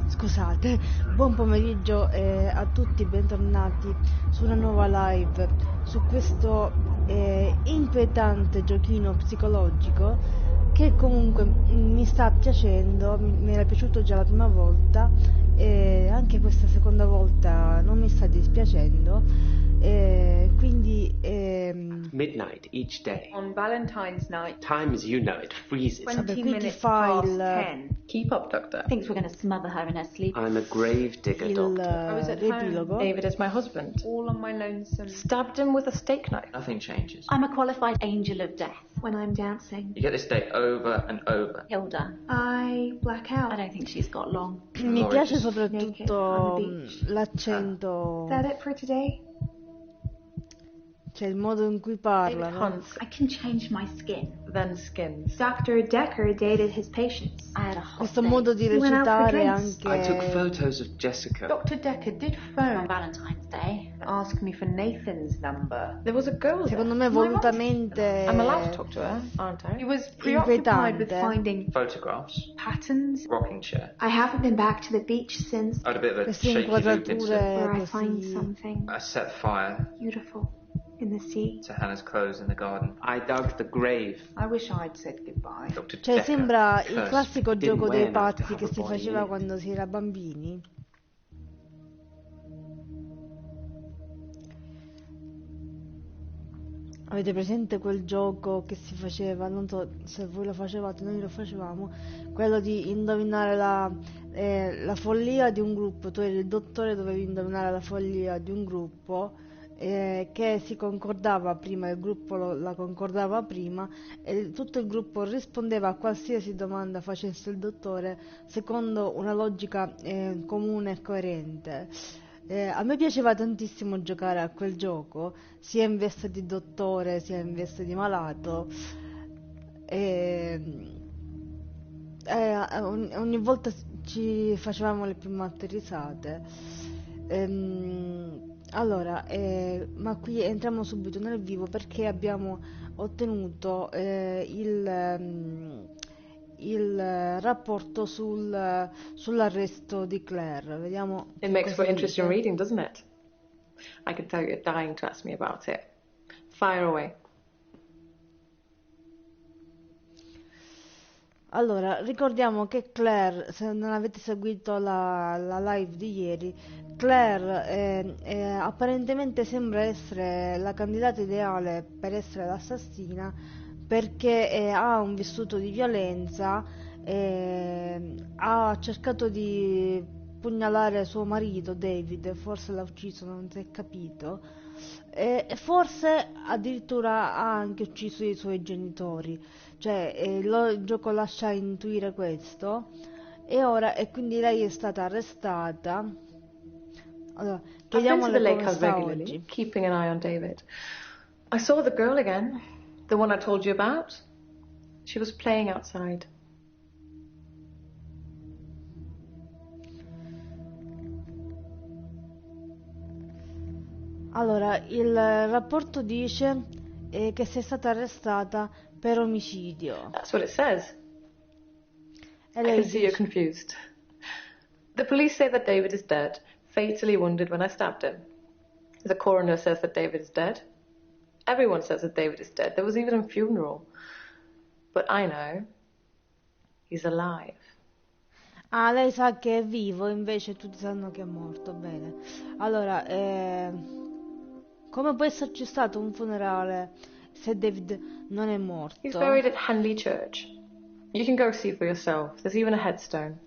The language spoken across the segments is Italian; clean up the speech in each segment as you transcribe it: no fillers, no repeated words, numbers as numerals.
Scusate, buon pomeriggio a tutti, bentornati su una nuova live su questo inquietante giochino psicologico che comunque mi sta piacendo, mi era piaciuto già la prima volta e anche questa seconda volta non mi sta dispiacendo, quindi midnight each day. On Valentine's night. Time as you know it freezes. 20 qui ti minutes fa past il 10. Keep up, Doctor. Thinks we're going to smother her in her sleep. I'm a grave digger, Doctor. I was at l'epilogo. home. David is my husband. All on my lonesome. Stabbed him with a steak knife. Nothing changes. I'm a qualified angel of death when I'm dancing. You get this day over and over. Hilda, I black out. I don't think she's got long. Mi Laura piace just soprattutto naked on the beach. l'accento, Is that it for today? cioè il modo in cui David parla, no? hunts, I can change my skin. then skins. Dr. Dekker dated his patients. I had a hot Questo day. modo di We went out for recitare drinks. I took anche photos of Jessica. Dr. Dekker did on phone Valentine's Day. and ask me for Nathan's number. There was a girl secondo there. me volutamente I'm allowed to talk to her, aren't He I? was preoccupied with Inquietante. finding Photographs. patterns. Rocking chair. I haven't been back to the beach since, I had a bit of a queste shaky loop inquadrature incident. where I find così. something I set fire beautiful in the sea. to Hannah's clothes in the garden. I dug the grave. I wish I'd said goodbye. Dr. Cioè Dekker sembra il cursed classico me. Didn't gioco weigh dei enough to pazzi have che a si body faceva in it. quando si era bambini. Avete presente quel gioco che si faceva? Non so se voi lo facevate, noi lo facevamo, quello di indovinare la follia di un gruppo. Tu eri il dottore, dovevi indovinare la follia di un gruppo che si concordava prima, il gruppo la concordava prima e tutto il gruppo rispondeva a qualsiasi domanda facesse il dottore secondo una logica comune e coerente. A me piaceva tantissimo giocare a quel gioco, sia in veste di dottore sia in veste di malato. Ogni volta ci facevamo le più matte risate. Allora, ma qui entriamo subito nel vivo perché abbiamo ottenuto il rapporto sull'arresto di Claire. Vediamo It makes for cosa interesting dice. reading, doesn't it? I can tell you're dying to ask me about it. Fire away. Allora, ricordiamo che Claire, se non avete seguito la live di ieri, Claire apparentemente sembra essere la candidata ideale per essere l'assassina perché ha un vissuto di violenza, ha cercato di pugnalare suo marito David, forse l'ha ucciso, non si è capito, e forse addirittura ha anche ucciso i suoi genitori. Cioè, il gioco lascia intuire questo e quindi lei è stata arrestata. Allora, I've been to chiediamole the lake come house sta regularly, oggi. keeping an eye on David. I saw the girl again, the one I told you about. She was playing outside. Allora, il rapporto dice che sei stata arrestata per omicidio. That's what it says. E I lei can see you're dice, confused. The police say that David is dead, fatally wounded when I stabbed him. The coroner says that David is dead. Everyone says that David is dead. There was even a funeral. But I know he's alive. ah, lei sa che è vivo, invece tutti sanno che è morto. Bene. Allora, come può esserci stato un funerale se David non è morto? He's buried at Henley Church. You can go see for yourself. There's even a headstone.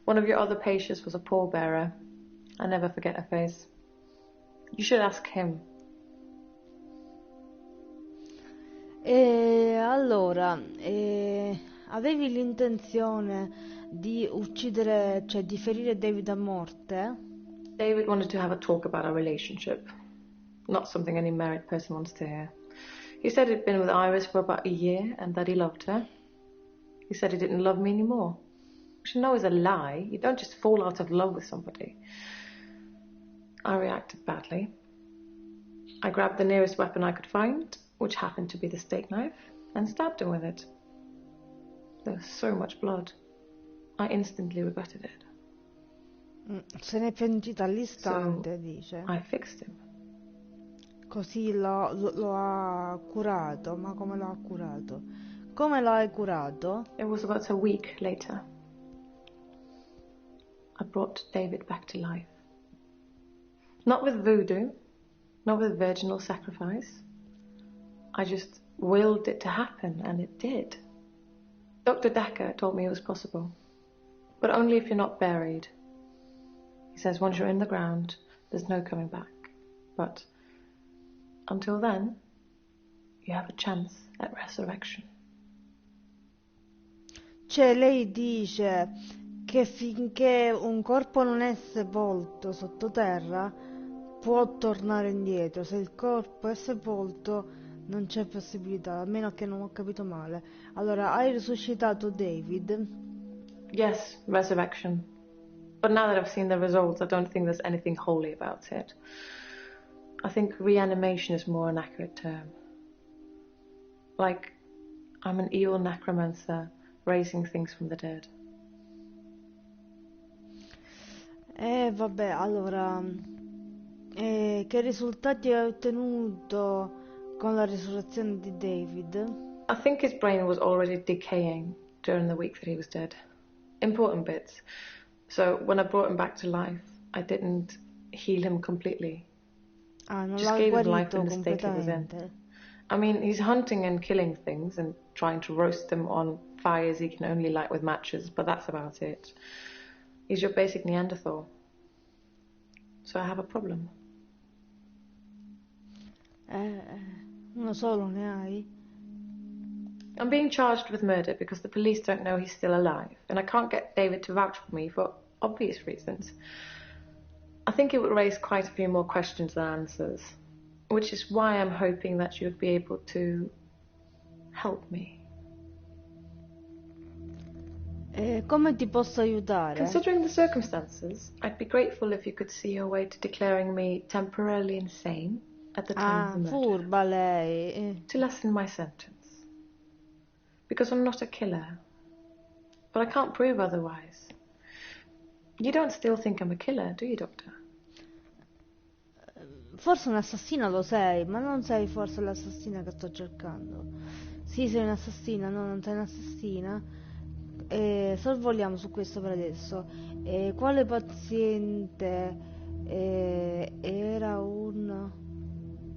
One of your other patients was a pallbearer. I never forget her face. You should ask him. E allora, avevi l'intenzione di uccidere, cioè di ferire David a morte? David wanted to have a talk about our relationship. Not something any married person wants to hear. He said he'd been with Iris for about a year and that he loved her. He said he didn't love me anymore. Which I know is a lie. You don't just fall out of love with somebody. I reacted badly. I grabbed the nearest weapon I could find, which happened to be the steak knife, and stabbed him with it. There was so much blood. I instantly regretted it. Se n'è pentita all'istante, dice. I fixed him. Così lo ha curato. Ma come lo ha curato? Come lo hai curato? It was about a week later. I brought David back to life. Not with voodoo, not with virginal sacrifice. I just willed it to happen, and it did. Dr. Dekker told me it was possible, but only if you're not buried. He says once you're in the ground, there's no coming back. But until then, you have a chance at resurrection. Cioè, lei dice che finché un corpo non è sepolto sottoterra, può tornare indietro. Se il corpo è sepolto, non c'è possibilità, a meno che non ho capito male. Allora, hai risuscitato David? Yes, resurrection. But now that I've seen the results, I don't think there's anything holy about it. I think reanimation is more an accurate term. Like, I'm an evil necromancer raising things from the dead. Vabbè, allora, che risultati hai ottenuto con la risurrezione di David? I think his brain was already decaying during the week that he was dead. Important bits. So when I brought him back to life, I didn't heal him completely. Ah, non Just l'ha gave him life guarito in the state he was in. completamente. I mean, he's hunting and killing things and trying to roast them on fires he can only light with matches, but that's about it. He's your basic Neanderthal. So I have a problem. Uno solo ne hai? I'm being charged with murder because the police don't know he's still alive, and I can't get David to vouch for me for obvious reasons. I think it would raise quite a few more questions than answers, which is why I'm hoping that you'd be able to help me. Come ti posso aiutare? Considering the circumstances, I'd be grateful if you could see your way to declaring me temporarily insane at the time of the murder. Furba lei. To lessen my sentence. Because I'm not a killer. But I can't prove otherwise. You don't still think I'm a killer, do you, Doctor? Forse un assassino lo sei, ma non sei forse l'assassina che sto cercando. Sì, sei un'assassina, no, non sei un'assassina. Sorvoliamo su questo per adesso. Quale paziente era un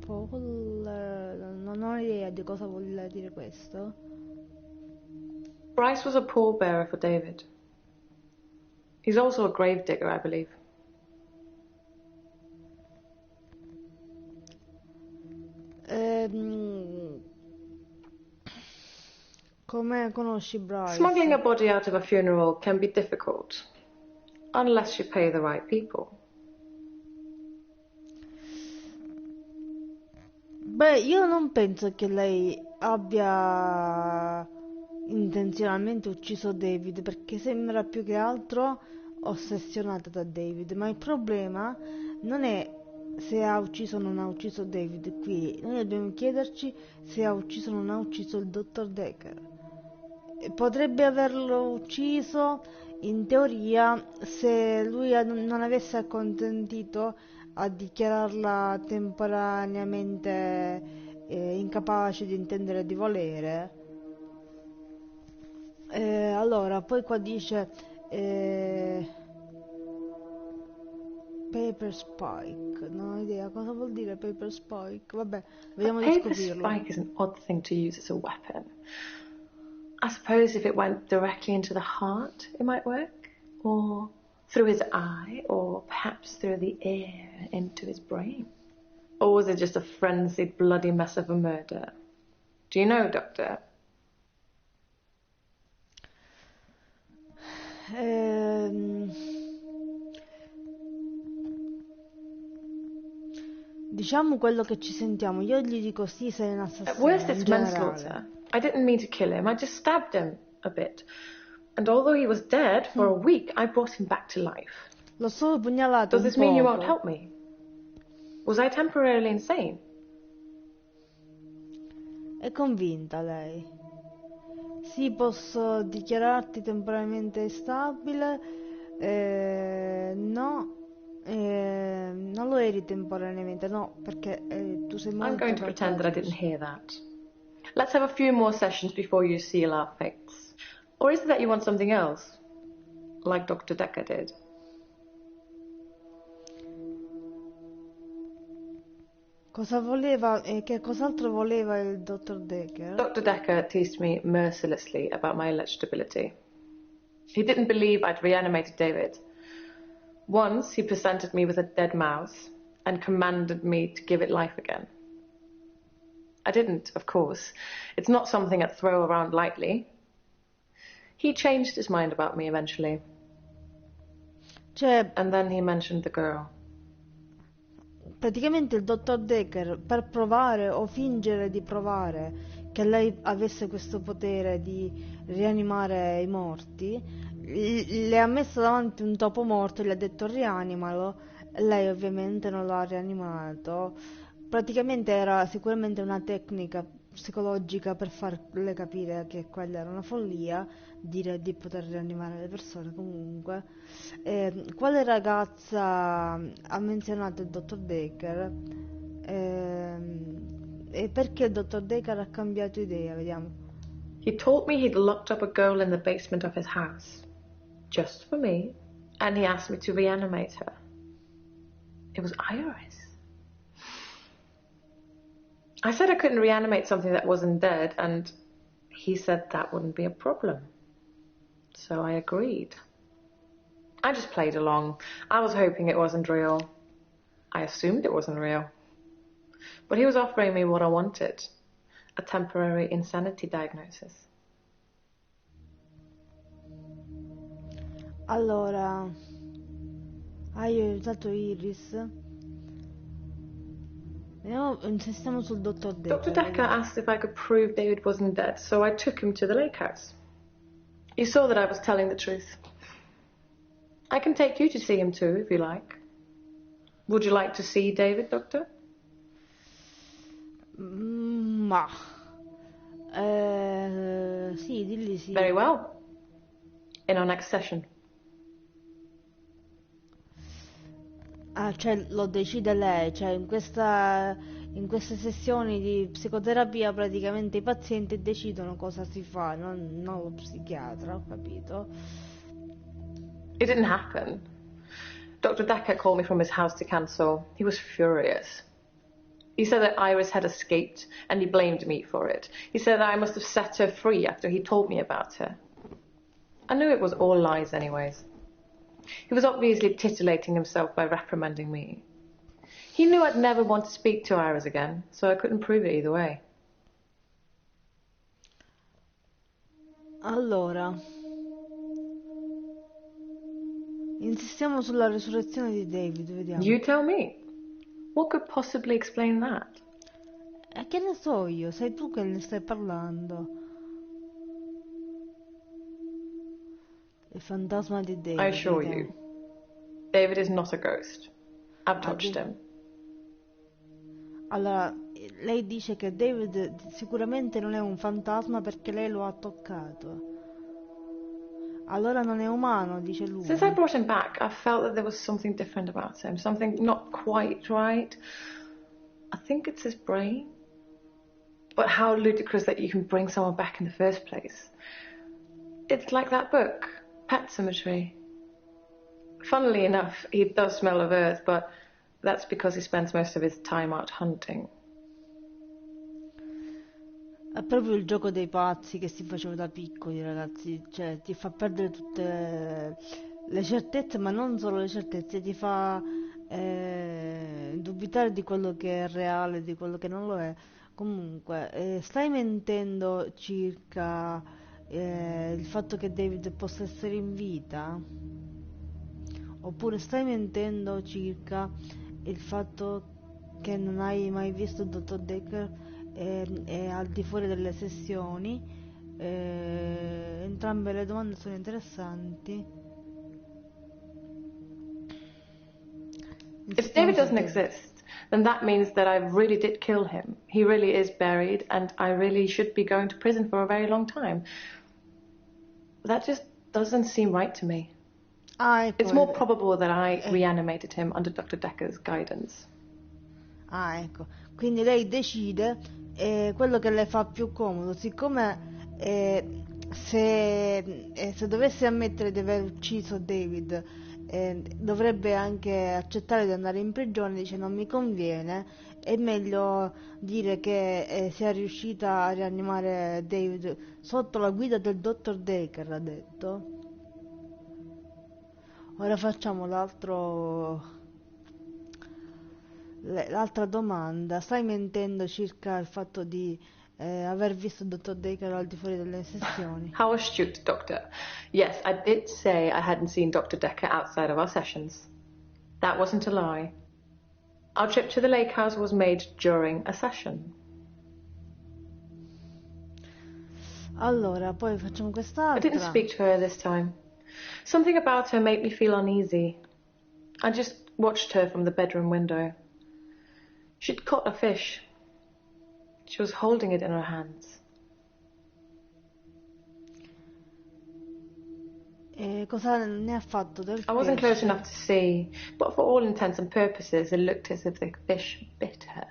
Paul? Non ho idea di cosa vuol dire questo. Bryce was a pallbearer for David. He's also a gravedigger, I believe. Come conosci Bryce? Smuggling a body out of a funeral can be difficult, unless you pay the right people. Beh, io non penso che lei abbia intenzionalmente ucciso David, perché sembra più che altro ossessionata da David, ma il problema non è se ha ucciso o non ha ucciso David. Qui noi dobbiamo chiederci se ha ucciso o non ha ucciso il dottor Dekker. Potrebbe averlo ucciso in teoria se lui non avesse acconsentito a dichiararla temporaneamente incapace di intendere e di volere. Allora, poi qua dice paper spike, non ho idea cosa vuol dire paper spike. Vabbè, vediamo di scoprirlo. Paper spike is an odd thing to use as a weapon. I suppose if it went directly into the heart, it might work, or through his eye, or perhaps through the ear into his brain. Or was it just a frenzied, bloody mess of a murder? Do you know, Doctor? Diciamo quello che ci sentiamo. Io gli dico sì, sei un assassino. At worst, in it's generale. manslaughter. I didn't mean to kill him. I just stabbed him a bit. And although he was dead for a week, I brought him back to life. L'ho solo pugnalato Does un this mean you won't poco. help me? Was I temporarily insane? È convinta lei. Sì, posso dichiararti temporaneamente stabile. No, non lo eri temporaneamente, no, perché tu sei I'm molto going to pretend that I didn't pragmatico. hear that. Let's have a few more sessions before you seal our fates. Or is it that you want something else? Like Dr. Dekker did? Cosa voleva e che cos'altro voleva il dottor Dekker? Dr. Dekker teased me mercilessly about my electability. He didn't believe I'd reanimated David. Once he presented me with a dead mouse and commanded me to give it life again. I didn't, of course. It's not something I'd throw around lightly. He changed his mind about me eventually. Cioè, And then he mentioned the girl. praticamente il dottor Dekker, per provare o fingere di provare che lei avesse questo potere di rianimare i morti, le ha messo davanti un topo morto e le ha detto rianimalo, e lei ovviamente non l'ha rianimato. Praticamente era sicuramente una tecnica psicologica per farle capire che quella era una follia, dire di poter rianimare le persone comunque. Quale ragazza ha menzionato il dottor Dekker? E perché il dottor Dekker ha cambiato idea? Vediamo. He told me he'd locked up a girl in the basement of his house, just for me, and he asked me to reanimate her. It was Iris. I said I couldn't reanimate something that wasn't dead, and he said that wouldn't be a problem. So I agreed. I just played along. I was hoping it wasn't real. I assumed it wasn't real. But he was offering me what I wanted, a temporary insanity diagnosis. Allora, hai aiutato Iris? Vediamo, insistiamo sul dottor Dekker. Dr. Dekker asked if I could prove David wasn't dead, so I took him to the lake house. He saw that I was telling the truth. I can take you to see him too, if you like. Would you like to see David, Doctor? Ma sì, dilli sì. Very well. In our next session. Ah, cioè lo decide lei, cioè in queste sessioni di psicoterapia praticamente i pazienti decidono cosa si fa, non lo psichiatra, ho capito. It didn't happen. Dr. Dekker called me from his house to cancel. He was furious. He said that Iris had escaped and he blamed me for it. He said that I must have set her free after he told me about her. I knew it was all lies anyways. He was obviously titillating himself by reprimanding me. He knew I'd never want to speak to Iris again, so I couldn't prove it either way. Allora, insistiamo sulla resurrezione di David, vediamo. You tell me. What could possibly explain that? E che ne so io, sei tu che ne stai parlando. Il fantasma di David. I assure vediamo. you, David is not a ghost. I've touched him. Allora, lei dice che David sicuramente non è un fantasma perché lei lo ha toccato. Allora non è umano, dice lui. Since I brought him back, I felt that there was something different about him, something not quite right. I think it's his brain. But how ludicrous that you can bring someone back in the first place. It's like that book, Pet Cemetery. Funnily enough, he does smell of earth, but that's because he spends most of his time out hunting. È proprio il gioco dei pazzi che si faceva da piccoli, ragazzi. Cioè, ti fa perdere tutte le certezze, ma non solo le certezze, ti fa dubitare di quello che è reale, di quello che non lo è. Comunque, stai mentendo circa il fatto che David possa essere in vita? Oppure stai mentendo circa il fatto che non hai mai visto il dottor Dekker e al di fuori delle sessioni? Entrambe le domande sono interessanti. If David doesn't exist, then that means that I really did kill him. He really is buried, and I really should be going to prison for a very long time. That just doesn't seem right to me. Ecco. It's more probable that I reanimated him under Dr. Dekker's guidance. Ecco. Quindi lei decide quello che le fa più comodo, siccome se dovesse ammettere di aver ucciso David, dovrebbe anche accettare di andare in prigione. Dice non mi conviene, è meglio dire che sia riuscita a rianimare David sotto la guida del dottor Dekker, ha detto. Ora facciamo l'altra domanda. Stai mentendo circa il fatto di aver visto il dottor Dekker al di fuori delle sessioni? How astute, Doctor. Yes, I did say I hadn't seen Dr. Dekker outside of our sessions. That wasn't a lie. Our trip to the lake house was made during a session. Allora, poi facciamo quest'altra. I didn't speak to her this time. Something about her made me feel uneasy. I just watched her from the bedroom window. She'd caught a fish. She was holding it in her hands. E cosa ne ha fatto del I wasn't pesce? close enough to see, but for all intents and purposes, it looked as if the fish bit her.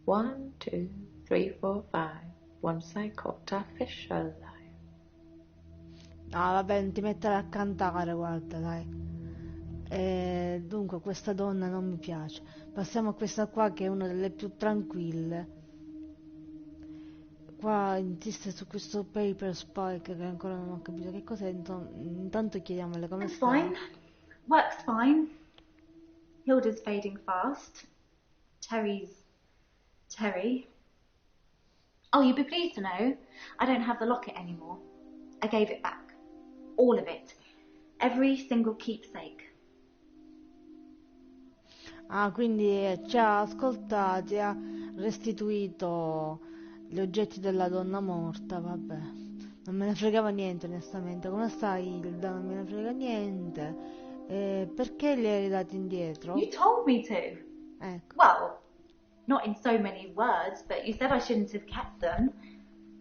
1, 2, 3, 4, 5. Once I caught a fish alive. Ah, vabbè, non ti mettere a cantare, guarda, dai. Dunque, questa donna non mi piace. Passiamo a questa qua, che è una delle più tranquille. Qua insiste su questo paper spike che ancora non ho capito che cos'è. Intanto chiediamole come It's sta. fine. Work's fine. Hilda's fading fast. Terry's Terry. Oh, you'd be pleased to know I don't have the locket anymore. I gave it back. All of it. Every single keepsake. Ah, quindi ci ha ascoltati, ha restituito gli oggetti della donna morta, vabbè. Non me ne fregava niente, onestamente. Come sta Hilda? Non me ne frega niente. Perché li hai ridati indietro? You told me to. Ecco. Well, not in so many words, but you said I shouldn't have kept them.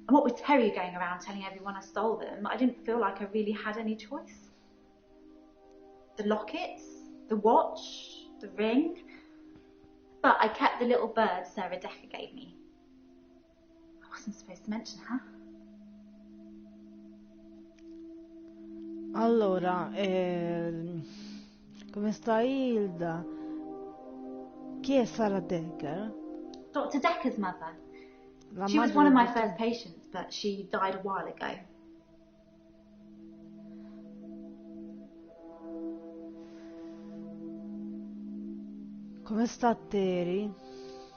And what with Terry going around telling everyone I stole them, I didn't feel like I really had any choice. The lockets, the watch, the ring. But I kept the little bird Sarah Dekker gave me. I wasn't supposed to mention her. Allora, come sta Hilda? Chi è Sarah Dekker? Dr. Dekker's mother. La She was madre one of del my dottor- first patients, but she died a while ago. Come sta Terry?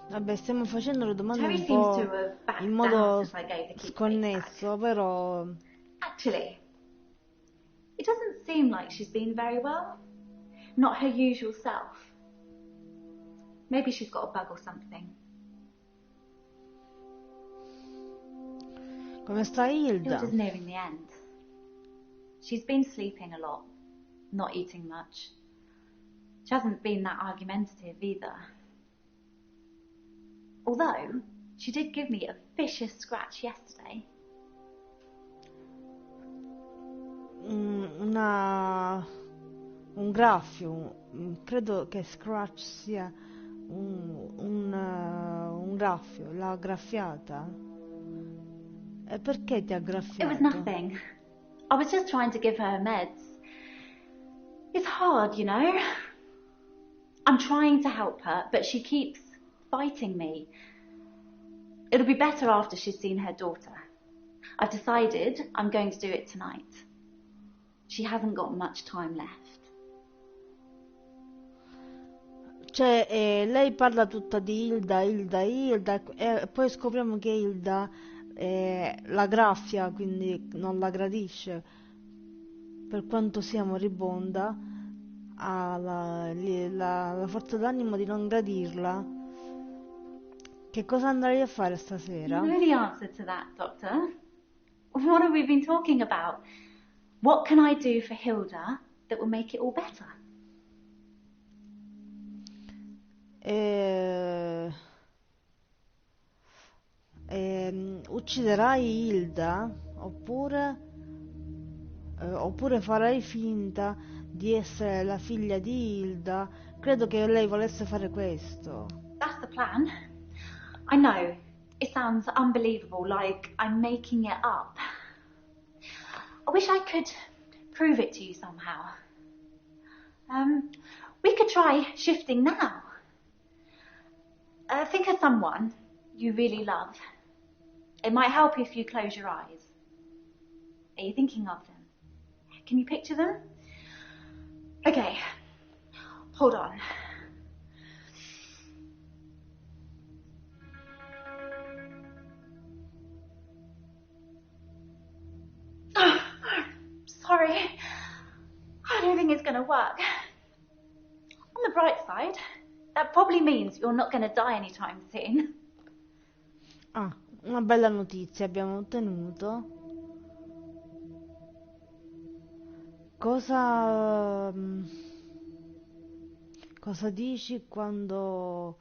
Vabbè, stiamo facendo le domande Terry un seems po' to have backed in down modo since I gave the keepsake sconnesso, però Actually, it doesn't seem like she's been very well. Not her usual self. Maybe she's got a bug or something. come sta Hilda? Hilda's nearing the end. She's been sleeping a lot, not eating much. She hasn't been that argumentative either. Although, she did give me a vicious scratch yesterday. Un graffio, credo che scratch sia un graffio, l'ha graffiata. E perché ti ha It graffiato? was nothing. I was just trying to give her meds. It's hard, you know. I'm trying to help her, but she keeps fighting me. It'll be better after she's seen her daughter. I've decided I'm going to do it tonight. She hasn't got much time left. Cioè, lei parla tutta di Hilda, e poi scopriamo che Hilda la graffia, quindi non la gradisce. Per quanto sia moribonda, ha la forza d'animo di non gradirla. Che cosa andrei a fare stasera? You know the answer to that, Doctor. What have we been talking about? What can I do for Hilda that will make it all better? ucciderai Hilda oppure farai finta di essere la figlia di Hilda. Credo che lei volesse fare questo. That's the plan. I know. It sounds unbelievable, like I'm making it up. I wish I could prove it to you somehow. We could try shifting now. Think of someone you really love. It might help if you close your eyes. Are you thinking of them? Can you picture them? Okay, hold on. Oh, sorry. I don't think it's going to work. On the bright side, that probably means you're not going to die anytime soon. Ah, una bella notizia abbiamo ottenuto. Cosa dici quando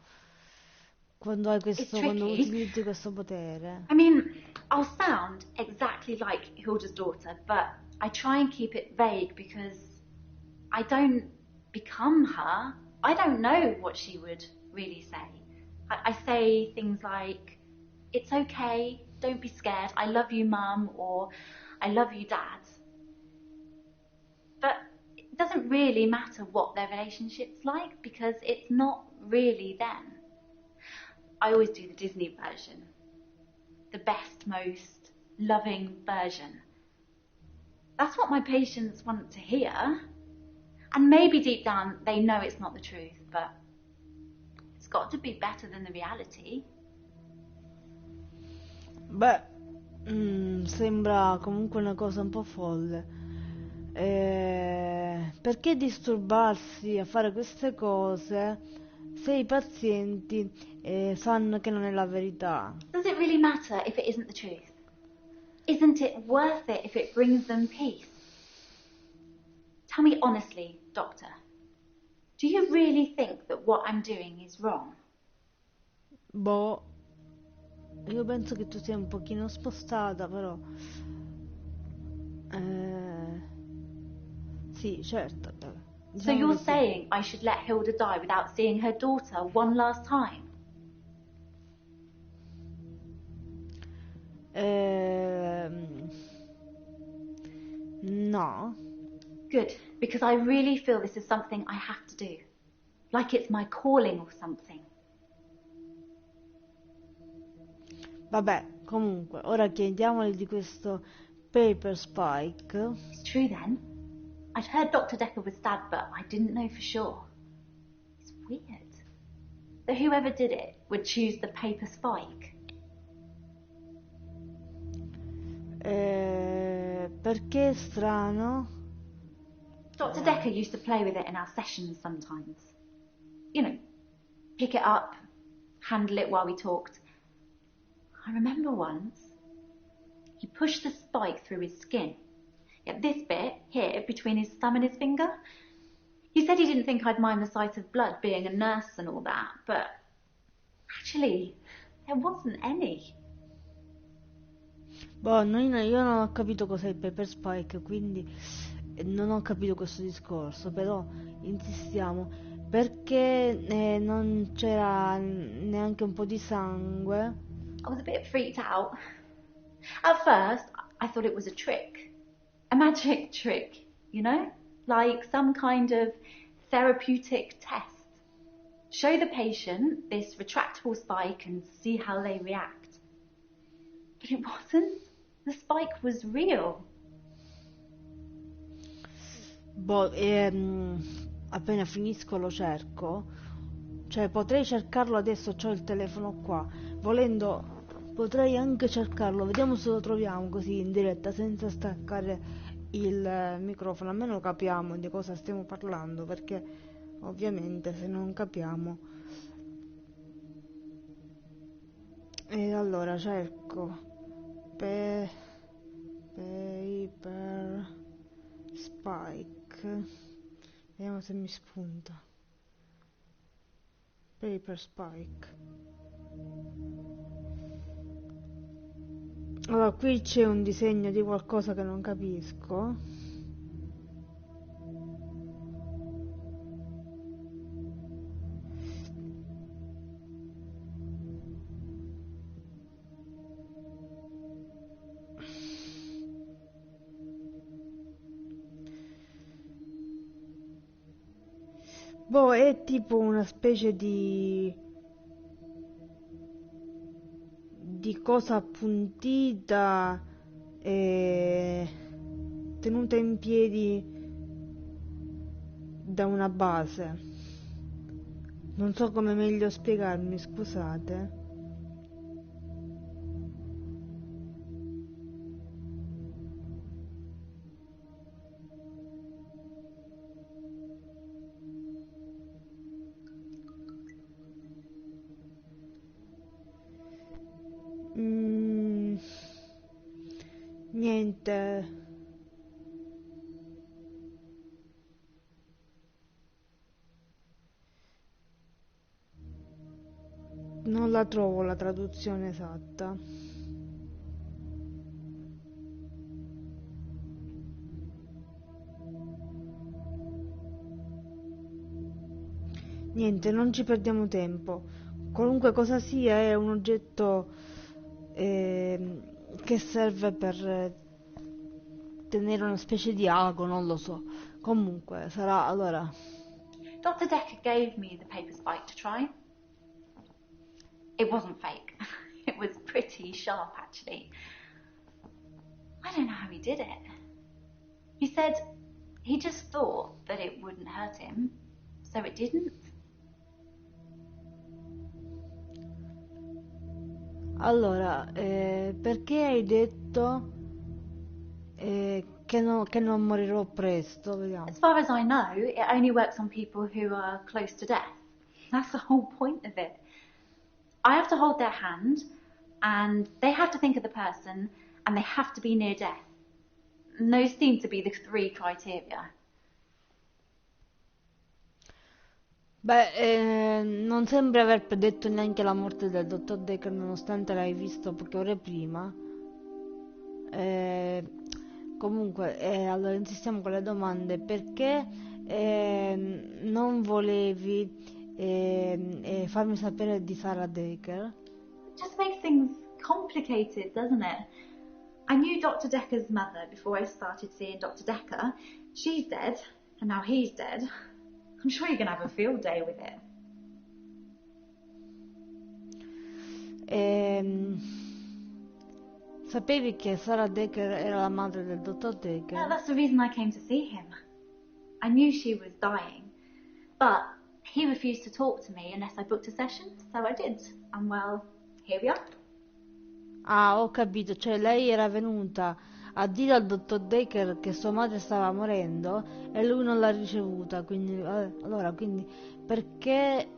hai questo, quando tricky. utilizzi questo potere? I mean, I'll sound exactly like Hilda's daughter, but I try and keep it vague because I don't become her. I don't know what she would really say. I say things like, it's okay, don't be scared, I love you, Mum, or I love you, Dad. But it doesn't really matter what their relationship's like because it's not really them. I always do the Disney version. The best, most loving version. That's what my patients want to hear. And maybe deep down they know it's not the truth, but it's got to be better than the reality. Beh, sembra comunque una cosa un po' folle. Perché disturbarsi a fare queste cose se i pazienti sanno che non è la verità? Does it really matter if it isn't the truth? Isn't it worth it if it brings them peace? Tell me honestly, Doctor, do you really think that what I'm doing is wrong? Boh, io penso che tu sia un pochino spostata, però sì, certo. So Diciamo you're che sì. saying I should let Hilda die without seeing her daughter one last time? No. Good, because I really feel this is something I have to do. Like it's my calling or something. Vabbè, comunque, ora chiediamole di questo paper spike. It's true then. I'd heard Dr. Dekker was stabbed, but I didn't know for sure. It's weird. That whoever did it would choose the paper spike. Perché è strano? Dr. Dekker used to play with it in our sessions sometimes. You know, pick it up, handle it while we talked. I remember once, he pushed the spike through his skin. Yeah, this bit here between his thumb and his finger. He said he didn't think I'd mind the sight of blood being a nurse and all that, but actually, there wasn't any. Boh, io non ho capito cos'è il paper spike, quindi non ho capito questo discorso, però insistiamo. Perché non c'era neanche un po' di sangue? I was a bit freaked out. At first, I thought it was a trick. A magic trick, you know? Like some kind of therapeutic test. Show the patient this retractable spike and see how they react. But it wasn't. The spike was real. Boh, appena finisco lo cerco. Cioè, potrei cercarlo adesso, c'ho il telefono qua. Volendo, potrei anche cercarlo. Vediamo se lo troviamo così in diretta, senza staccare il microfono. Almeno capiamo di cosa stiamo parlando, perché ovviamente se non capiamo. E allora cerco paper spike. Vediamo se mi spunta. Paper spike. Allora, qui c'è un disegno di qualcosa che non capisco. Boh, è tipo una specie di cosa appuntita e tenuta in piedi da una base. Non so come meglio spiegarmi, scusate. Niente. Non la trovo la traduzione esatta. Niente, non ci perdiamo tempo. Qualunque cosa sia, è un oggetto che serve per tenere una specie di ago, non lo so. Comunque, sarà allora. Dr. Dekker gave me the paper spike to try. It wasn't fake. It was pretty sharp, actually. I don't know how he did it. He said he just thought that it wouldn't hurt him, so it didn't. Allora, perché hai detto che non morirò presto? Vediamo. As far as I know, it only works on people who are close to death. That's the whole point of it. I have to hold their hand, and they have to think of the person, and they have to be near death. And those seem to be the 3 criteria. Beh, non sembra aver predetto neanche la morte del dottor Dekker, nonostante l'hai visto poche ore prima. Comunque, allora insistiamo con le domande. Perché non volevi farmi sapere di Sarah Dekker? It just makes things complicated, doesn't it? I knew Dr. Dekker's mother before I started seeing Dr. Dekker. She's dead, and now he's dead. I'm sure you're going to have a field day with it. Sapevi che Sarah Dekker era la madre del dottor Dekker? Yeah, that's the reason I came to see him. I knew she was dying, but he refused to talk to me unless I booked a session, so I did. And well, here we are. Ah, ho capito, cioè lei era venuta a dire al dottor Dekker che sua madre stava morendo e lui non l'ha ricevuta, quindi quindi perché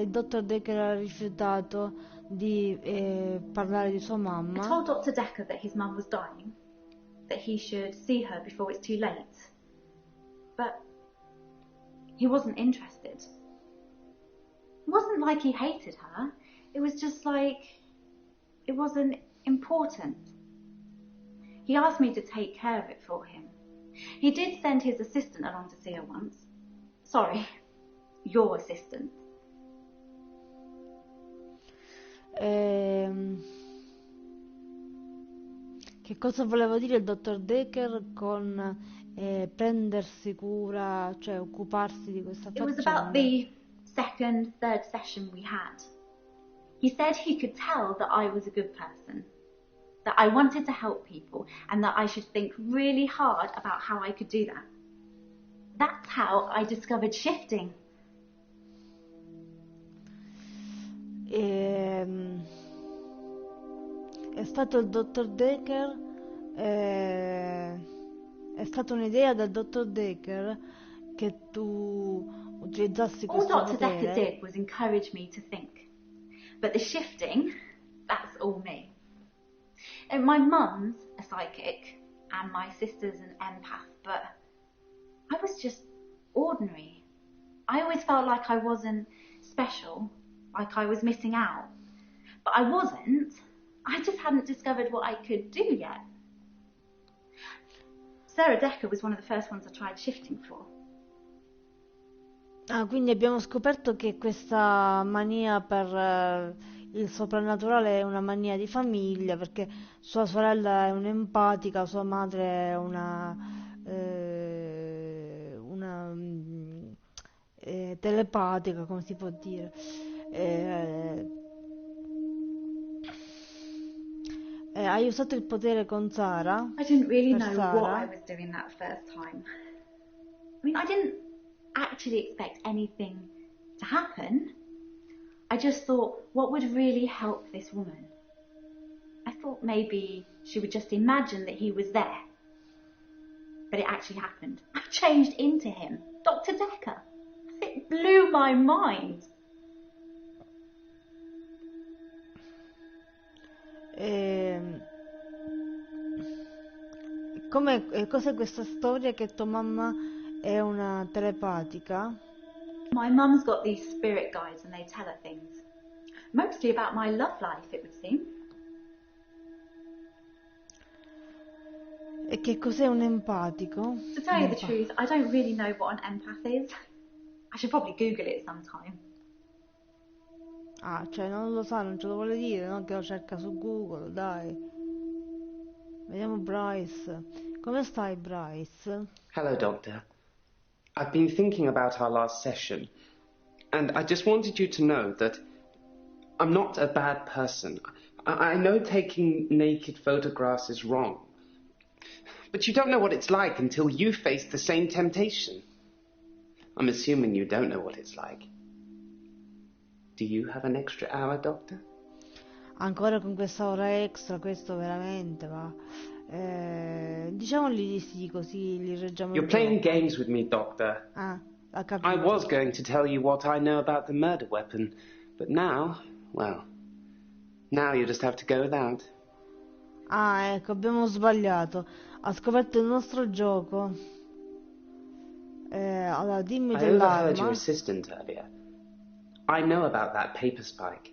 il dottor Dekker ha rifiutato di parlare di sua I mamma? told Dr. Dekker that his mum was dying, that he should see her before it's too late. But he wasn't interested. It wasn't like he hated her. It was just like it wasn't important. He asked me to take care of it for him. He did send his assistant along to see her once. Sorry, your assistant. Che cosa voleva dire il dottor Dekker con prendersi cura, cioè occuparsi di questa It was faccenda? about the second, third session we had. He said he could tell that I was a good person, that I wanted to help people, and that I should think really hard about how I could do that. That's how I discovered shifting. È stato il dottor Dekker, è stata un'idea del dottor Dekker che tu utilizzassi All questo Dr. Dekker potere. did was encourage me to think. But the shifting, that's all me. And my mum's a psychic, and my sister's an empath, but I was just ordinary. I always felt like I wasn't special, like I was missing out. But I wasn't. I just hadn't discovered what I could do yet. Sarah Dekker was one of the first ones I tried shifting for. Ah, quindi abbiamo scoperto che questa mania per il soprannaturale è una mania di famiglia, perché sua sorella è un'empatica, sua madre è una telepatica, come si può dire. Eh, Hai usato il potere con Sara? I didn't really Per know what I Sara? was doing that first time. I mean, I didn't actually expect anything to happen. I just thought, what would really help this woman? I thought maybe she would just imagine that he was there. But it actually happened. I changed into him, Dr. Dekker. It blew my mind. Cos'è questa storia che tua mamma è una telepatica? My mum's got these spirit guides and they tell her things. Mostly about my love life, it would seem. E che cos'è un empatico? To tell you the truth, I don't really know what an empath is. I should probably Google it sometime. Ah, cioè non lo sa, non ce lo vuole dire, no? Che lo cerca su Google, dai. Vediamo Bryce. Come stai, Bryce? Hello, Doctor. I've been thinking about our last session, and I just wanted you to know that I'm not a bad person. I know taking naked photographs is wrong, but you don't know what it's like until you face the same temptation. I'm assuming you don't know what it's like. Do you have an extra hour, Doctor? Ancora con questa ora extra, questo veramente va. Diciamogli di sì, così li reggiamo il You're playing gioco. games with me, Doctor. Ah, ha I capito. was going to tell you what I know about the murder weapon, but now, well, now you just have to go without. Ah, ecco, abbiamo sbagliato. Ha scoperto il nostro gioco. Allora, dimmi I overheard your dell'arma. assistant earlier. I know about that paper spike.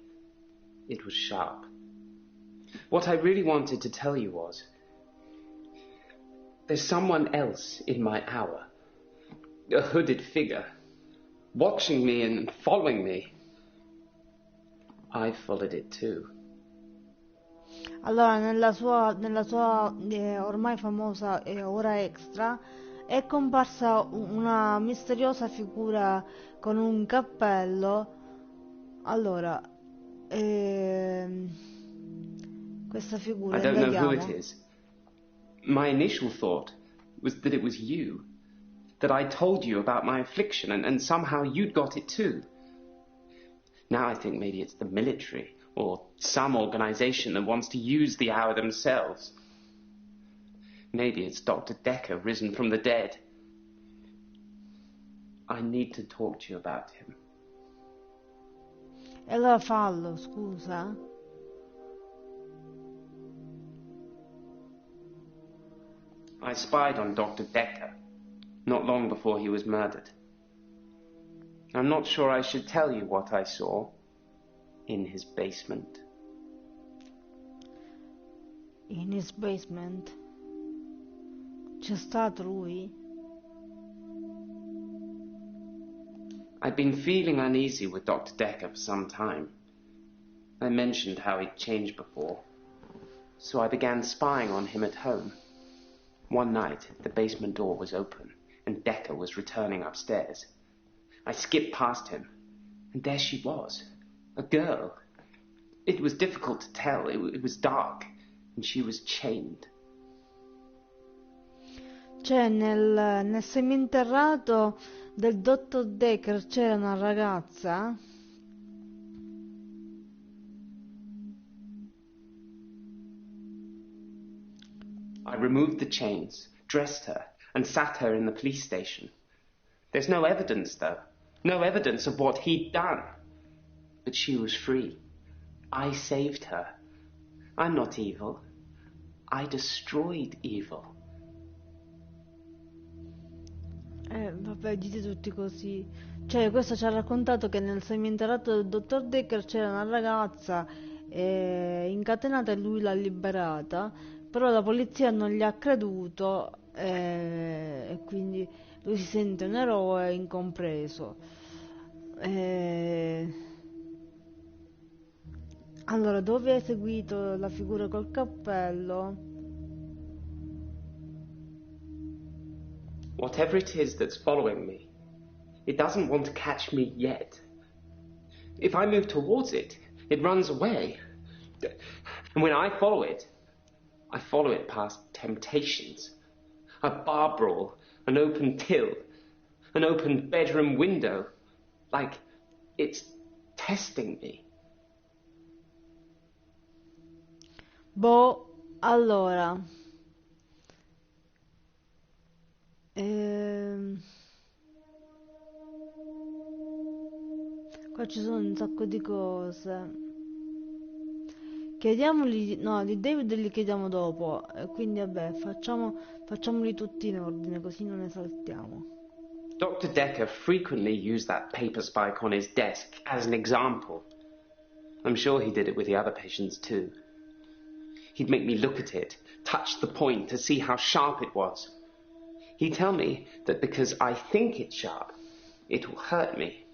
It was sharp. What I really wanted to tell you was, there's someone else in my hour. A hooded figure. Watching me and following me. I followed it too. Allora, nella sua ormai famosa ora extra è comparsa una misteriosa figura con un cappello. Allora, questa figura, I don't know who indaghiamo. it is. My initial thought was that it was you. That I told you about my affliction and somehow you'd got it too. Now I think maybe it's the military or some organization that wants to use the hour themselves. Maybe it's Dr. Dekker risen from the dead. I need to talk to you about him. E allora fallo, scusa. I spied on Dr. Dekker not long before he was murdered. I'm not sure I should tell you what I saw in his basement. In his basement. C'è stato lui? I'd been feeling uneasy with Dr. Dekker for some time. I mentioned how he'd changed before, so I began spying on him at home. One night, the basement door was open, and Dekker was returning upstairs. I skipped past him, and there she was, a girl. It was difficult to tell. It was dark, and she was chained. Cioè, nel seminterrato del dottor Dekker c'era una ragazza. I removed the chains, dressed her, and sat her in the police station. There's no evidence, though. No evidence of what he'd done. But she was free. I saved her. I'm not evil. I destroyed evil. Vabbè, dite tutti così. Cioè, questo ci ha raccontato che nel seminterrato del dottor Dekker c'era una ragazza incatenata e lui l'ha liberata, però la polizia non gli ha creduto e quindi lui si sente un eroe incompreso. Allora, dove hai seguito la figura col cappello? Whatever it is that's following me, it doesn't want to catch me yet. If I move towards it, it runs away. And when I follow it past temptations. A bar brawl, an open till, an open bedroom window. Like it's testing me. Boh, allora. Qua ci sono un sacco di cose. Chiediamoli, no, di David li chiediamo dopo, quindi vabbè, facciamoli tutti in ordine, così non ne saltiamo. Dr. Dekker frequently used that paper spike on his desk as an example. I'm sure he did it with the other patients too. He'd make me look at it, touch the point to see how sharp it was. He'd tell me that because I think it's sharp, it will hurt me.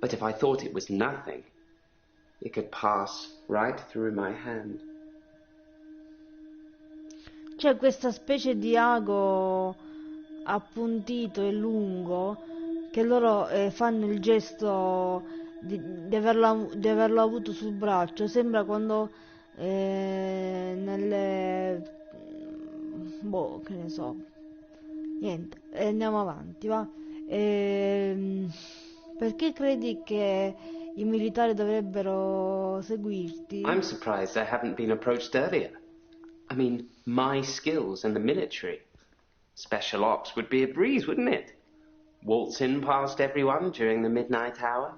But if I thought it was nothing, it could pass right through my hand. C'è questa specie di ago appuntito e lungo che loro fanno il gesto di averlo avuto sul braccio. Sembra quando nelle... boh, che ne so. Niente, andiamo avanti, va. Perché credi che i militari dovrebbero seguirti? I'm surprised I haven't been approached earlier. I mean, my skills in the military. Special ops would be a breeze, wouldn't it? Waltz in past everyone during the midnight hour,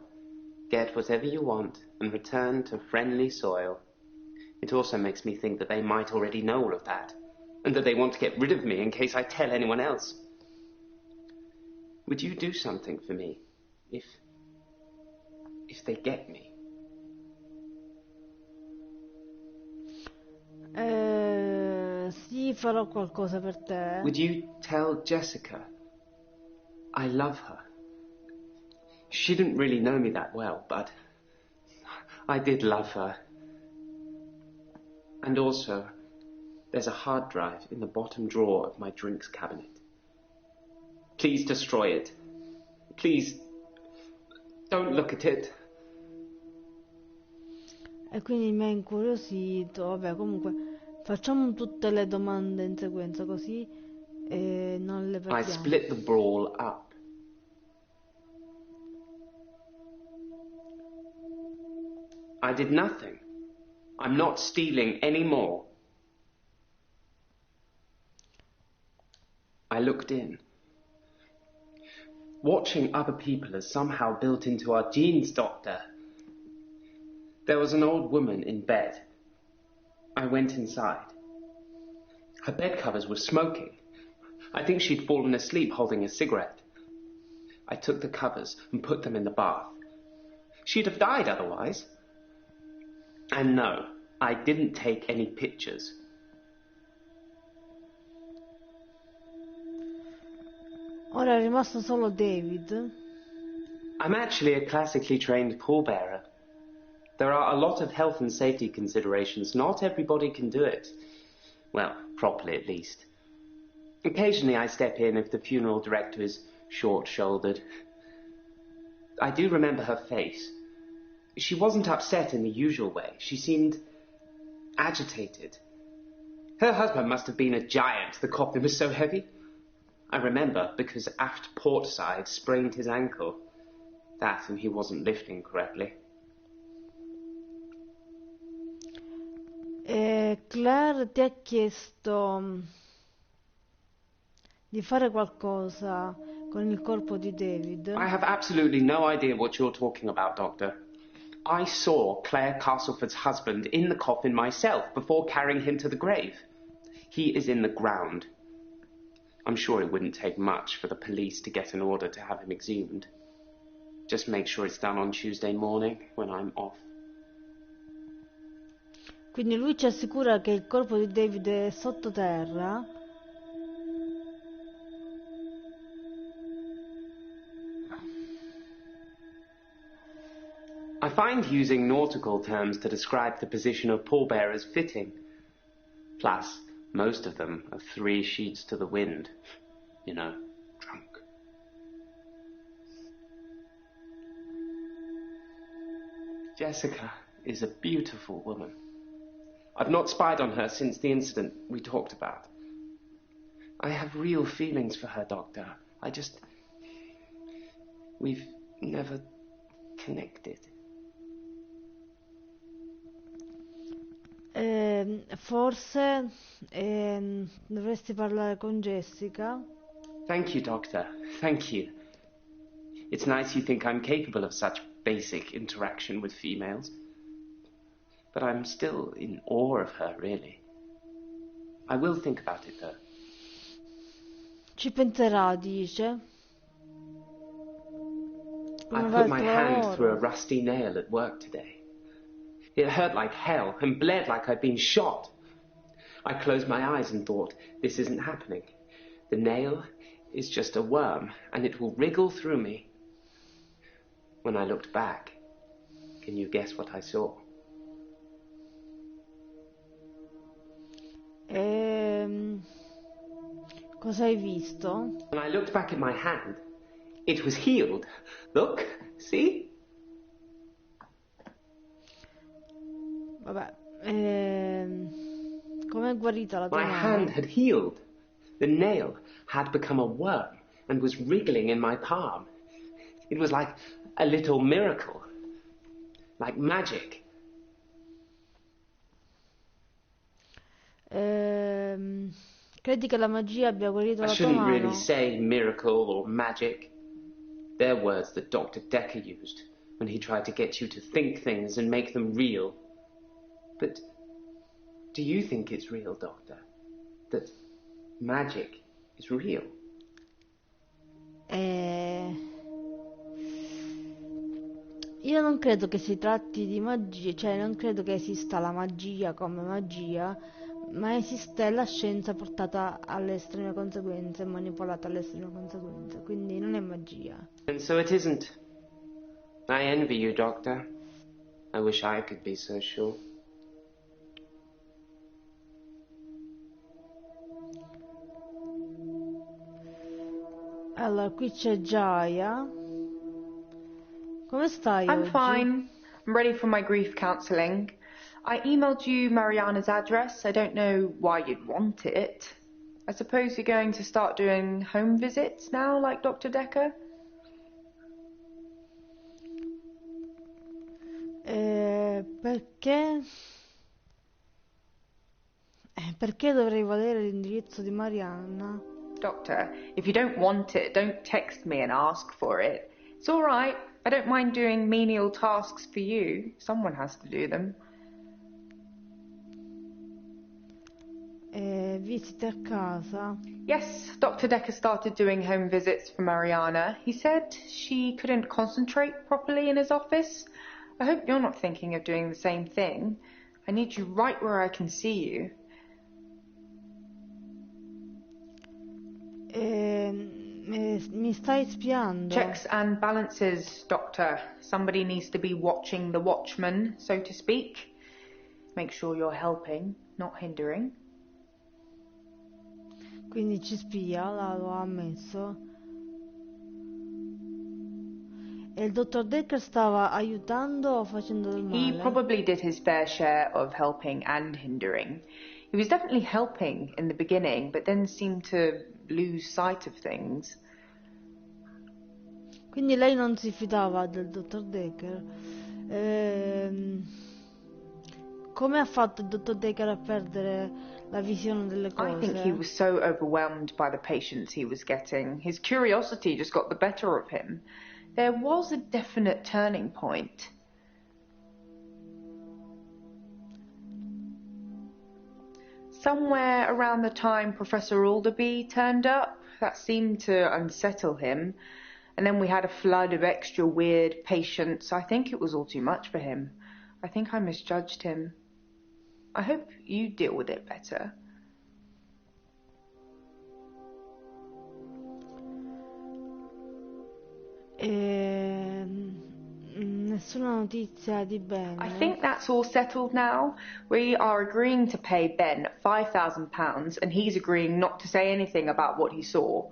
get whatever you want, and return to friendly soil. It also makes me think that they might already know all of that, and that they want to get rid of me in case I tell anyone else. Would you do something for me if they get me? Sì, farò qualcosa per te. Would you tell Jessica I love her? She didn't really know me that well, but I did love her. And also, there's a hard drive in the bottom drawer of my drinks cabinet. Please destroy it. Please, don't look at it. E quindi mi ha incuriosito. Vabbè, comunque facciamo tutte le domande in sequenza così non le I perdiamo. split the brawl up. I did nothing. I'm not stealing anymore. I looked in. Watching other people is somehow built into our genes, Doctor. There was an old woman in bed. I went inside. Her bed covers were smoking. I think she'd fallen asleep holding a cigarette. I took the covers and put them in the bath. She'd have died otherwise. And no, I didn't take any pictures. Ora è rimasto solo David. I'm actually a classically trained pallbearer. There are a lot of health and safety considerations. Not everybody can do it. Well, properly at least. Occasionally I step in if the funeral director is short-shouldered. I do remember her face. She wasn't upset in the usual way. She seemed agitated. Her husband must have been a giant. The coffin was so heavy. I remember because aft port side sprained his ankle. That and he wasn't lifting correctly. Claire ti ha chiesto di fare qualcosa con il corpo di David. I have absolutely no idea what you're talking about, Doctor. I saw Claire Castleford's husband in the coffin myself before carrying him to the grave. He is in the ground. I'm sure it wouldn't take much for the police to get an order to have him exhumed. Just make sure it's done on Tuesday morning when I'm off. Quindi lui ci assicura che il corpo di David è sottoterra. I find using nautical terms to describe the position of pallbearers fitting. Plus, most of them are 3 sheets to the wind. You know, drunk. Jessica is a beautiful woman. I've not spied on her since the incident we talked about. I have real feelings for her, Doctor. We've never connected. Forse dovresti parlare con Jessica. Thank you, Doctor. Thank you. It's nice you think I'm capable of such basic interaction with females. But I'm still in awe of her, really. I will think about it, though. Ci penserà, dice. I Come va put il my tuo hand lavoro? through a rusty nail at work today. It hurt like hell and bled like I'd been shot. I closed my eyes and thought, this isn't happening. The nail is just a worm, and it will wriggle through me. When I looked back, can you guess what I saw? Cosa hai visto? When I looked back at my hand, it was healed. Look, see? Vabbè, com'è guarita la tua My mano? hand had healed. The nail had become a worm and was wriggling in my palm. It was like a little miracle, like magic. Credi che la magia abbia guarito I la tua shouldn't mano? really say miracle or magic. They're words that Dr. Dekker used when he tried to get you to think things and make them real. But do you think it's real, Doctor? That magic is real? Io non credo che si tratti di magia, cioè non credo che esista la magia come magia, ma esiste la scienza portata alle estreme conseguenze, manipolata alle estreme conseguenze, quindi non è magia. And so it isn't. I envy you, Doctor. I wish I could be so sure. Allora, qui c'è Jaya. Come stai I'm oggi? fine. I'm ready for my grief counselling. I emailed you Mariana's address. I don't know why you'd want it. I suppose you're going to start doing home visits now, like Dr. Dekker? Perché? Perché dovrei valere l'indirizzo di Marianna? Doctor, if you don't want it, don't text me and ask for it. It's all right. I don't mind doing menial tasks for you. Someone has to do them. Visite a casa. Yes, Dr. Dekker started doing home visits for Mariana. He said she couldn't concentrate properly in his office. I hope you're not thinking of doing the same thing. I need you right where I can see you. Mi stai spiando? Checks and balances, Doctor. Somebody needs to be watching the watchman, so to speak. Make sure you're helping, not hindering. Quindi ci spia, lo ha ammesso. E il dottor Dekker stava aiutando o facendo del He male? probably did his fair share of helping and hindering. He was definitely helping in the beginning, but then seemed to lose sight of things. Quindi lei non si fidava del dottor Dekker. Come ha fatto il dottor Dekker a perdere la visione delle cose? I think he was so overwhelmed by the patients he was getting. His curiosity just got the better of him. There was a definite turning point. Somewhere around the time Professor Alderby turned up, that seemed to unsettle him. And then we had a flood of extra weird patients. I think it was all too much for him. I think I misjudged him. I hope you deal with it better. Nessuna notizia di Ben. I think that's all settled now. We are agreeing to pay Ben £5,000 and he's agreeing not to say anything about what he saw.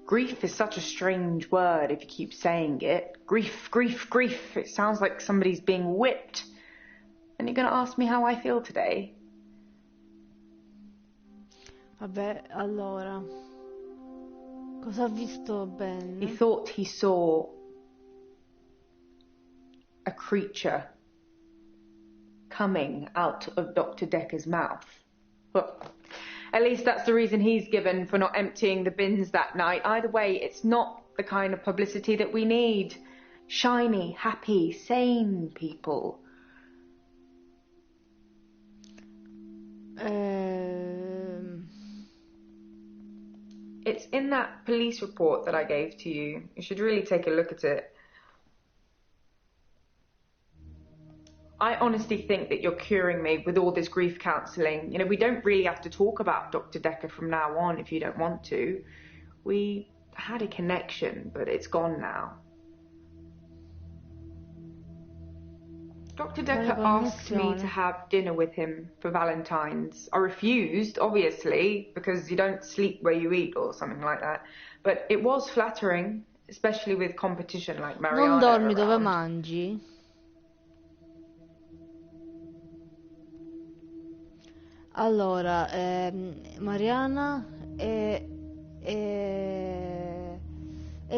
Grief is such a strange word if you keep saying it. Grief, grief, grief. It sounds like somebody's being whipped. And you're going to ask me how I feel today? Vabbè, allora. Cosa ha visto Ben? He thought he saw a creature coming out of Dr. Dekker's mouth. Well, at least that's the reason he's given for not emptying the bins that night. Either way, it's not the kind of publicity that we need. Shiny, happy, sane people. It's in that police report that I gave to you. You should really take a look at it. I honestly think that you're curing me with all this grief counselling. You know, we don't really have to talk about Dr. Dekker from now on if you don't want to. We had a connection, but it's gone now. Dr. Dekker asked me to have dinner with him for Valentine's. I refused, obviously, because you don't sleep where you eat or something like that. But it was flattering, especially with competition like Mariana. Non dormi dove around. mangi? Allora, Mariana è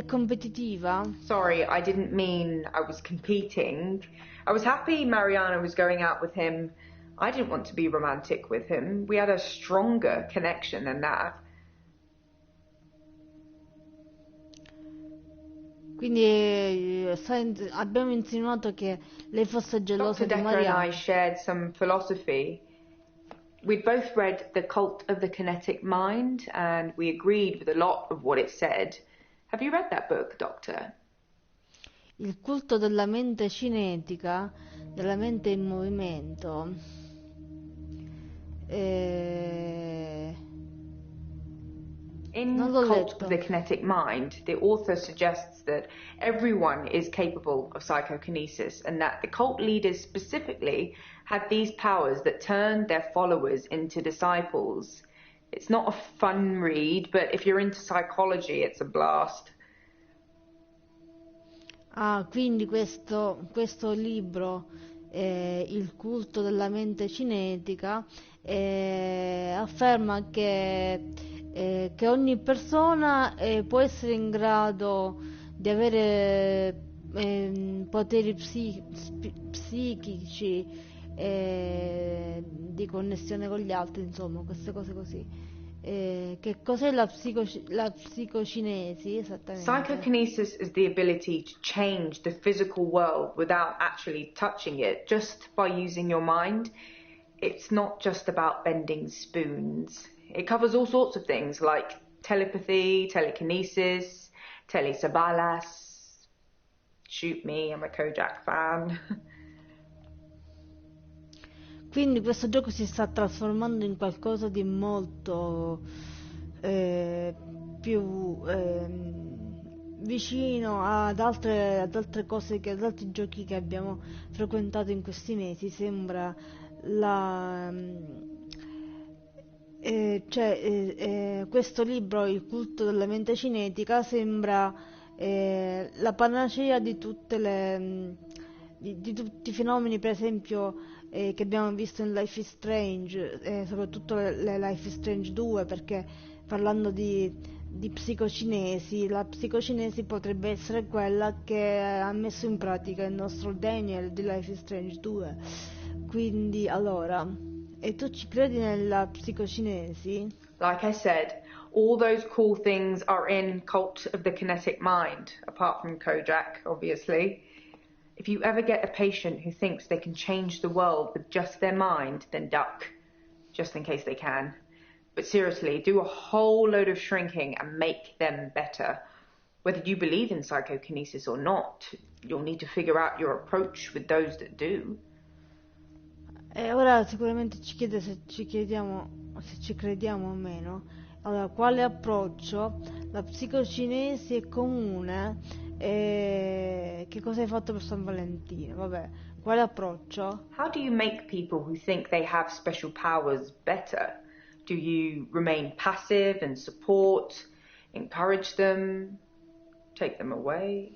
competitiva? Sorry, I didn't mean I was competing. I was happy Mariana was going out with him. I didn't want to be romantic with him. We had a stronger connection than that. Quindi abbiamo insinuato che lei fosse gelosa Dr. di Dekker and I Mariana. shared some philosophy. We'd both read The Cult of the Kinetic Mind and we agreed with a lot of what it said. Have you read that book, Doctor? Il culto della mente cinetica, della mente in movimento. In Non l'ho Cult letto. of the Kinetic Mind, the author suggests that everyone is capable of psychokinesis and that the cult leaders specifically had these powers that turned their followers into disciples. It's not a fun read, but if you're into psychology, it's a blast. Ah, quindi questo libro, Il culto della mente cinetica, afferma che ogni persona può essere in grado di avere poteri psichici di connessione con gli altri, insomma, queste cose così. Che cos'è la psicocinesi esattamente? Psychokinesis is the ability to change the physical world without actually touching it, just by using your mind. It's not just about bending spoons. It covers all sorts of things like telepathy, telekinesis, telesabalas. Shoot me, I'm a Kojak fan. Quindi questo gioco si sta trasformando in qualcosa di molto più vicino ad altre cose, ad altri giochi che abbiamo frequentato in questi mesi. Sembra questo libro, Il culto della mente cinetica, sembra la panacea di tutte di tutti i fenomeni, per esempio, che abbiamo visto in Life is Strange, soprattutto le Life is Strange 2, perché parlando di psicocinesi, la psicocinesi potrebbe essere quella che ha messo in pratica il nostro Daniel di Life is Strange 2. Quindi, allora, e tu ci credi nella psicocinesi? Like I said, all those cool things are in Cult of the Kinetic Mind, apart from Kojak, obviously. If you ever get a patient who thinks they can change the world with just their mind, then duck, just in case they can. But seriously, do a whole load of shrinking and make them better. Whether you believe in psychokinesis or not, you'll need to figure out your approach with those that do. E ora sicuramente ci chiede se ci crediamo o meno. Allora, quale approccio? La psicocinesi è comune? Che cosa hai fatto per San Valentino? Vabbè, quale approccio? How do you make people who think they have special powers better? Do you remain passive and support, encourage them, take them away?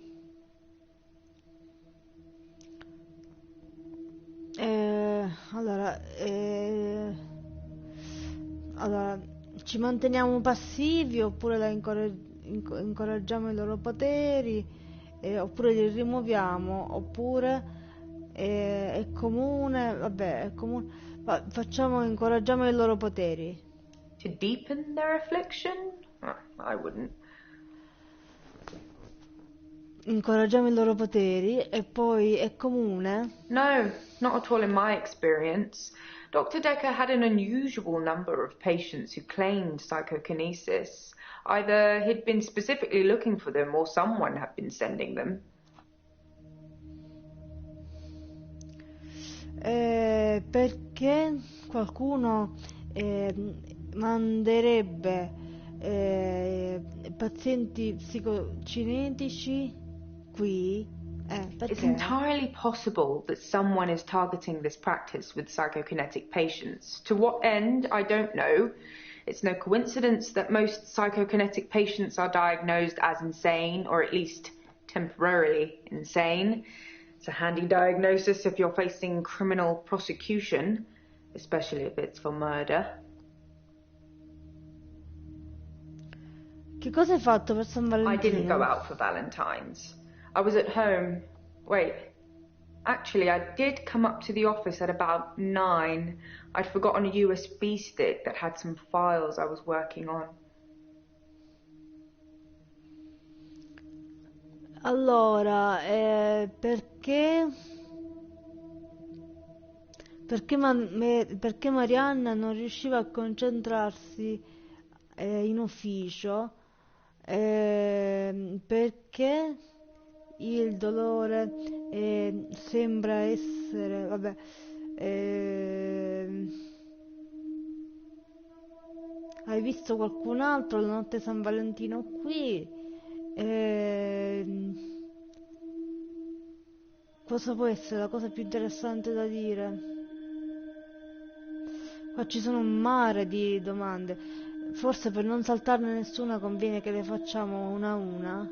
Allora, ci manteniamo passivi oppure incoraggiamo i loro poteri, oppure li rimuoviamo, oppure è comune, vabbè, è comune, incoraggiamo i loro poteri. To deepen their affliction? I wouldn't. Incoraggiamo i loro poteri e poi è comune? No, not at all in my experience. Dr. Dekker had an unusual number of patients who claimed psychokinesis. Either he'd been specifically looking for them or someone had been sending them. Perché qualcuno manderebbe pazienti psicocinetici qui? Perché? It's entirely possible that someone is targeting this practice with psychokinetic patients. To what end, I don't know. It's no coincidence that most psychokinetic patients are diagnosed as insane, or at least temporarily insane. It's a handy diagnosis if you're facing criminal prosecution, especially if it's for murder. Che cosa hai fatto per San Valentino? I didn't go out for Valentine's. I was at home. Wait. Actually, I did come up to the office at about 9. I'd forgotten a USB stick that had some files I was working on. Allora, perché Marianna non riusciva a concentrarsi in ufficio? Perché il dolore sembra essere, vabbè, hai visto qualcun altro la notte San Valentino qui? Cosa può essere la cosa più interessante da dire? Qua ci sono un mare di domande. Forse per non saltarne nessuna conviene che le facciamo una a una.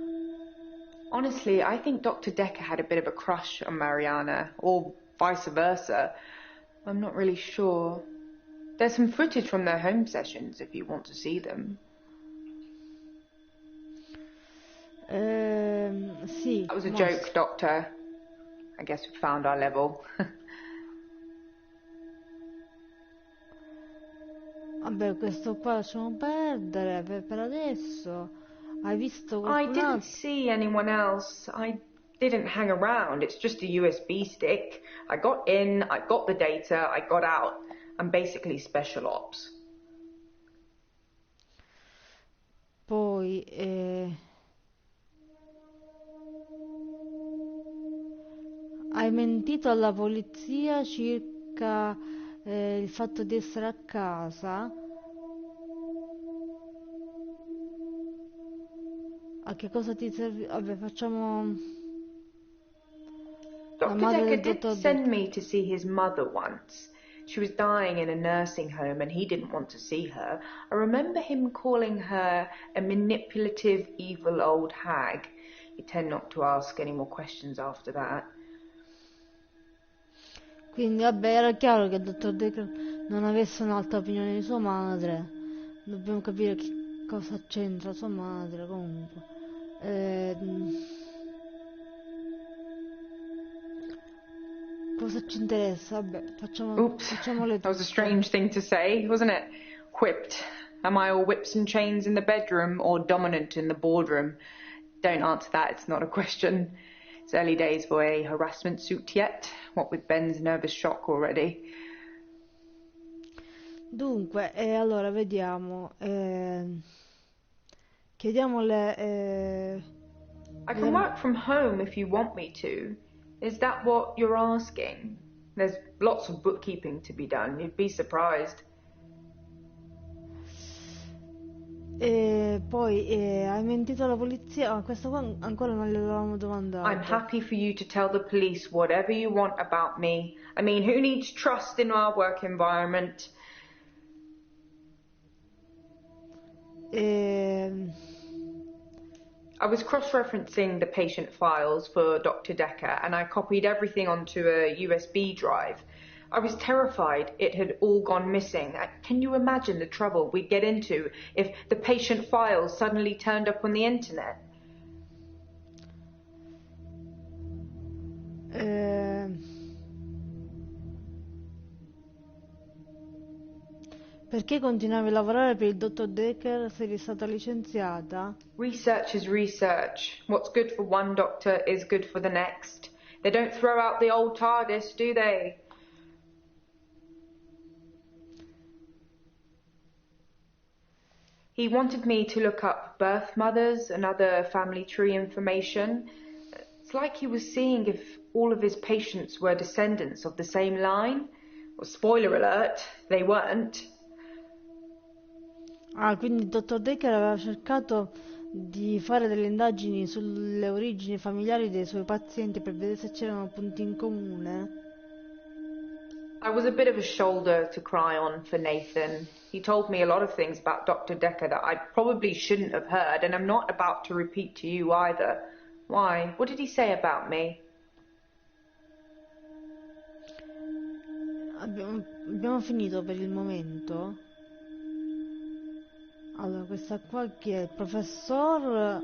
Honestly, I think Dr. Dekker had a bit of a crush on Mariana, or vice versa. I'm not really sure. There's some footage from their home sessions if you want to see them. Sì. That was a joke, Doctor. I guess we found our level. Vabbè, questo qua lasciamo perdere per adesso. Hai visto qualcun I didn't altro? see anyone else. I didn't hang around. It's just a USB stick. I got in, I got the data, I got out. I'm basically special ops. Poi hai mentito alla polizia circa il fatto di essere a casa. A che cosa ti serve? Vabbè, facciamo la Dr. madre Dekker del did dottor send Dekker. me to see his mother once. She was dying in a nursing home and he didn't want to see her. I remember him calling her a manipulative, evil old hag. You tend not to ask any more questions after that. Quindi vabbè, era chiaro che il dottor Dekker non avesse un'altra opinione di sua madre. Dobbiamo capire che cosa c'entra sua madre comunque. Cosa ci interessa? Vabbè, facciamo le That was a strange thing to say, wasn't it? Whipped. Am I all whips and chains in the bedroom or dominant in the boardroom? Don't answer that, it's not a question. It's early days for a harassment suit yet, what with Ben's nervous shock already. Dunque, allora vediamo. Chiediamole I can work from home if you want me to. Is that what you're asking? There's lots of bookkeeping to be done. You'd be surprised. E poi hai mentito alla polizia? Ah, questa qua ancora non gliel'avevamo domandato. I'm happy for you to tell the police whatever you want about me. I mean, who needs trust in our work environment? I was cross-referencing the patient files for Dr. Dekker and I copied everything onto a USB drive. I was terrified it had all gone missing. Can you imagine the trouble we'd get into if the patient files suddenly turned up on the internet? Perché continuavi a lavorare per il dottor Dekker se eri stata licenziata? Research is research. What's good for one doctor is good for the next. They don't throw out the old TARDIS, do they? He wanted me to look up birth mothers and other family tree information. It's like he was seeing if all of his patients were descendants of the same line. Well, spoiler alert, they weren't. Ah, quindi il dottor Dekker aveva cercato di fare delle indagini sulle origini familiari dei suoi pazienti per vedere se c'erano punti in comune. I was a bit of a shoulder to cry on for Nathan. He told me a lot of things about Dr. Dekker that I probably shouldn't have heard, and I'm not about to repeat to you either. Why? What did he say about me? Abbiamo finito per il momento. Allora, questa qua chi è? Il professor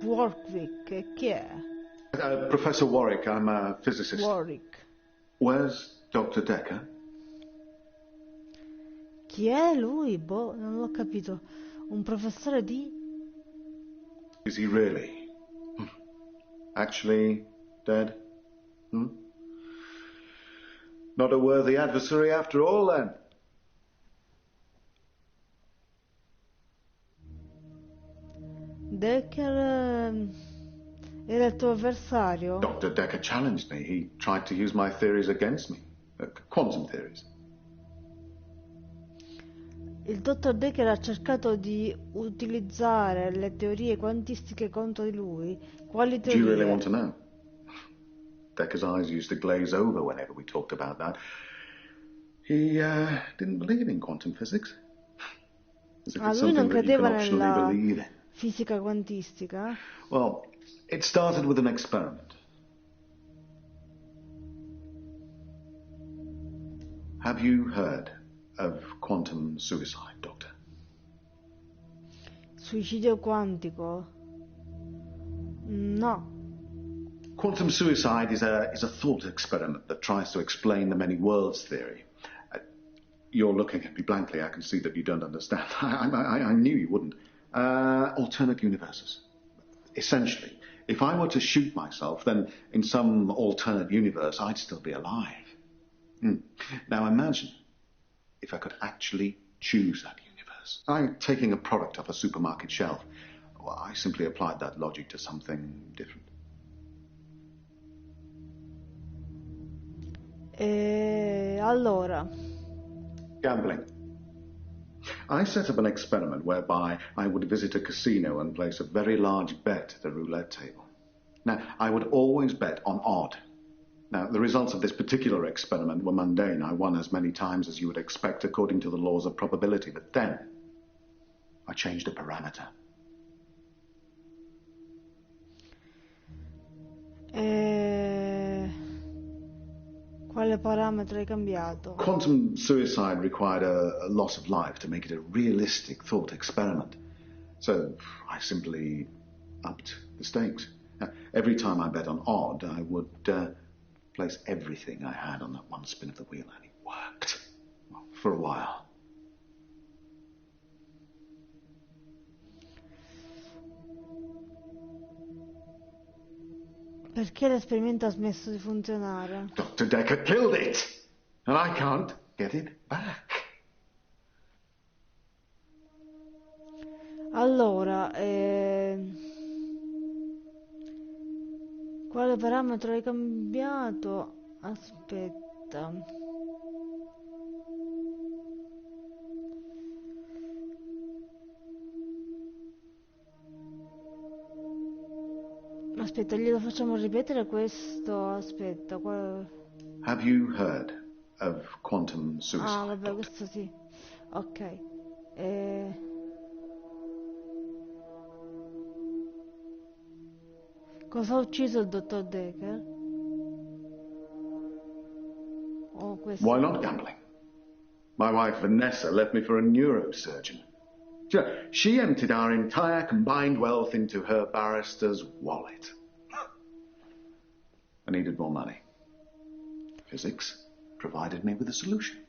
Warwick, chi è? Professor Warwick, I'm a physicist. Warwick. Where's Dr. Dekker? Chi è lui? Boh, non l'ho capito. Un professore di... Is he really? Actually dead? Not a worthy adversary after all, then. Dekker era il tuo avversario? Dr. Dekker challenged me. He tried to use my theories against me. Quantum theories. Il dottor Dekker ha cercato di utilizzare le teorie quantistiche contro di lui. Quali Do you teorie? really want to know? Dekker's eyes used to glaze over whenever we talked about that. He didn't believe in quantum physics. As if it's Lui non something that you credeva can optionally nella believe in. fisica quantistica? Well, it started with an experiment. Have you heard of quantum suicide, Doctor? Suicidio quantico? No. Quantum suicide is a thought experiment that tries to explain the many worlds theory. You're looking at me blankly. I can see that you don't understand. I knew you wouldn't. Alternate universes. Essentially, if I were to shoot myself, then in some alternate universe, I'd still be alive. Now imagine if I could actually choose that universe. I'm taking a product off a supermarket shelf. Well, I simply applied that logic to something different. Allora, Gambling. I set up an experiment whereby I would visit a casino and place a very large bet at the roulette table. Now, I would always bet on odd. Now, the results of this particular experiment were mundane. I won as many times as you would expect according to the laws of probability. But then, I changed a parameter. Quale parametro hai cambiato? Quantum suicide required a loss of life to make it a realistic thought experiment. So I simply upped the stakes. Now, every time I bet on odd, I would place everything I had on that one spin of the wheel, and it worked. Well, for a while. Perché l'esperimento ha smesso di funzionare? Dr. Dekker killed it, and I can't get it back. Allora, Quale parametro hai cambiato? Aspetta. Aspetta, glielo facciamo ripetere questo. Aspetta, Have you heard of quantum suicide? ah, vabbè, Doctor? questo sì. Ok. Cosa ha ucciso il dottor Dekker? Oh, questo. Why not gambling? My wife Vanessa left me for a neurosurgeon. She emptied our entire combined wealth into her barrister's wallet. I needed more money. Physics provided me with a solution.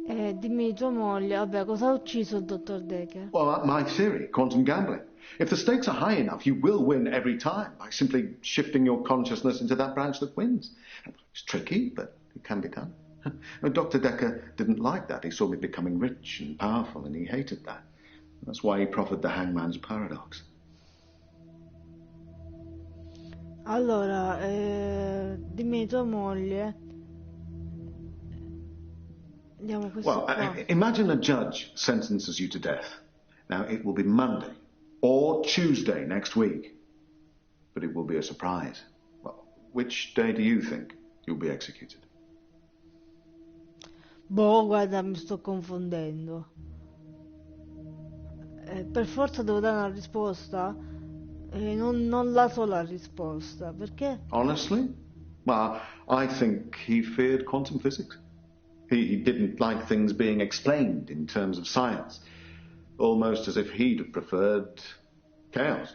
Dimmi tua moglie, vabbè, cosa ha ucciso il dottor Dekker? Well, my theory, quantum gambling. If the stakes are high enough, you will win every time by simply shifting your consciousness into that branch that wins. It's tricky, but it can be done. Dr. Dekker didn't like that. He saw me becoming rich and powerful, and he hated that. That's why he proffered the hangman's paradox. Allora, dimmi tua moglie. Andiamo questo Well, qua. imagine a judge sentences you to death. Now, it will be Monday or Tuesday next week, but it will be a surprise. Well, which day do you think you'll be executed? Boh, guarda, mi sto confondendo. Per forza devo dare una risposta? Non la so la risposta, perché? Honestly? Well, I think he feared quantum physics. He didn't like things being explained in terms of science, almost as if he'd have preferred chaos.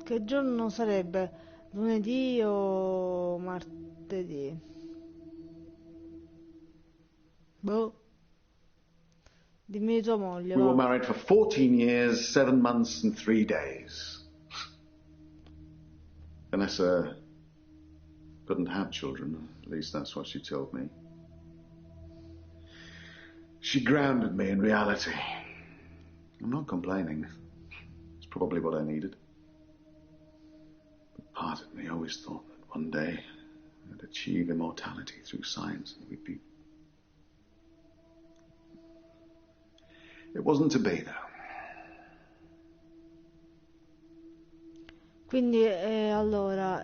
Che giorno sarebbe? Lunedì o martedì? Boh. Dimmi tua moglie, We va. were married for 14 years, 7 months and 3 days. Vanessa couldn't have children, at least that's what she told me. She grounded me in reality. I'm not complaining. It's probably what I needed. But part of me always thought that one day I'd achieve immortality through science and we'd be... It wasn't to be, though. Quindi, allora,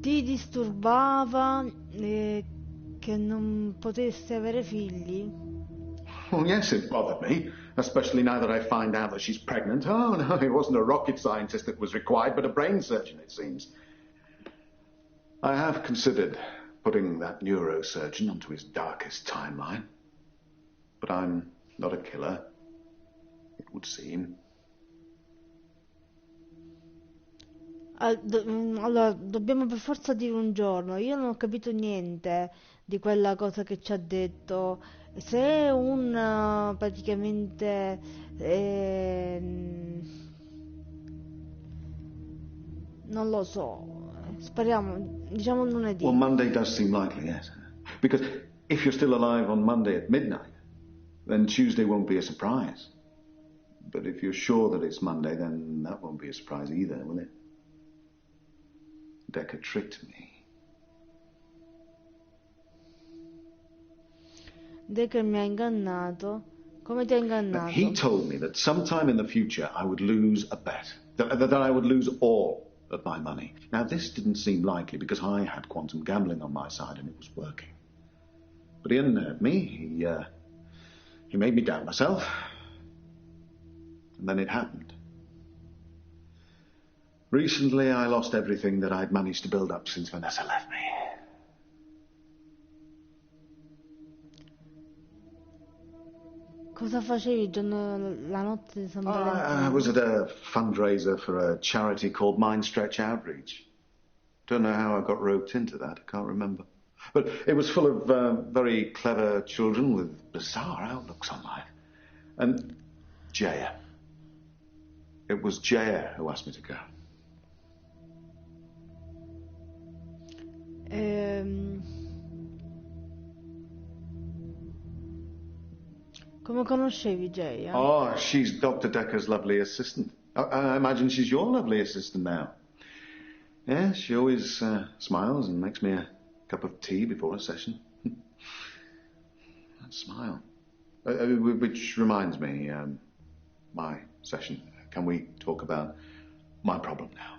ti disturbava che non potessi avere figli? Well, yes, it bothered me, especially now that I find out that she's pregnant. Oh, no, it wasn't a rocket scientist that was required, but a brain surgeon, it seems. I have considered putting that neurosurgeon onto his darkest timeline. But I'm not a killer, it would seem. Allora, dobbiamo per forza dire un giorno. Io non ho capito niente di quella cosa che ci ha detto. Se è un praticamente non lo so. Speriamo, diciamo lunedì. Well, Monday does seem likely, yes. Because if you're still alive on Monday at midnight, then Tuesday won't be a surprise. But if you're sure that it's Monday, then that won't be a surprise either, will it? Dekker tricked me. Dekker mi ha ingannato. Come ti ha ingannato? He told me that sometime in the future I would lose a bet, that I would lose all of my money. Now, this didn't seem likely because I had quantum gambling on my side and it was working. But he unnerved me. He made me doubt myself. And then it happened. Recently, I lost everything that I'd managed to build up since Vanessa left me. Cosa facevi il giorno, la notte di San Valentino? I was at a fundraiser for a charity called Mind Stretch Outreach. Don't know how I got roped into that. I can't remember. But it was full of very clever children with bizarre outlooks on life. And Jaya. It was Jaya who asked me to go. Come conoscevi Jay? Oh, she's Dr. Dekker's lovely assistant. I imagine she's your lovely assistant now. Yeah, she always smiles and makes me a cup of tea before a session. That smile. Which reminds me, my session. Can we talk about my problem now?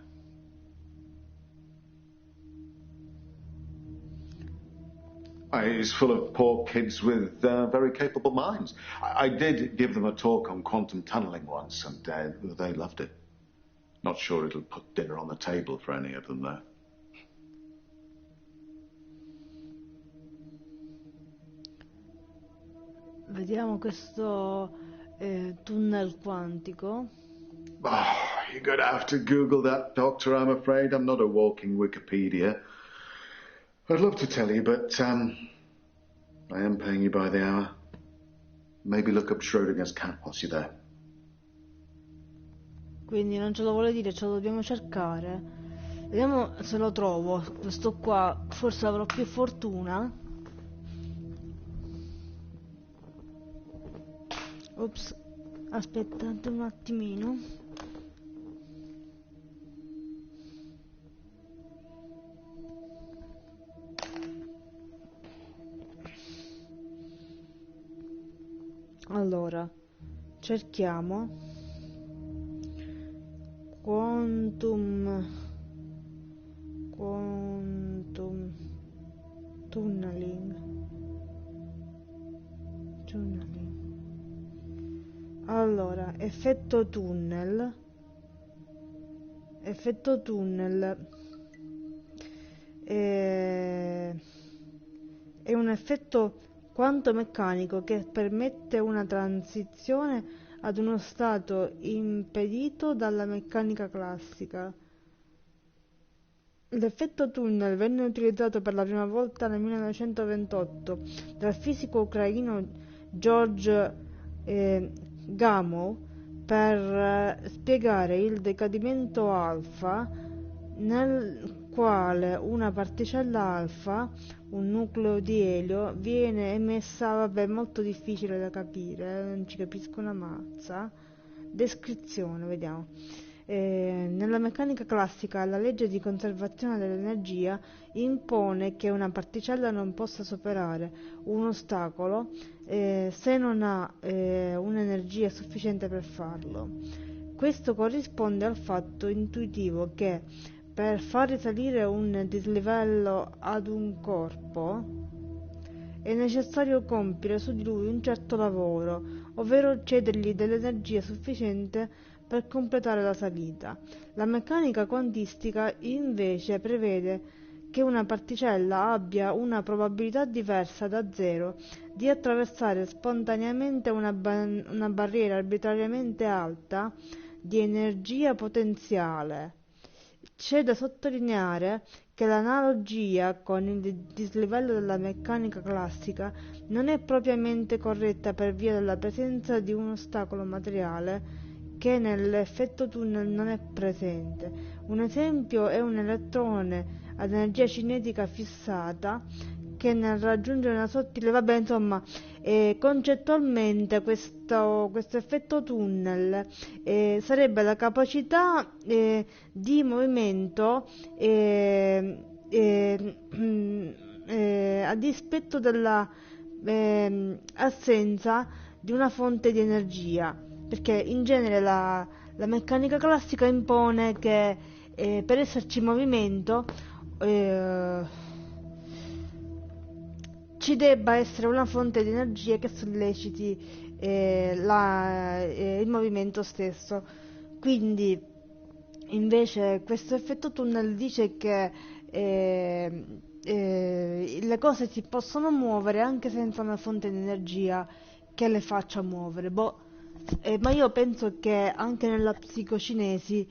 It's full of poor kids with very capable minds. I did give them a talk on quantum tunneling once, and they loved it. Not sure it'll put dinner on the table for any of them, though. Vediamo questo tunnel quantico. Oh, you're going to have to Google that, Doctor, I'm afraid. I'm not a walking Wikipedia. I'd love to tell you, but I am paying you by the hour. Maybe look up Schrodinger's cat whilst you're there. Quindi non ce lo vuole dire, ce lo dobbiamo cercare. Vediamo se lo trovo. Questo qua forse avrò più fortuna. Ops, aspettate un attimino. Allora, cerchiamo quantum tunneling. Allora, effetto tunnel è un effetto quanto meccanico che permette una transizione ad uno stato impedito dalla meccanica classica. L'effetto tunnel venne utilizzato per la prima volta nel 1928 dal fisico ucraino George Gamow per spiegare il decadimento alfa, nel quale una particella alfa, un nucleo di elio, viene emessa. Vabbè, è molto difficile da capire, non ci capisco una mazza. Descrizione, vediamo. Nella meccanica classica la legge di conservazione dell'energia impone che una particella non possa superare un ostacolo se non ha un'energia sufficiente per farlo. Questo corrisponde al fatto intuitivo che per far risalire un dislivello ad un corpo è necessario compiere su di lui un certo lavoro, ovvero cedergli dell'energia sufficiente per completare la salita. La meccanica quantistica invece prevede che una particella abbia una probabilità diversa da zero di attraversare spontaneamente una barriera arbitrariamente alta di energia potenziale. C'è da sottolineare che l'analogia con il dislivello della meccanica classica non è propriamente corretta per via della presenza di un ostacolo materiale che nell'effetto tunnel non è presente. Un esempio è un elettrone ad energia cinetica fissata che nel raggiungere una sottile, vabbè, insomma, concettualmente questo effetto tunnel sarebbe la capacità di movimento a dispetto della assenza di una fonte di energia, perché in genere la meccanica classica impone che per esserci movimento ci debba essere una fonte di energia che solleciti il movimento stesso. Quindi invece questo effetto tunnel dice che le cose si possono muovere anche senza una fonte di energia che le faccia muovere. Ma io penso che anche nella psicocinesi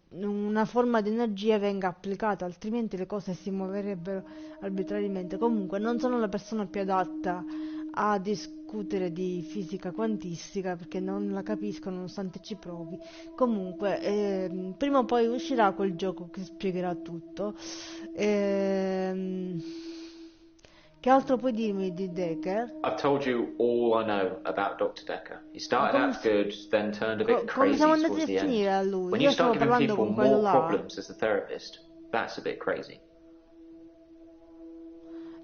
una forma di energia venga applicata, altrimenti le cose si muoverebbero arbitrariamente. Comunque non sono la persona più adatta a discutere di fisica quantistica perché non la capisco nonostante ci provi. Comunque, prima o poi uscirà quel gioco che spiegherà tutto. Che altro puoi dirmi di Dekker? I've told you all I know about Dr. Dekker. He started come out good, then turned a bit come crazy siamo andati towards a the end. finire a lui? When Io you stavo start giving parlando people con quello more là. problems as a therapist, that's a bit crazy.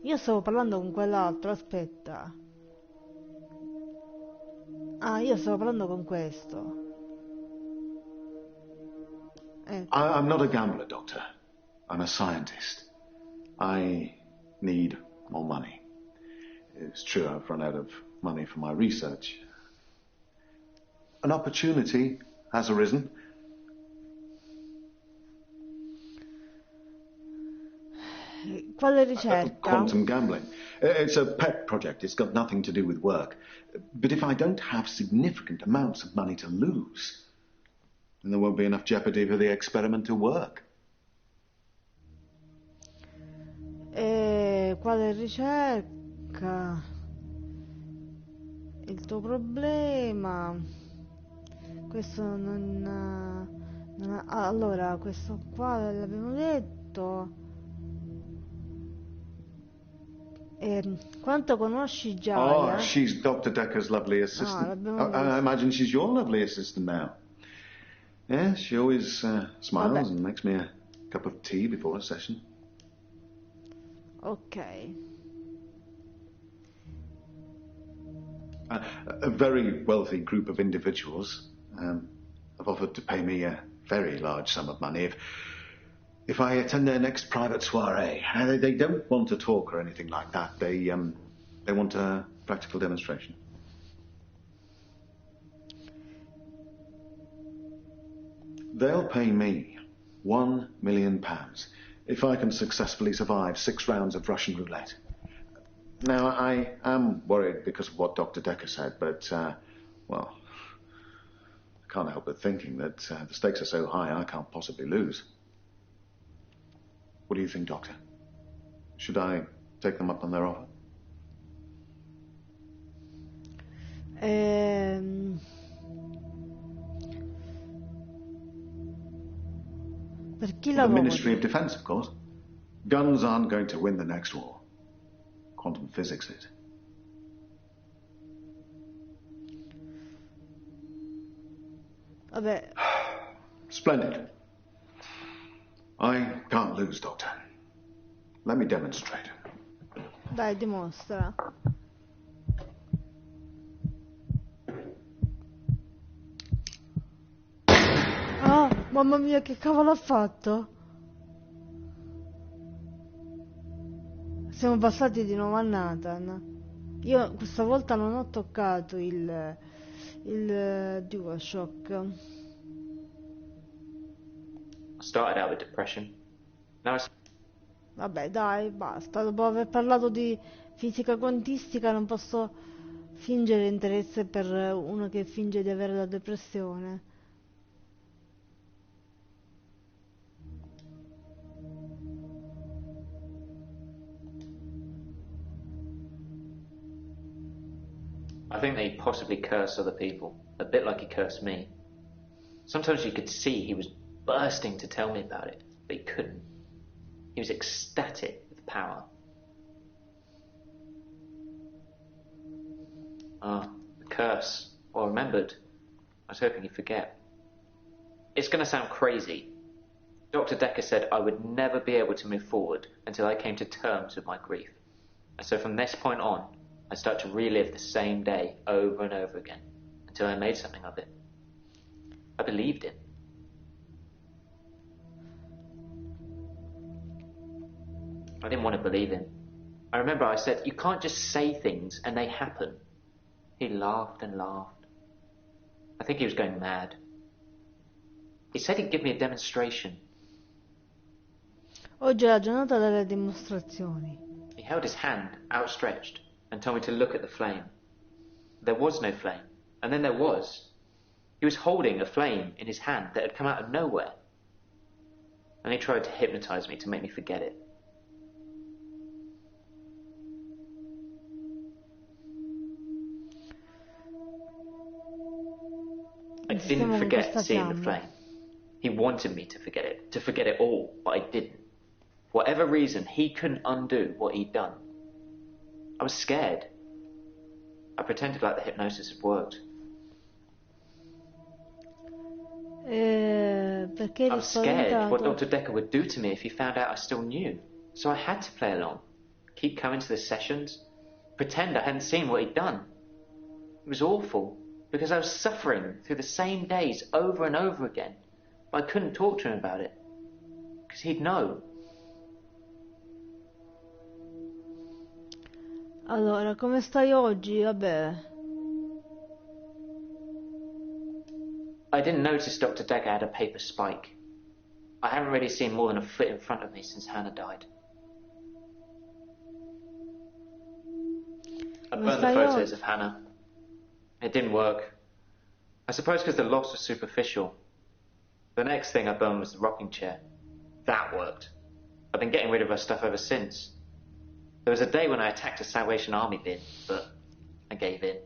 Io stavo parlando con quell'altro, aspetta. Ah, io stavo parlando con questo. Ecco. I'm not a gambler, Doctor. I'm a scientist. I need more money. It's true I've run out of money for my research. An opportunity has arisen. Quale ricerca? Quantum gambling. It's a pet project. It's got nothing to do with work. But if I don't have significant amounts of money to lose, then there won't be enough jeopardy for the experiment to work. Quale ricerca? Il tuo problema? Questo allora, questo qua l'abbiamo detto. Quanto conosci Giaia? Oh, she's Dr. Dekker's lovely assistant. l'abbiamo I imagine she's your lovely assistant now. Yeah, she always smiles Vabbè. and makes me a cup of tea before a session. Ok. A very wealthy group of individuals have offered to pay me a very large sum of money if I attend their next private soiree. They don't want to talk or anything like that. They want a practical demonstration. They'll pay me £1 million if I can successfully survive 6 rounds of Russian roulette. Now, I am worried because of what Dr. Dekker said, but, well, I can't help but thinking that the stakes are so high I can't possibly lose. What do you think, Doctor? Should I take them up on their offer? Per chi The lavori? Ministry of Defense, of course. Guns aren't going to win the next war. Quantum physics is. Vabbè, Splendid. I can't lose, Doctor. Let me demonstrate. dai, dimostra. Ah, mamma mia, che cavolo ha fatto? Siamo passati di nuovo a Nathan. Io questa volta non ho toccato il DualShock. I started out with depression. Now it's Vabbè, dai, basta. Dopo aver parlato di fisica quantistica non posso fingere interesse per uno che finge di avere la depressione. I think they possibly curse other people, a bit like he cursed me. Sometimes you could see he was bursting to tell me about it, but he couldn't. He was ecstatic with power. Ah, the curse. Well, remembered. I was hoping he'd forget. It's going to sound crazy. Dr. Dekker said I would never be able to move forward until I came to terms with my grief. And so from this point on, I start to relive the same day over and over again until I made something of it. I believed him. I didn't want to believe him. I remember I said, you can't just say things and they happen. He laughed and laughed. I think he was going mad. He said he'd give me a demonstration. Oggi è la giornata delle dimostrazioni. He held his hand outstretched and told me to look at the flame. There was no flame, and then there was. He was holding a flame in his hand that had come out of nowhere. And he tried to hypnotize me to make me forget it. didn't con forget questa seeing the fiamma. flame. He wanted me to forget it all, but I didn't. For whatever reason, he couldn't undo what he'd done. I was scared. I pretended like the hypnosis had worked. Perché I eri was scared what spaventato? Dr. Dekker would do to me if he found out I still knew. So I had to play along. Keep coming to the sessions. Pretend I hadn't seen what he'd done. It was awful, because I was suffering through the same days over and over again. But I couldn't talk to him about it, because he'd know. Allora, come stai oggi? Vabbè. I didn't notice Dr. Dekker had a paper spike. I haven't really seen more than a foot in front of me since Hannah died. I Come burned the stai photos oggi? of Hannah. It didn't work. I suppose because the loss was superficial. The next thing I burned was the rocking chair. That worked. I've been getting rid of her stuff ever since. There was a day when I attacked a Salvation Army bin, but I gave in.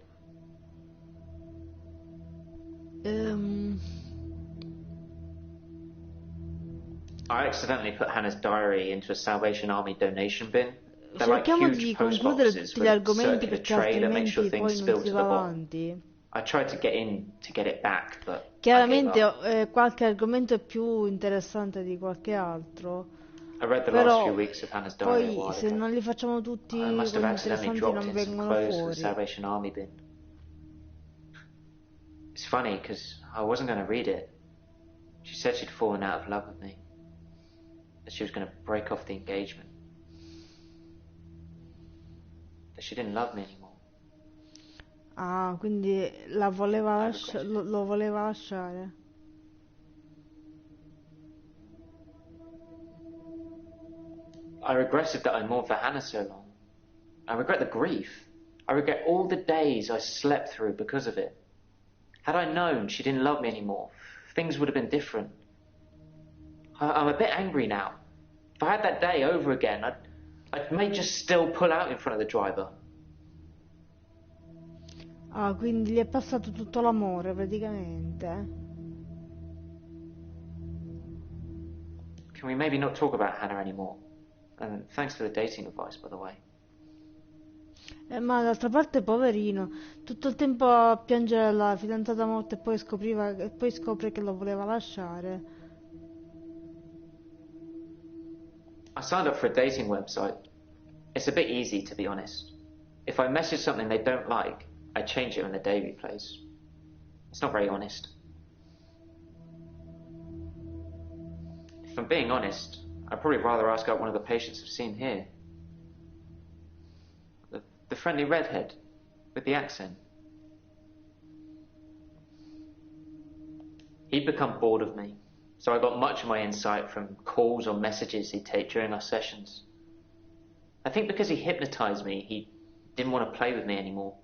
I accidentally put Hannah's diary into a Salvation Army donation bin. They're like Cerchiamo huge di post concludere boxes tutti with gli a argomenti circular perché tray that makes sure altrimenti things poi spill non si to va the bottom. avanti. I tried to get in to get it back, but I gave Chiaramente up. qualche argomento è più interessante di qualche altro, I read the last few però weeks of Hannah's diary a poi while se ago. non li facciamo tutti I must have quelli accidentally interessanti dropped non in some vengono clothes to the fuori. Salvation Army bin. It's funny because I wasn't going to read it. She said she'd fallen out of love with me, that she was going to break off the engagement, that she didn't love me anymore. Ah, quindi la voleva I regret it. lo voleva lasciare. I regretted that I mourned for Hannah so long. I regret the grief. I regret all the days I slept through because of it. Had I known she didn't love me anymore, things would have been different. I'm a bit angry now. If I had that day over again, I may just still pull out in front of the driver. Ah, quindi gli è passato tutto l'amore praticamente. Can we maybe not talk about Hannah anymore? And thanks for the dating advice, by the way. Ma d'altra parte, poverino, tutto il tempo a piangere la fidanzata morta e poi scopre che lo voleva lasciare. I signed up for a dating website. It's a bit easy, to be honest. If I message something they don't like, I change it when the day replays. It's not very honest. If I'm being honest, I'd probably rather ask out one of the patients I've seen here. The friendly redhead with the accent. He'd become bored of me, so I got much of my insight from calls or messages he'd take during our sessions. I think because he hypnotized me, he didn't want to play with me anymore,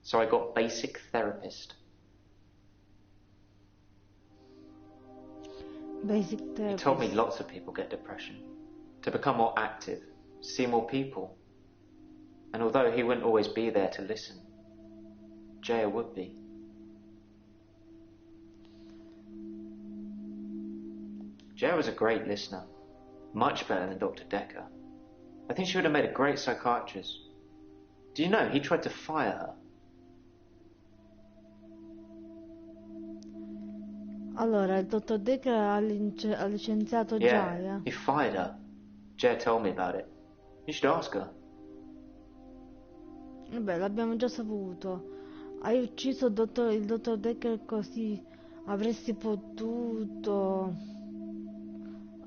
so I got basic therapist. Basic He therapist. told me lots of people get depression, to become more active, see more people. And although he wouldn't always be there to listen, Jaya would be. Jaya was a great listener, much better than Dr. Dekker. I think she would have made a great psychiatrist. Do you know, he tried to fire her. Allora, il dottor Dekker ha licenziato Yeah, Jaya. he fired her. Jaya told me about it. You should ask her. Vabbè, l'abbiamo già saputo. Hai ucciso il dottor Dekker così avresti potuto...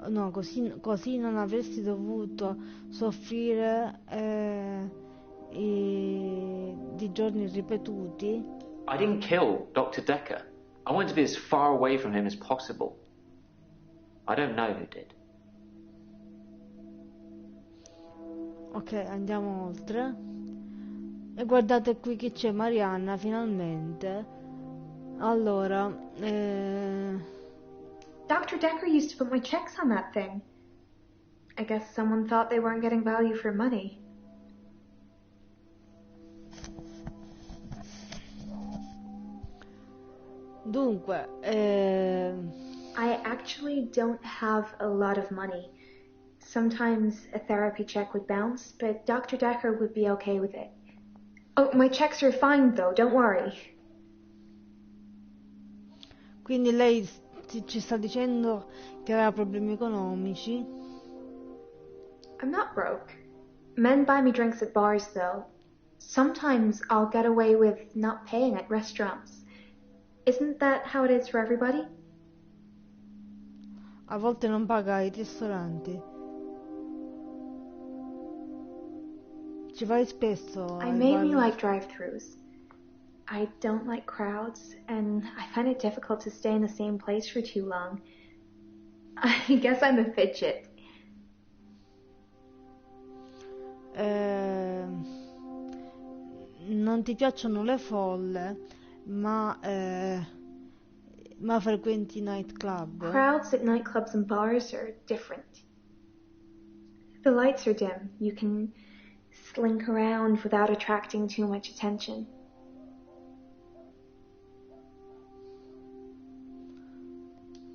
No, così non avresti dovuto soffrire di giorni ripetuti. I didn't kill Dr. Dekker. I wanted to be as far away from him as possible. I don't know who did. Ok, andiamo oltre. E guardate qui che c'è Marianna, finalmente. Allora, Dr. Dekker used to put my checks on that thing. I guess someone thought they weren't getting value for money. Dunque, I actually don't have a lot of money. Sometimes a therapy check would bounce, but Dr. Dekker would be okay with it. Oh, my checks are fine though, don't worry. quindi lei ci sta dicendo che aveva problemi economici. I'm not broke. Men buy me drinks at bars though. Sometimes I'll get away with not paying at restaurants. Isn't that how it is for everybody? A volte non paga ai ristoranti. Ci vai spesso I ai mainly bar? like drive-thrus. I don't like crowds, and I find it difficult to stay in the same place for too long. I guess I'm a fidget. Non ti piacciono le folle, ma frequenti nightclub? Crowds at nightclubs and bars are different. The lights are dim. You can slink around without attracting too much attention.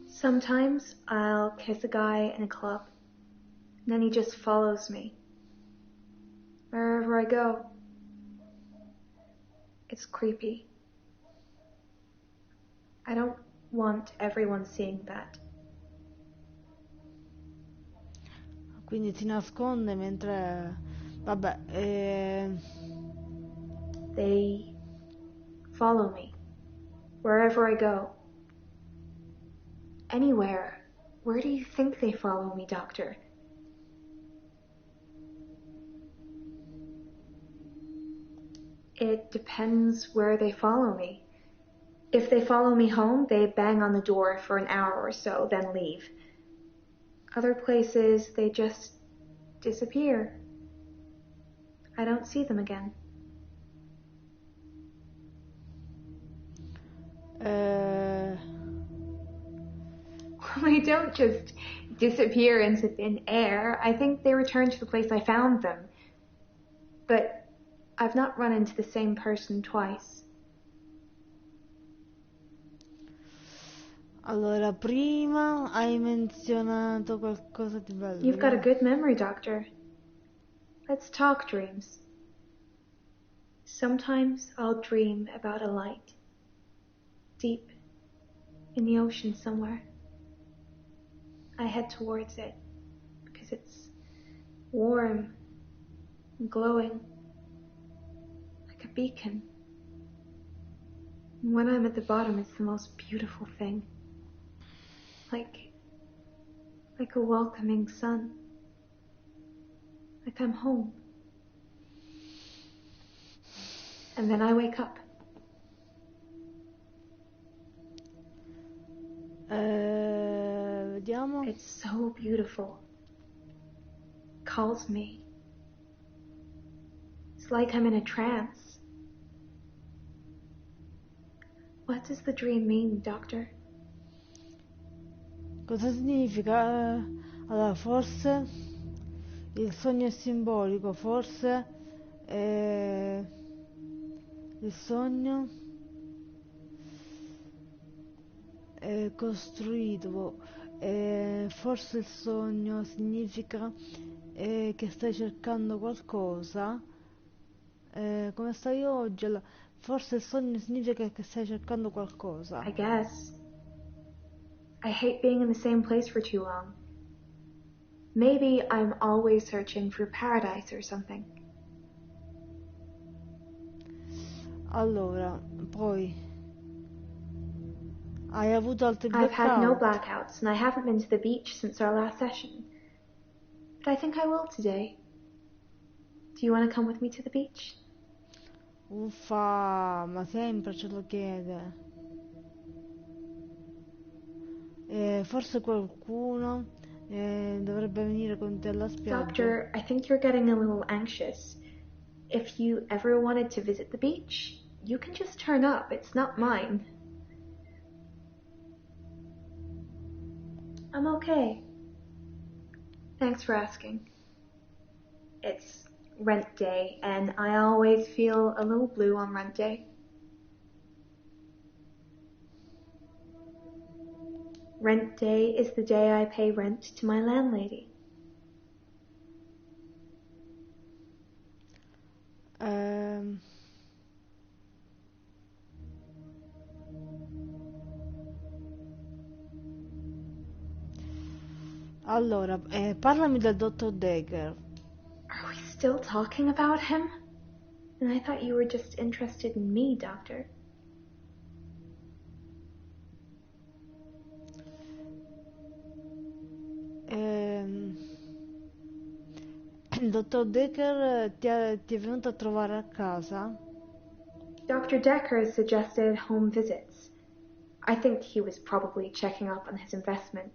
Sometimes I'll kiss a guy in a club, and then he just follows me wherever I go. It's creepy. I don't want everyone seeing that. Quindi si nasconde mentre... Vabbè, They follow me wherever I go. Anywhere. Where do you think they follow me, Doctor? It depends where they follow me. If they follow me home, they bang on the door for an hour or so, then leave. Other places, they just disappear. I don't see them again. They don't just disappear into thin air. I think they return to the place I found them. But I've not run into the same person twice. allora, prima hai menzionato qualcosa di bello. You've got a no? good memory, Doctor. Let's talk dreams. Sometimes I'll dream about a light, deep in the ocean somewhere. I head towards it because it's warm and glowing, like a beacon. And when I'm at the bottom, it's the most beautiful thing. Like a welcoming sun. Like I'm home. And then I wake up. Vediamo. It's so beautiful. Calls me. It's like I'm in a trance. What does the dream mean, Doctor? Cosa significa? Allora, forse il sogno è simbolico, forse il sogno è costruito, forse il sogno significa che stai cercando qualcosa, come stai oggi? Allora, forse il sogno significa che stai cercando qualcosa. I guess. I hate being in the same place for too long. Maybe I'm always searching for paradise or something. Allora, poi hai avuto altri I've had no blackout? blackouts, and I haven't been to the beach since our last session. But I think I will today. Do you want to come with me to the beach? Uffa, ma sempre ce lo chiede. Forse qualcuno dovrebbe venire con te alla spiaggia. Doctor, I think you're getting a little anxious. If you ever wanted to visit the beach, you can just turn up. It's not mine. I'm okay. Thanks for asking. It's rent day, and I always feel a little blue on rent day. Rent day is the day I pay rent to my landlady. Allora, parlami del dottor Dekker. Are we still talking about him? And I thought you were just interested in me, Doctor. Il dottor Dekker ti è venuto a trovare a casa? Dr. Dekker suggested home visits. I think he was probably checking up on his investment.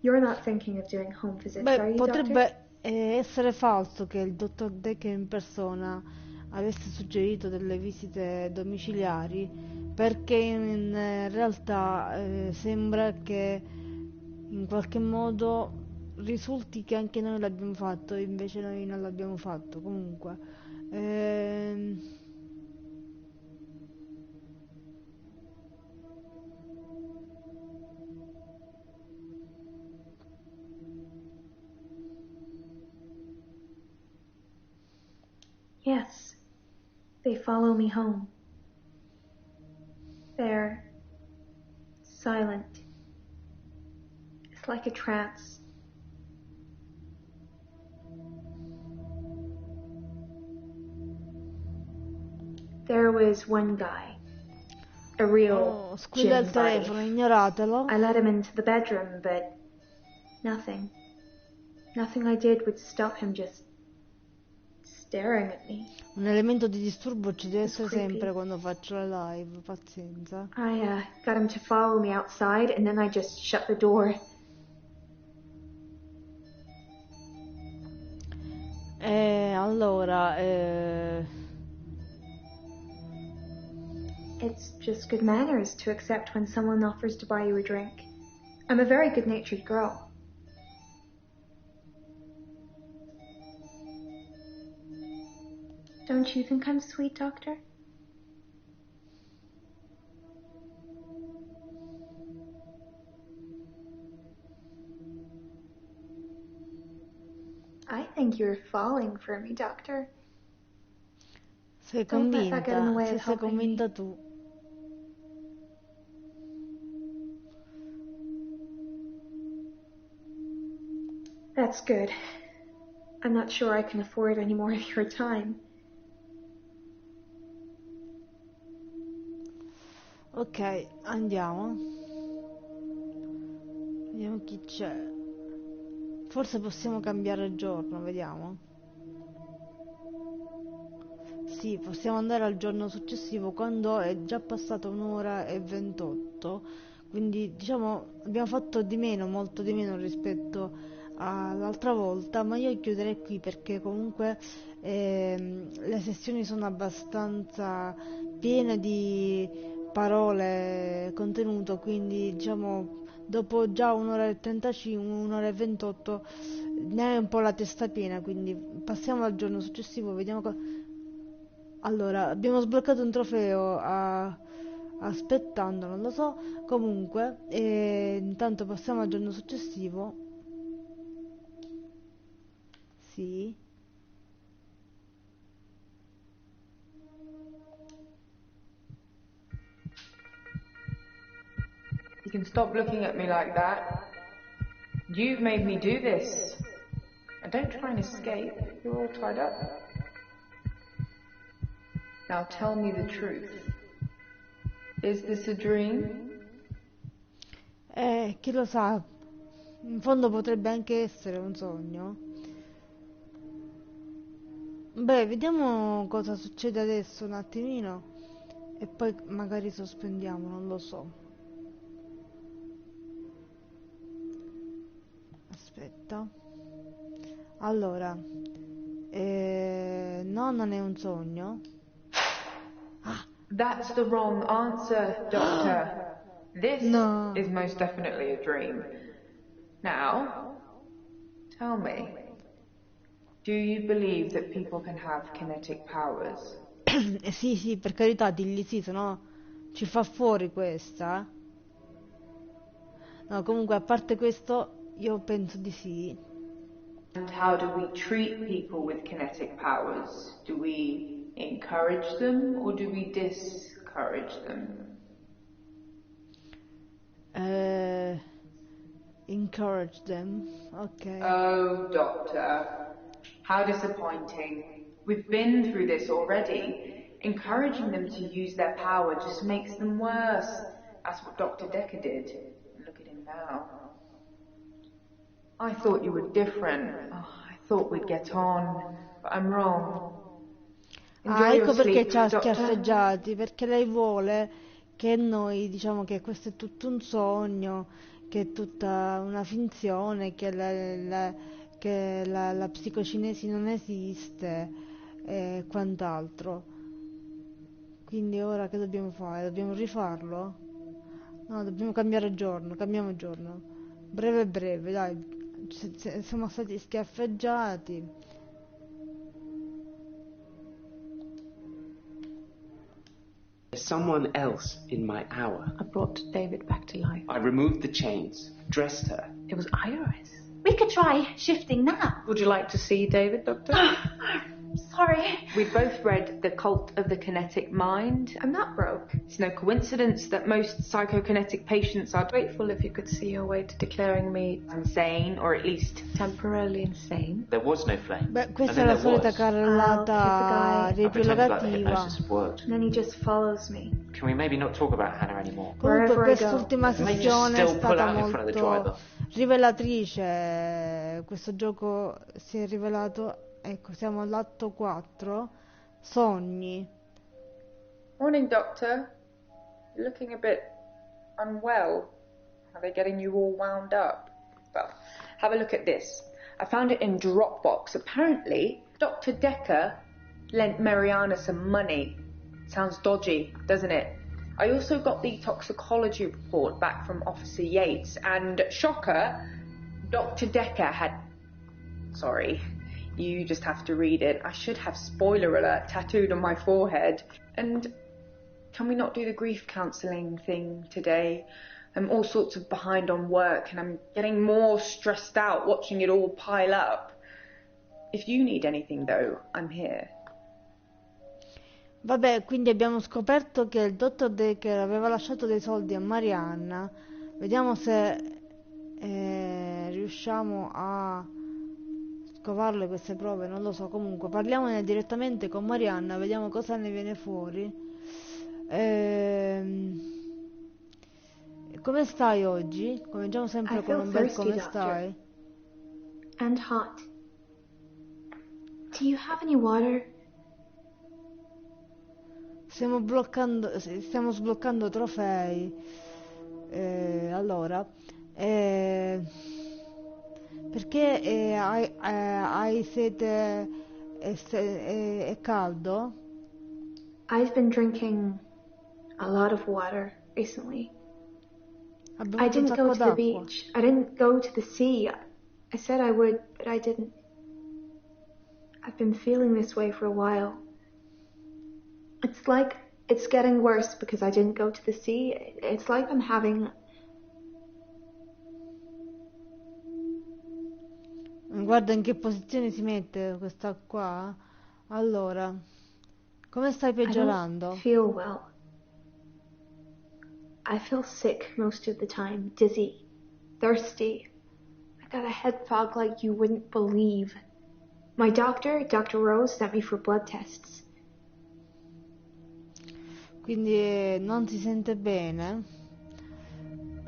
You're not thinking of doing home visits, are Beh, you, Doctor? potrebbe essere falso che il dottor Dekker in persona avesse suggerito delle visite domiciliari, perché in realtà sembra che in qualche modo risulti che anche noi l'abbiamo fatto, invece noi non l'abbiamo fatto. Comunque, Yes, they follow me home. They're silent. It's like a trance. There was one guy, a real squilla il gym telefono, buddy. ignoratelo. I let him into the bedroom, but nothing. Nothing I did would stop him just staring at me. Un elemento di disturbo ci deve essere creepy. sempre quando faccio le live, pazienza. I got him to follow me outside, and then I just shut the door. Allora, It's just good manners to accept when someone offers to buy you a drink. I'm a very good-natured girl. Don't you think I'm sweet, Doctor? I think you're falling for me, Doctor. sei Don't let that get in the way convinta? of Se sei helping me. convinta tu. That's good. I'm not sure I can afford any more of your time. Ok, andiamo. Vediamo chi c'è. Forse possiamo cambiare giorno, vediamo. Sì, possiamo andare al giorno successivo quando è già passata 1 ora e 28. Quindi diciamo abbiamo fatto di meno, molto di meno rispetto all'altra volta, ma io chiuderei qui perché comunque le sessioni sono abbastanza piene di parole, contenuto, quindi diciamo dopo già 1 ora e 35, 1 ora e 28 ne hai un po' la testa piena, quindi passiamo al giorno successivo, vediamo allora, abbiamo sbloccato un trofeo aspettando, non lo so, comunque, intanto passiamo al giorno successivo. Sì. You can stop looking at me like that. You've made me do this. And don't try and escape. You're all tied up. Now tell me the truth. Is this a dream? Chi lo sa, in fondo potrebbe anche essere un sogno. Beh, vediamo cosa succede adesso un attimino e poi magari sospendiamo, non lo so. Aspetta. Allora, no, non è un sogno. That's the wrong answer, Doctor. This No. is most definitely a dream. Now, tell me, do you believe that people can have kinetic powers? Sì, sì, per carità, digli sì, se no ci fa fuori questa. No, comunque, a parte questo, io penso di sì. And how do we treat people with kinetic powers? Do we encourage them or do we discourage them? Encourage them. Ok. Oh, Doctor, how disappointing. We've been through this already. Encouraging them to use their power just makes them worse. That's what Dr. Dekker did. Look at him now. I thought you were different. Oh, I thought we'd get on, but I'm wrong. Enjoy Ecco your perché sleep, ci ha Doctor. schiaffeggiati, perché lei vuole che noi diciamo che questo è tutto un sogno, che è tutta una finzione, che la psicocinesi non esiste e quant'altro. Quindi ora che dobbiamo fare? Dobbiamo rifarlo? No, dobbiamo cambiare giorno, cambiamo giorno. Breve breve, dai. Siamo stati schiaffeggiati. There's someone else in my hour. I brought David back to life. I removed the chains, dressed her. It was Iris. We could try shifting now. Would you like to see David, Doctor? Sorry. We both read The Cult of the Kinetic Mind. I'm not broke. It's no coincidence that most psychokinetic patients are Grateful if you could see your way to declaring me insane, or at least temporarily insane. There was no flame. Beh, And questa then è la there solita was. carrellata I I pretended like the riepilogativa. hypnosis had worked. And then he just follows me. Can we maybe not talk about Hannah anymore? Comunque Wherever I go. quest'ultima Maybe just sessione è still pull stata out in front of the molto driver. rivelatrice. Questo gioco si è rivelato, ecco, siamo all'atto 4, sogni. Morning, Doctor. You're looking a bit unwell. Are they getting you all wound up? Well, have a look at this. I found it in Dropbox. Apparently, Dr. Dekker lent Mariana some money. Sounds dodgy, doesn't it? I also got the toxicology report back from Officer Yates, and shocker, Dr. Dekker had... Sorry, you just have to read it. I should have spoiler alert tattooed on my forehead. And can we not do the grief counselling thing today? I'm all sorts of behind on work and I'm getting more stressed out watching it all pile up. If you need anything though, I'm here. Vabbè, quindi abbiamo scoperto che il dottor Dekker aveva lasciato dei soldi a Marianna. Vediamo se riusciamo a scovarle queste prove, non lo so. Comunque parliamone direttamente con Marianna, vediamo cosa ne viene fuori. Come stai oggi? Cominciamo sempre I con feel un bel thirsty, come doctor. stai. And hot. Do you have any water? Stiamo sbloccando trofei. Allora, perché hai sete e caldo? I've been drinking a lot of water recently. Ha I bevuto un didn't sacco go to the d'acqua. beach. I didn't go to the sea. I said I would, but I didn't. I've been feeling this way for a while. It's like it's getting worse because I didn't go to the sea. It's like I'm having... Guarda in che posizione si mette questa qua. Allora, come stai I don't peggiorando? feel well. I feel sick most of the time, dizzy, thirsty. I got a head fog like you wouldn't believe. My doctor, Dr. Rose, sent me for blood tests. Quindi non si sente bene.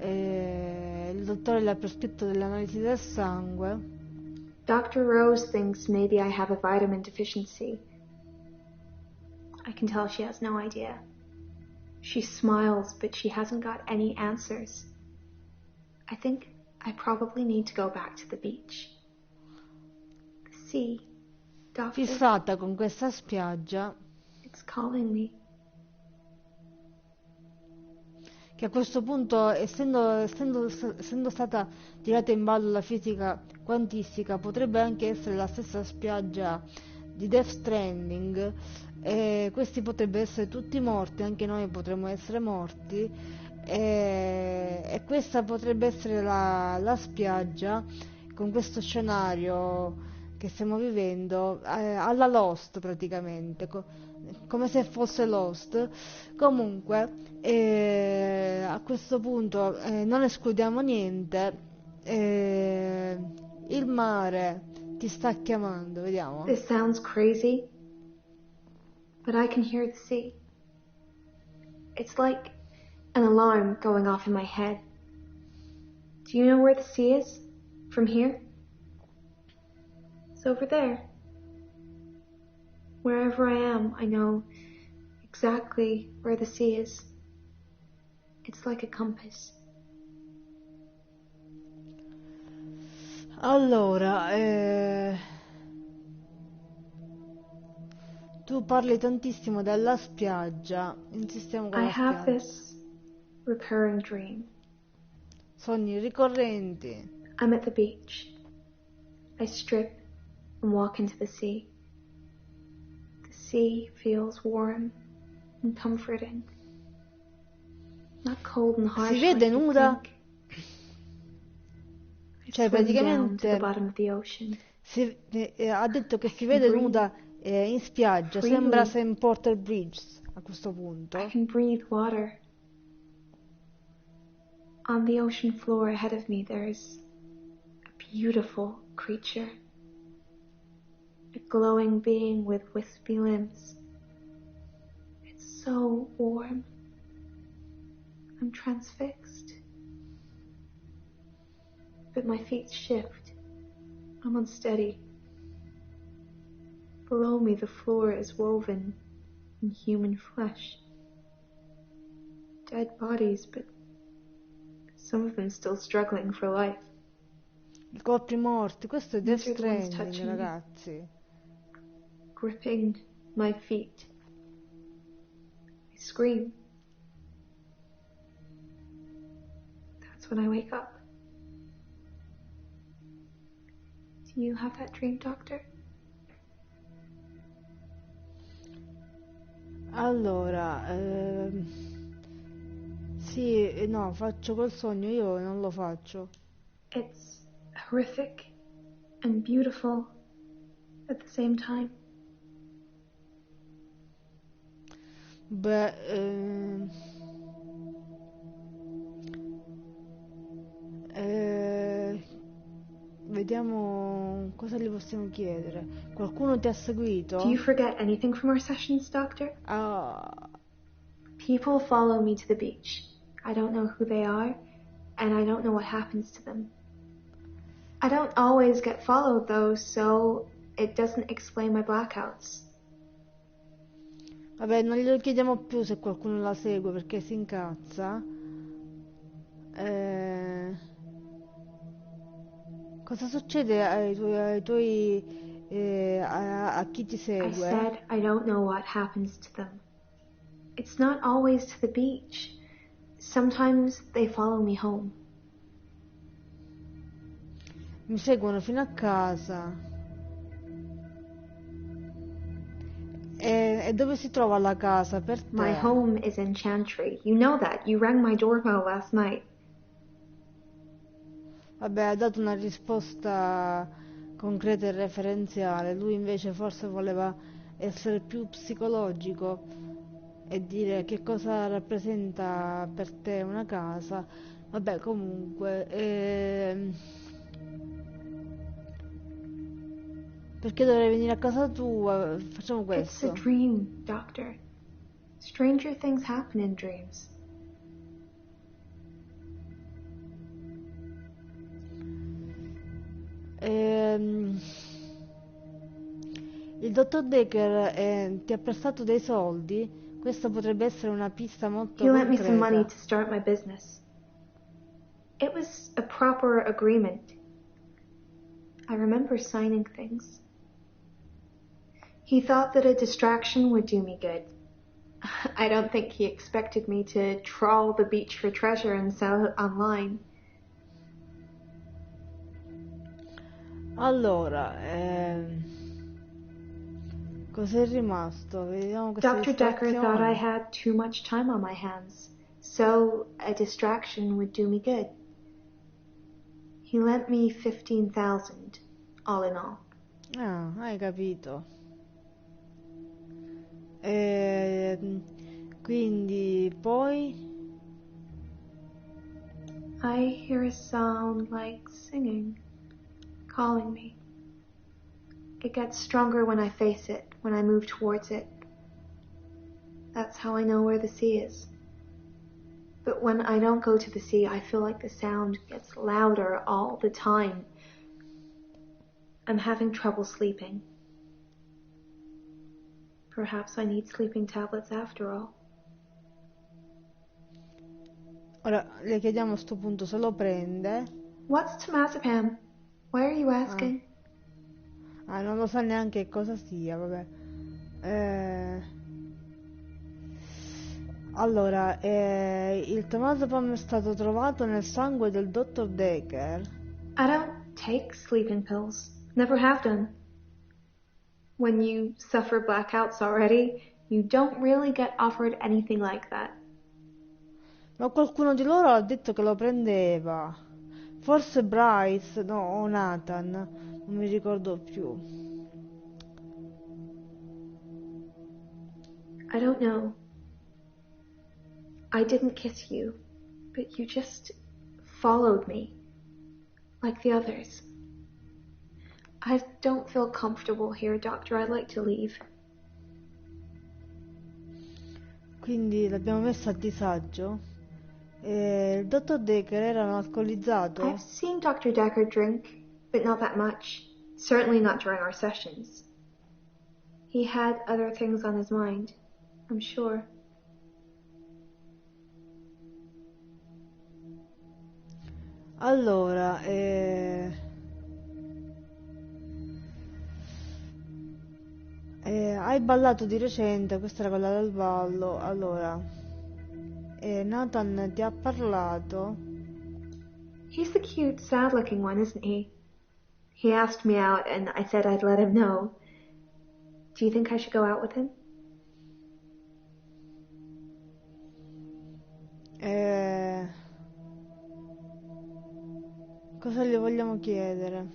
Il dottore le ha prescritto delle analisi del sangue. Dr. Rose thinks maybe I have a vitamin deficiency. I can tell she has no idea. She smiles, but she hasn't got any answers. I think I probably need to go back to the beach. The sea, doctor, Fissata con questa spiaggia, it's calling me. che a questo punto, essendo stata tirata in ballo la fisica quantistica, potrebbe anche essere la stessa spiaggia di Death Stranding, e questi potrebbero essere tutti morti, anche noi potremmo essere morti, e questa potrebbe essere la spiaggia con questo scenario che stiamo vivendo, alla Lost praticamente, come se fosse Lost. Comunque, a questo punto non escludiamo niente, il mare ti sta chiamando, vediamo. This sounds crazy, but I can hear the sea. It's like an alarm going off in my head. Do you know where the sea is? From here? It's over there. Wherever I am, I know exactly where the sea is. It's like a compass. Allora, tu parli tantissimo della spiaggia, insistiamo con I la have spiaggia. this recurring dream. Sogni ricorrenti. I'm at the beach. I strip and walk into the sea. The sea feels warm and comforting. Not cold and harsh Si vede like you nuda, think. I cioè swim down to the praticamente bottom of the ocean. ha detto che I si can vede breathe nuda in spiaggia, freely. sembra St. Porter Bridge a questo punto. I can breathe water. On the ocean floor ahead of me, there's a beautiful creature. A glowing being with wispy limbs. It's so warm. I'm transfixed. But my feet shift. I'm unsteady. Below me, the floor is woven in human flesh. Dead bodies, but some of them still struggling for life. I corpi morti, questo è Death These are the ones Stranding, touching me. ragazzi. Gripping my feet. I scream. That's when I wake up. Do you have that dream, Doctor? Allora, sì, no, faccio quel sogno, io non lo faccio. It's horrific and beautiful at the same time. Beh, vediamo cosa gli possiamo chiedere. Qualcuno ti ha seguito? Do you forget anything from our sessions, Doctor? Ah, People follow me to the beach. I don't know who they are, and I don't know what happens to them. I don't always get followed, though, so it doesn't explain my blackouts. vabbè, non glielo chiediamo più se qualcuno la segue perché si incazza. Cosa succede a chi ti I segue? said I don't know what happens to them. It's not always to the beach. Sometimes they follow me home. Mi seguono fino a casa. E dove si trova la casa per te? My home is in Chantry. You know that. You rang my doorbell last night. Vabbè, ha dato una risposta concreta e referenziale. Lui invece forse voleva essere più psicologico e dire che cosa rappresenta per te una casa. Vabbè, comunque, perché dovrei venire a casa tua? Facciamo It's a questo. dream, Doctor. Stranger things happen in dreams. Il dottor Dekker ti ha prestato dei soldi? Questa potrebbe essere una pista molto He lent me some money concreta. to start my business. It was a proper agreement. I remember signing things. He thought that a distraction would do me good. I don't think he expected me to trawl the beach for treasure and sell it online. Allora, cos'è rimasto? Vediamo questa Dr. Dekker thought I distrazione. had too much time on my hands, so a distraction would do me good. He lent me 15,000, all in all. Ah, hai capito. Quindi poi... I hear a sound like singing, calling me. It gets stronger when I face it, when I move towards it. That's how I know where the sea is. But when I don't go to the sea, I feel like the sound gets louder all the time. I'm having trouble sleeping. Perhaps I need sleeping tablets after all. Ora le chiediamo a sto punto se lo prende. What's temazepam? Why are you asking? Ah, non lo sa neanche cosa sia, vabbè. Allora, il temazepam è stato trovato nel sangue del dottor Dekker. I don't take sleeping pills. Never have done. When you suffer blackouts already, you don't really get offered anything like that. Ma qualcuno di loro ha detto che lo prendeva. Forse Bryce, no, o Nathan, non mi ricordo più. I don't know. I didn't kiss you, but you just followed me, like the others. I don't feel comfortable here, Doctor. I'd like to leave. Quindi l'abbiamo messo a disagio. Il dottor Dekker era un alcolizzato? I've seen Dr. Dekker drink, but not that much. Certainly not during our sessions. He had other things on his mind, I'm sure. Allora, hai ballato di recente, questa era quella del ballo. Allora, Nathan ti ha parlato? He's the cute, sad-looking one, isn't he? He asked me out, and I said I'd let him know. Do you think I should go out with him? Cosa gli vogliamo chiedere?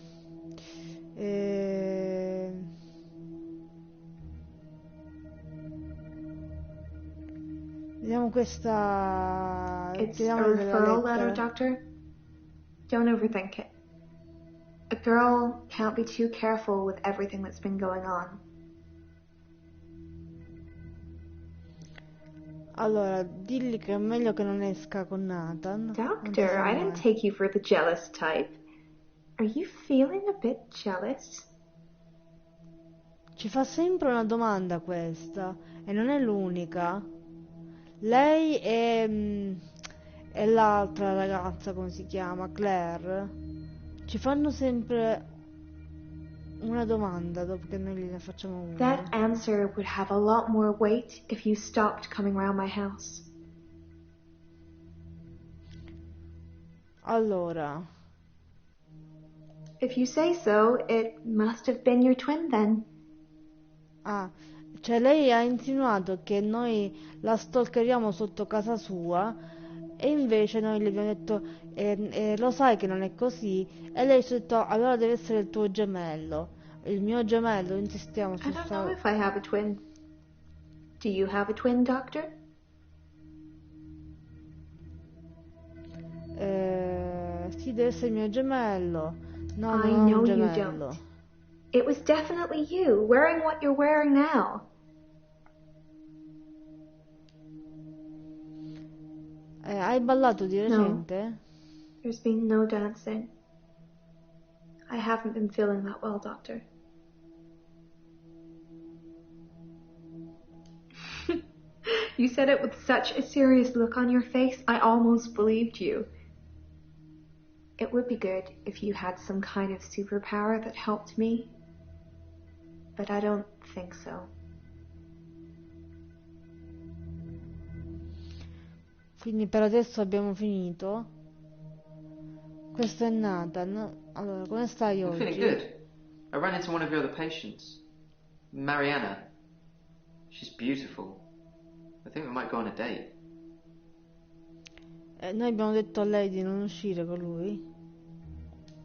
Vediamo questa... It's a chiediamole della referral letter, lettera. Doctor. Don't overthink it. A girl can't be too careful with everything that's been going on. Allora, digli che è meglio che non esca con Nathan. Non si Doctor, sa I mai. didn't take you for the jealous type. Are you feeling a bit jealous? Ci fa sempre una domanda questa, e non è l'unica. Lei e l'altra ragazza, come si chiama? Claire, ci fanno sempre una domanda dopo che noi gliene facciamo una. That answer would have a lot more weight if you stopped coming around my house. Allora, If you say so, it must have been your twin then. cioè lei ha insinuato che noi la stalkeriamo sotto casa sua e invece noi le abbiamo detto lo sai che non è così, e lei ci ha detto allora deve essere il tuo gemello, il mio gemello, insistiamo I su don't sta... know if I have a twin. Do you have a twin, Doctor? Sì, deve essere il mio gemello. No, I non ho know un you gemello. don't. It was definitely you, wearing what you're wearing now. Hai ballato di recente? There's been no dancing. I haven't been feeling that well, Doctor. You said it with such a serious look on your face, I almost believed you. It would be good if you had some kind of superpower that helped me, but I don't think so. Quindi per adesso abbiamo finito. Questo è Nathan. Allora, come stai I'm oggi? feeling good. I ran into one of your other patients, Mariana. She's beautiful. I think we might go on a date. Noi abbiamo detto a lei di non uscire con lui.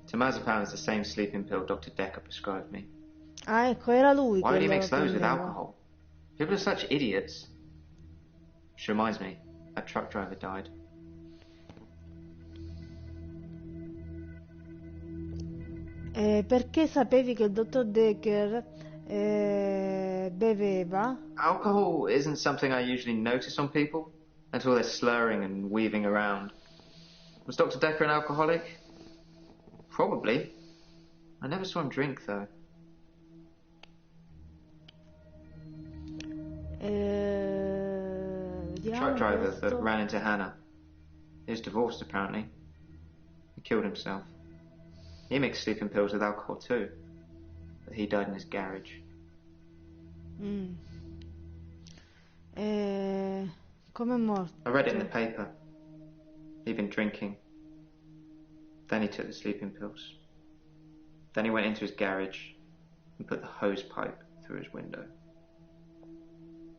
Temazepam is the same sleeping pill Dr. Dekker prescribed me. Ah, ecco, era lui Why would che he lo mix those with prendeva. alcohol? People are such idiots. Which reminds me, that truck driver died. Perché sapevi che il dottor Dekker beveva? Alcohol isn't something I usually notice on people until they're slurring and weaving around. Was Dr. Dekker an alcoholic? Probably. I never saw him drink, though. The truck driver that ran into Hannah. He was divorced, apparently. He killed himself. He mixed sleeping pills with alcohol, too. But he died in his garage. Come è morto? I read it in the paper. He'd been drinking. Then he took the sleeping pills. Then he went into his garage and put the hose pipe through his window.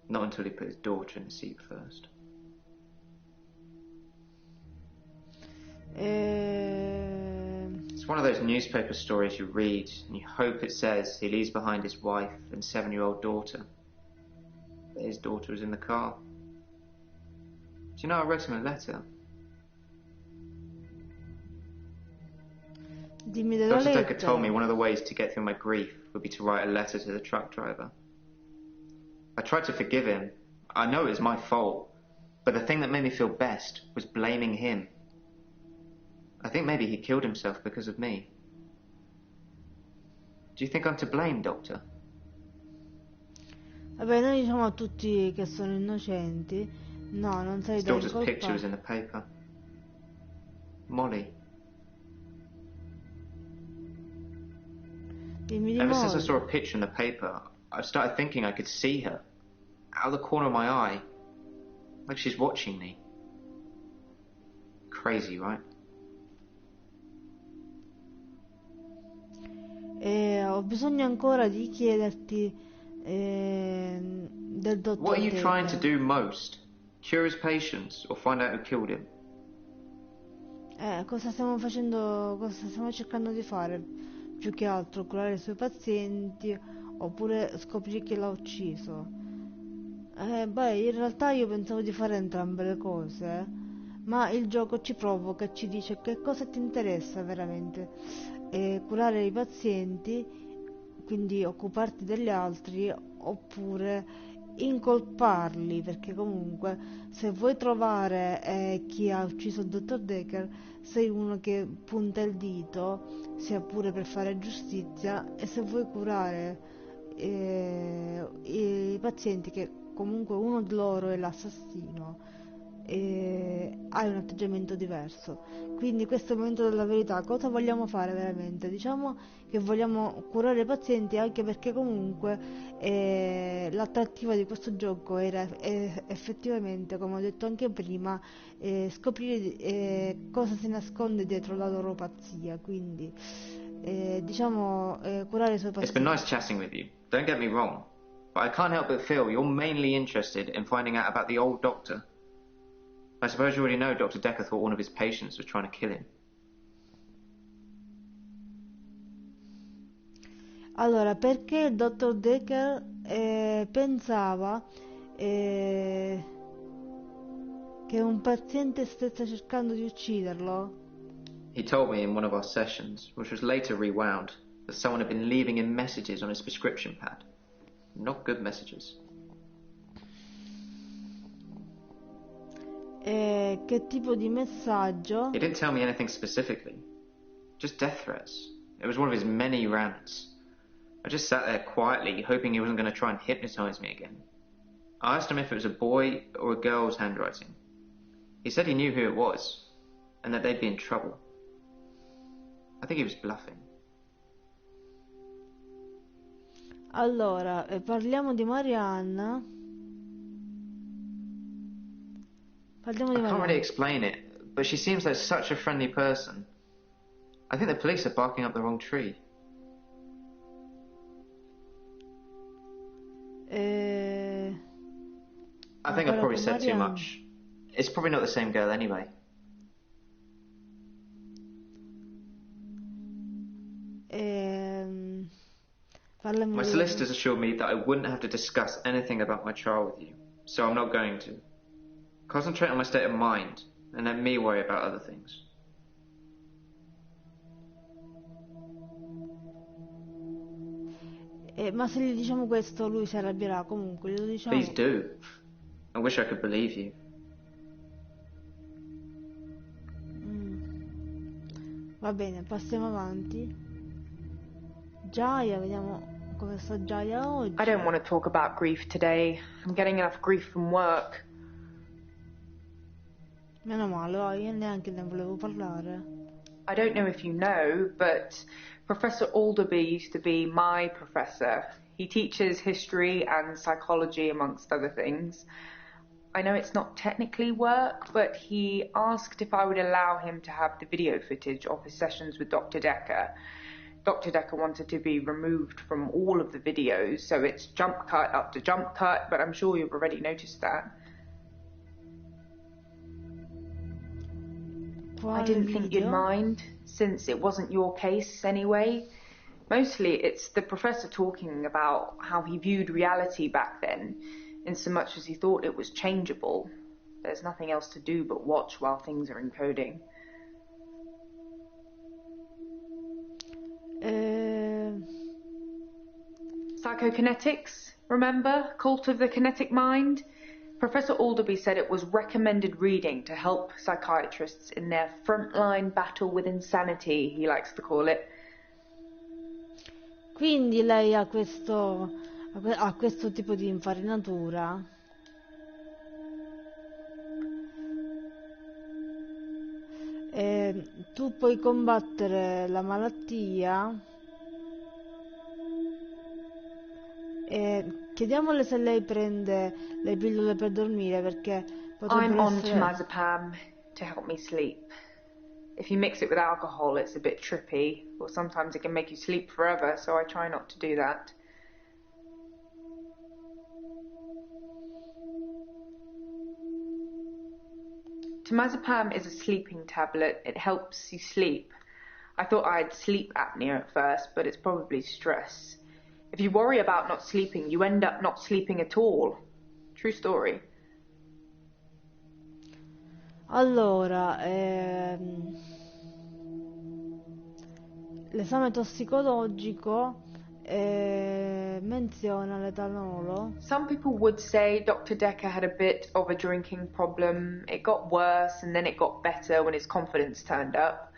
Not until he put his daughter in the seat first. It's one of those newspaper stories you read and you hope it says he leaves behind his wife and 7-year-old daughter. But his daughter was in the car. Do you know, I wrote him a letter. Dimmi della Dr. Dekker told me lettera. one of the ways to get through my grief would be to write a letter to the truck driver. I tried to forgive him. I know it was my fault. But the thing that made me feel best was blaming him. I think maybe he killed himself because of me. Do you think I'm to blame, Doctor? Vabbè, noi diciamo a tutti che sono innocenti. No, non sei His da daughter's picture was incolpare. in the paper. Molly. Dimmi di Ever since I Molly. saw a picture in the paper, I've started thinking I could see her. Out of the corner of my eye. Like she's watching me. Crazy, right? Ho bisogno ancora di chiederti del dottor What are you trying to Dekker. do most? Cure his patients or find out who killed him? Cosa stiamo facendo, cosa stiamo cercando di fare? Più che altro curare i suoi pazienti oppure scoprire chi l'ha ucciso. Beh, in realtà io pensavo di fare entrambe le cose, ma il gioco ci provoca, ci dice che cosa ti interessa veramente. Curare i pazienti, quindi occuparti degli altri, oppure incolparli, perché comunque se vuoi trovare chi ha ucciso il dottor Dekker, sei uno che punta il dito, sia pure per fare giustizia, e se vuoi curare i pazienti, che comunque uno di loro è l'assassino, hai un atteggiamento diverso. Quindi questo è il momento della verità. Cosa vogliamo fare veramente? Diciamo che vogliamo curare i pazienti, anche perché comunque l'attrattiva di questo gioco era effettivamente, come ho detto anche prima, scoprire cosa si nasconde dietro la loro pazzia. Quindi diciamo curare i suoi It's been nice pazienti. chatting with you. Don't get me wrong. But I can't help but feel you're mainly interested in finding out about the old doctor. I suppose you already know Dr. Dekker thought one of his patients was trying to kill him. Allora, perché il dottor Dekker pensava che un paziente stesse cercando di ucciderlo? He told me in one of our sessions, which was later rewound, that someone had been leaving him messages on his prescription pad. Not good messages. Che tipo di messaggio? He didn't tell me anything specifically. Just death threats. It was one of his many rants. I just sat there quietly, hoping he wasn't going to try and hypnotize me again. I asked him if it was a boy or a girl's handwriting. He said he knew who it was, and that they'd be in trouble. I think he was bluffing. Allora, parliamo di Marianna. Parliamo di I can't really Marianna. explain it, but she seems like such a friendly person. I think the police are barking up the wrong tree. I think I Ancora probably con said too Marianna. much. It's probably not the same girl anyway. Farle My morire. solicitors assured me that I wouldn't have to discuss anything about my trial with you, so I'm not going to. Concentrate on my state of mind, and let me worry about other things. Ma se gli diciamo questo, lui si arrabbierà comunque, glielo diciamo. Please do. I wish I could believe you. Va bene, passiamo avanti. Giaia, vediamo come sta Giaia oggi. I don't want to talk about grief today. I'm getting enough grief from work. Meno male, oh, io neanche ne volevo parlare. I don't know if you know, but Professor Alderby used to be my professor. He teaches history and psychology, amongst other things. I know it's not technically work, but he asked if I would allow him to have the video footage of his sessions with Dr. Dekker. Dr. Dekker wanted to be removed from all of the videos, so it's jump cut up to jump cut, but I'm sure you've already noticed that. I didn't think you'd mind, since it wasn't your case anyway. Mostly it's the professor talking about how he viewed reality back then, in so much as he thought it was changeable. There's nothing else to do but watch while things are encoding. Psychokinetics, remember? Cult of the Kinetic Mind? Professor Alderby said it was recommended reading to help psychiatrists in their frontline battle with insanity, he likes to call it. Quindi lei ha questo tipo di infarinatura. Tu puoi combattere la malattia. Chiediamole se lei prende le pillole per dormire, perché I'm potrebbero on essere... temazepam to help me sleep. If you mix it with alcohol, it's a bit trippy, or sometimes it can make you sleep forever, so I try not to do that. Temazepam is a sleeping tablet. It helps you sleep. I thought I had sleep apnea at first, but it's probably stress. If you worry about not sleeping, you end up not sleeping at all. True story. Allora, l'esame tossicologico menziona l'etanolo. Some people would say Dr. Dekker had a bit of a drinking problem. It got worse and then it got better when his confidence turned up.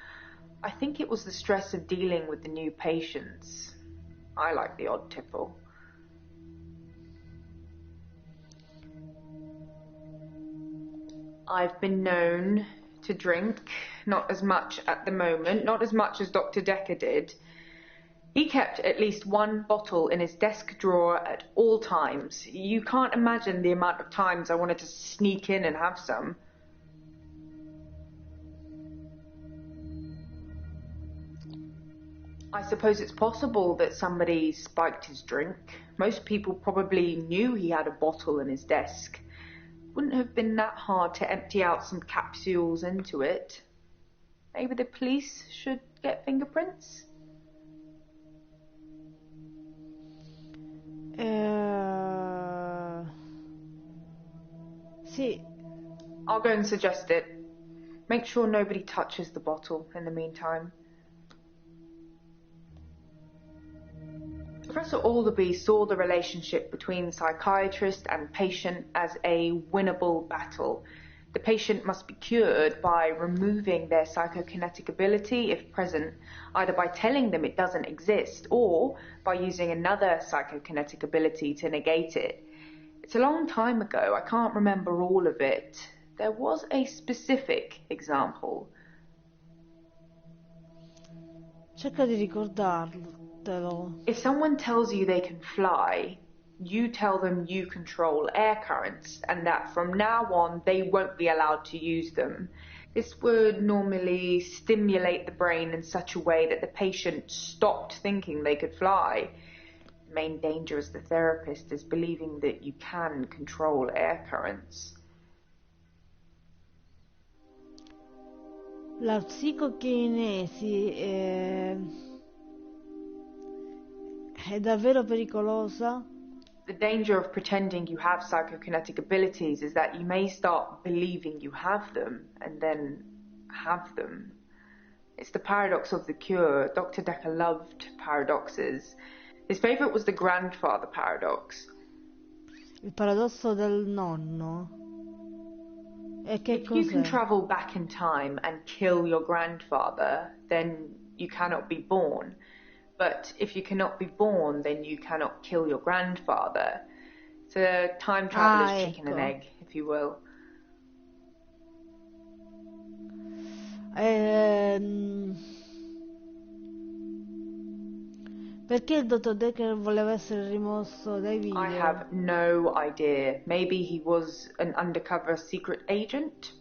I think it was the stress of dealing with the new patients. I like the odd tipple. I've been known to drink, not as much at the moment, not as much as Dr. Dekker did. He kept at least one bottle in his desk drawer at all times. You can't imagine the amount of times I wanted to sneak in and have some. I suppose it's possible that somebody spiked his drink. Most people probably knew he had a bottle in his desk. Wouldn't have been that hard to empty out some capsules into it. Maybe the police should get fingerprints? Sì. I'll go and suggest it. Make sure nobody touches the bottle in the meantime. Professor Alderby saw the relationship between psychiatrist and patient as a winnable battle. The patient must be cured by removing their psychokinetic ability, if present, either by telling them it doesn't exist or by using another psychokinetic ability to negate it. It's a long time ago, I can't remember all of it. There was a specific example. Cerca di ricordartelo. If someone tells you they can fly, you tell them you control air currents and that from now on they won't be allowed to use them. This would normally stimulate the brain in such a way that the patient stopped thinking they could fly. The main danger as the therapist is believing that you can control air currents. La psicokinesi è davvero pericolosa. The danger of pretending you have psychokinetic abilities is that you may start believing you have them and then have them. It's the paradox of the cure. Dr. Dekker loved paradoxes. His favorite was the grandfather paradox. Il paradosso del nonno. E che If you can cos'è? travel back in time and kill your grandfather, then you cannot be born. But if you cannot be born, then you cannot kill your grandfather. It's a time traveler's chicken and egg, if you will. Perché il dottor Dekker voleva essere rimosso dai video? I have no idea. Maybe he was an undercover secret agent.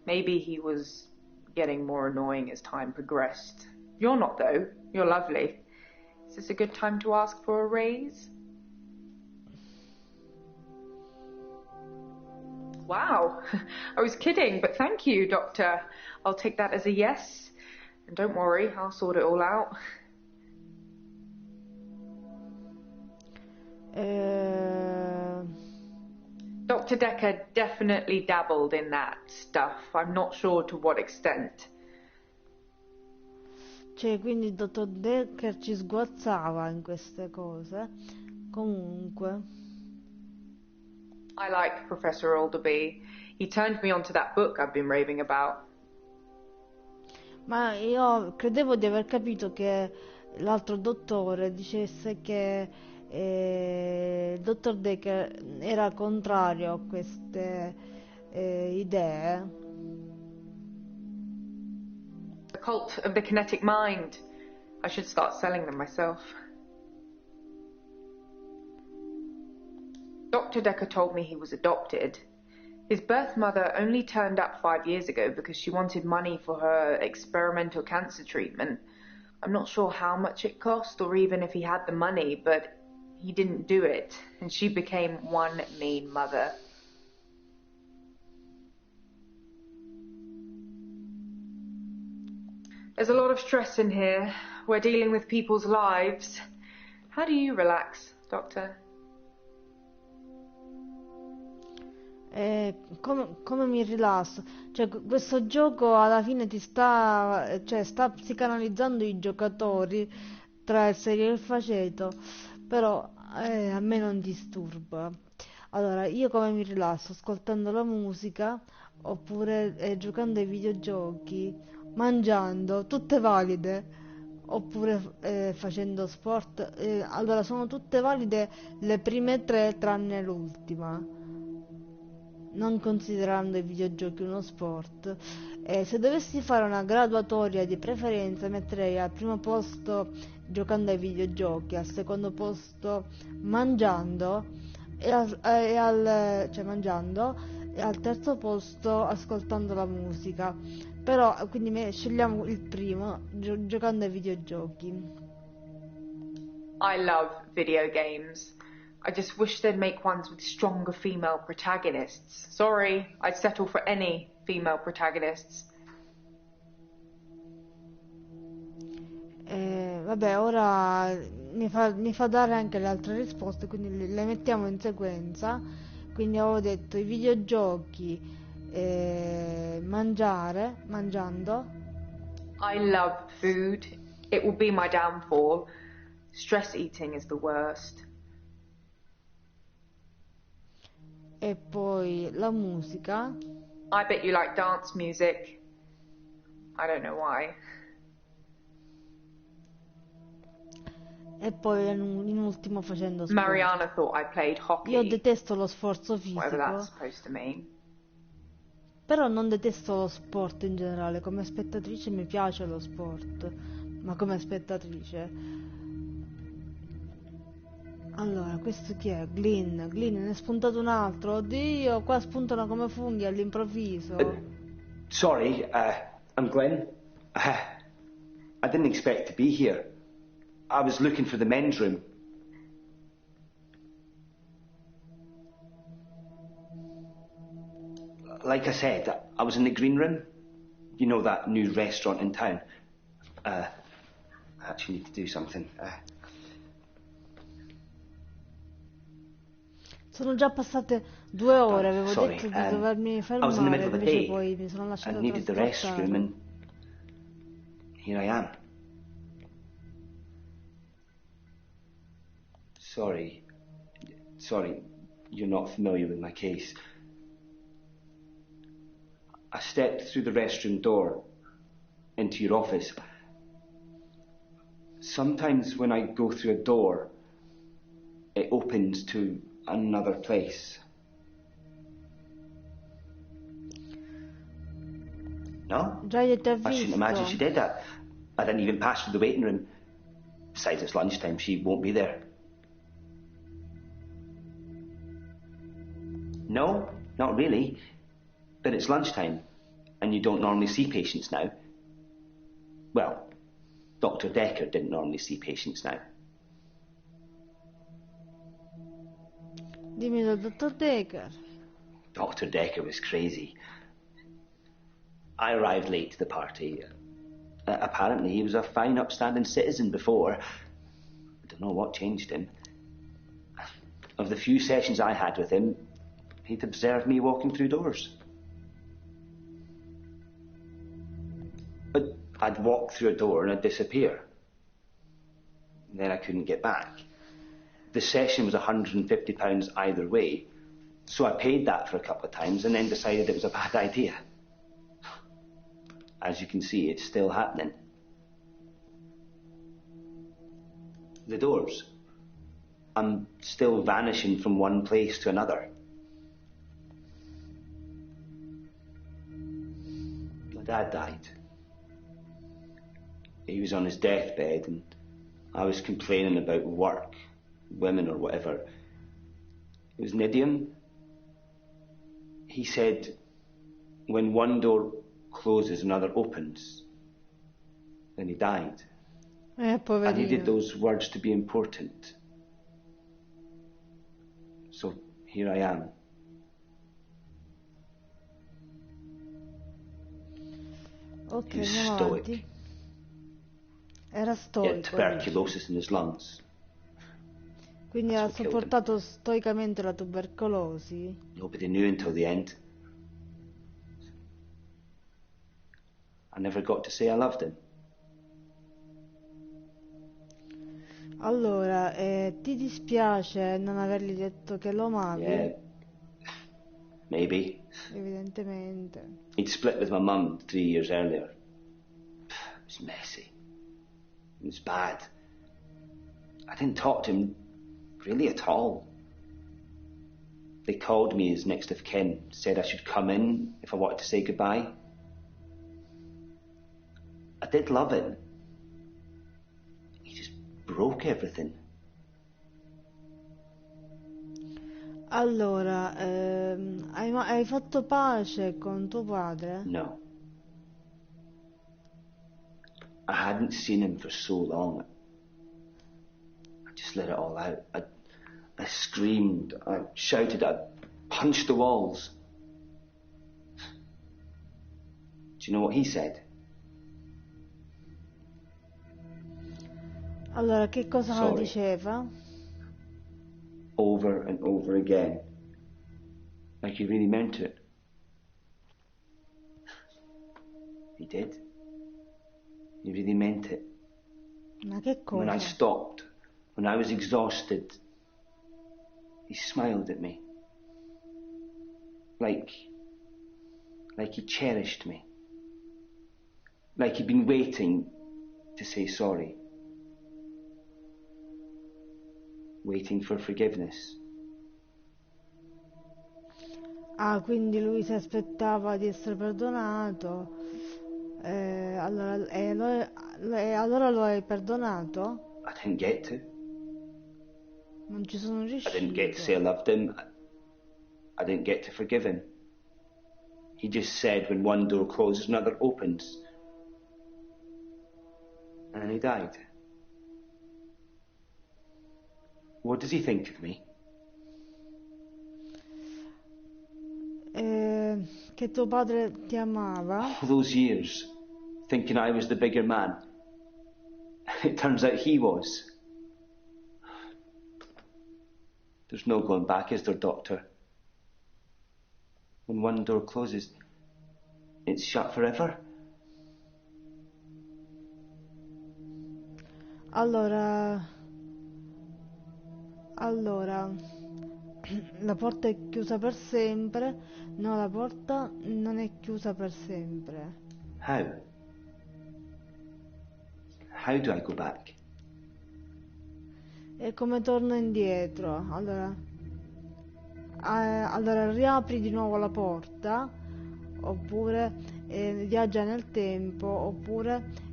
Maybe he was getting more annoying as time progressed. You're not, though. You're lovely. Is this a good time to ask for a raise? Wow. I was kidding, but thank you, Doctor. I'll take that as a yes. And don't worry, I'll sort it all out. Dr. Dekker definitely dabbled in that stuff. I'm not sure to what extent. Cioè, quindi il dottor Dekker ci sguazzava in queste cose. Comunque. I like Professor Alderby. He turned me onto that book I've been raving about. Ma io credevo di aver capito che l'altro dottore dicesse che il dottor Dekker era contrario a queste idee. The cult of the kinetic mind. I should start selling them myself. Dr. Dekker told me he was adopted. His birth mother only turned up 5 years ago because she wanted money for her experimental cancer treatment. I'm not sure how much it cost or even if he had the money, but he didn't do it, and she became one mean mother. There's a lot of stress in here. We're dealing with people's lives. How do you relax, Doctor? Come mi rilasso? Cioè, questo gioco alla fine ti sta, cioè, sta psicanalizzando i giocatori tra il serio e il faceto, però a me non disturba. Allora, io come mi rilasso? Ascoltando la musica, oppure giocando ai videogiochi, mangiando, tutte valide, oppure facendo sport. Allora, sono tutte valide le prime tre, tranne l'ultima, non considerando i videogiochi uno sport. Se dovessi fare una graduatoria di preferenza, metterei al primo posto giocando ai videogiochi, al secondo posto mangiando cioè mangiando, e al terzo posto ascoltando la musica. Però quindi scegliamo il primo, giocando ai videogiochi. I love video games. I just wish they'd make ones with stronger female protagonists. Sorry, I'd settle for any female protagonists. Vabbè, ora mi fa dare anche le altre risposte, quindi le mettiamo in sequenza. Quindi avevo detto i videogiochi, mangiando. I love food. It will be my downfall. Stress eating is the worst. E poi la musica. I bet you like dance music. I don't know why. E poi in ultimo facendo sport. Mariana thought I played hockey. Io detesto lo sforzo Whatever that's fisico, supposed to mean. però non detesto lo sport in generale. Come spettatrice mi piace lo sport, ma come spettatrice. Allora, questo chi è? Glynn, ne è spuntato un altro. Oddio, qua spuntano come funghi all'improvviso. Sorry, I'm Glenn. I didn't expect to be here. I was looking for the men's room. Like I said, I was in the green room. You know, that new restaurant in town. I actually need to do something. Sono già passate 2 ore, avevo Sorry, detto di dovermi I was in the middle fermare, of the invece day. poi mi sono I lasciata needed the restroom trasportare. and here I am. Sorry, you're not familiar with my case. I stepped through the restroom door into your office. Sometimes when I go through a door, it opens to another place. No? Già io ti ho I shouldn't imagine she visto. did that. I didn't even pass through the waiting room. Besides, it's lunchtime, she won't be there. No, not really. But it's lunchtime, and you don't normally see patients now. Well, Dr. Dekker didn't normally see patients now. Dimmi del dottor Dekker. Dr. Dekker was crazy. I arrived late to the party. Apparently, he was a fine, upstanding citizen before. I don't know what changed him. Of the few sessions I had with him, he'd observed me walking through doors. But I'd walk through a door and I'd disappear. And then I couldn't get back. The session was £150 either way, so I paid that for a couple of times and then decided it was a bad idea. As you can see, it's still happening. The doors. I'm still vanishing from one place to another. My dad died. He was on his deathbed and I was complaining about work, women or whatever. It was an idiom. He said, when one door closes, another opens. Then he died. I needed Poverino. those words to be important. So here I am. Ok, He was andiamo stoic. avanti. Era He had stoico. dice. tuberculosis in his lungs. Quindi That's ha what killed him. sopportato stoicamente la tubercolosi. Nobody knew until the end. I never got to say I loved him. Allora, ti dispiace non avergli detto che lo amavi? Yeah, maybe. Evidentemente. He'd split with my mum 3 years earlier. It was messy. It was bad. I didn't talk to him really at all. They called me as next of kin, said I should come in if I wanted to say goodbye. I did love him. He just broke everything. Allora, hai fatto pace con tuo padre? No. I hadn't seen him for so long. I just let it all out. I screamed, I shouted, I punched the walls. Do you know what he said? Allora, che cosa Sorry. diceva? Over and over again. Like he really meant it. He did. He really meant it. Ma che When I cosa? stopped, when I was exhausted, he smiled at me. Like he cherished me. Like he'd been waiting to say sorry. Waiting for forgiveness. Ah, quindi lui si aspettava di essere perdonato. Allora lo hai perdonato? I didn't get to. Non ci sono I didn't get to say I riuscito. loved him. I didn't get to forgive him. He just said when one door closes, another opens. And then he died. What does he think of me? Che tuo padre ti amava? All those years, thinking I was the bigger man. It turns out he was. There's no going back, is there, Doctor? When one door closes, it's shut forever. Allora, la porta è chiusa per sempre? No, la porta non è chiusa per sempre. How? How do I go back? E come torno indietro? Allora riapri di nuovo la porta, oppure viaggia nel tempo, oppure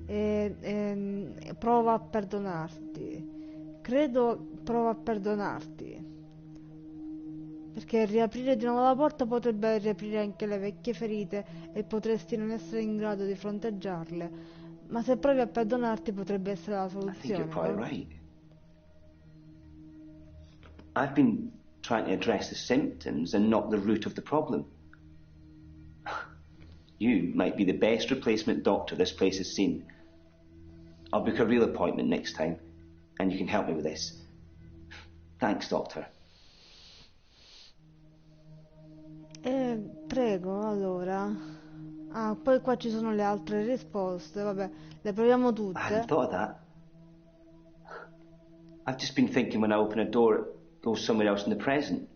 prova a perdonarti. Credo prova a perdonarti. Perché riaprire di nuovo la porta potrebbe riaprire anche le vecchie ferite e potresti non essere in grado di fronteggiarle. Ma se provi a perdonarti potrebbe essere la I think soluzione. you're probably No? right. I've been trying to address the symptoms and not the root of the problem. You might be the best replacement doctor this place has seen. I'll book a real appointment next time, and you can help me with this. Thanks, Doctor. Prego, allora. Ah, poi qua ci sono le altre risposte, vabbè, le proviamo I tutte. hadn't thought of that. I've just been thinking when I open a door, it goes somewhere else in the present,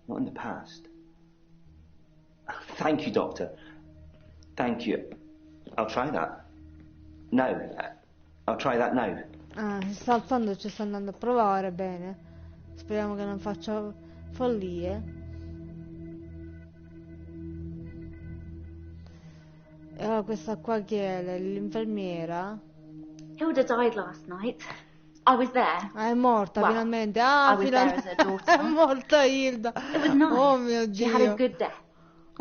not in the past. Thank you, Doctor. Thank you. I'll try that. Now. I'll try that now. Ah, si sta alzando e ci sta andando a provare, bene. Speriamo che non faccia follie. E allora questa qua chi è? L'infermiera? Hilda died last night. I was there. Ah, è morta Well, finalmente. Ah, I was there as her daughter. È morta Hilda. It was nice. Oh mio She had a Dio. good death.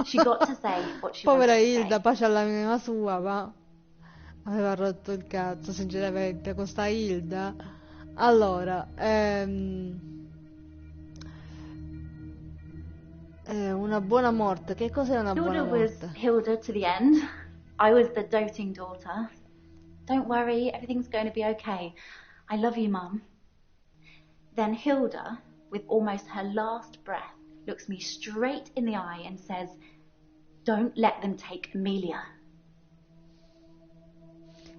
She got to say what she Povera wanted to Hilda, say. pace all'anima sua, ma aveva rotto il cazzo, sinceramente, con sta Hilda. Allora, una buona morte. Che cos'è una buona Hilda was morte? Hilda to the end. I was the doting daughter. Don't worry, everything's going to be okay. I love you, Mum. Then Hilda, with almost her last breath, looks me straight in the eye and says, "Don't let them take Amelia."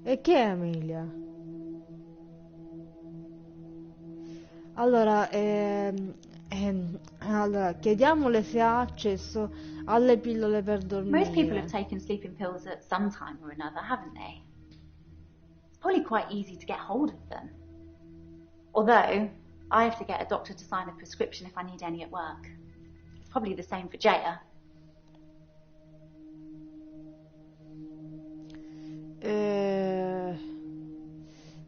E chi è Emilia? Allora, allora, chiediamole se ha accesso alle pillole per Most people dormire. have taken sleeping pills at some time or another, haven't they? It's probably quite easy to get hold of them. Although, I have to get a doctor to sign a prescription if I need any at work. It's probably the same for Jaya.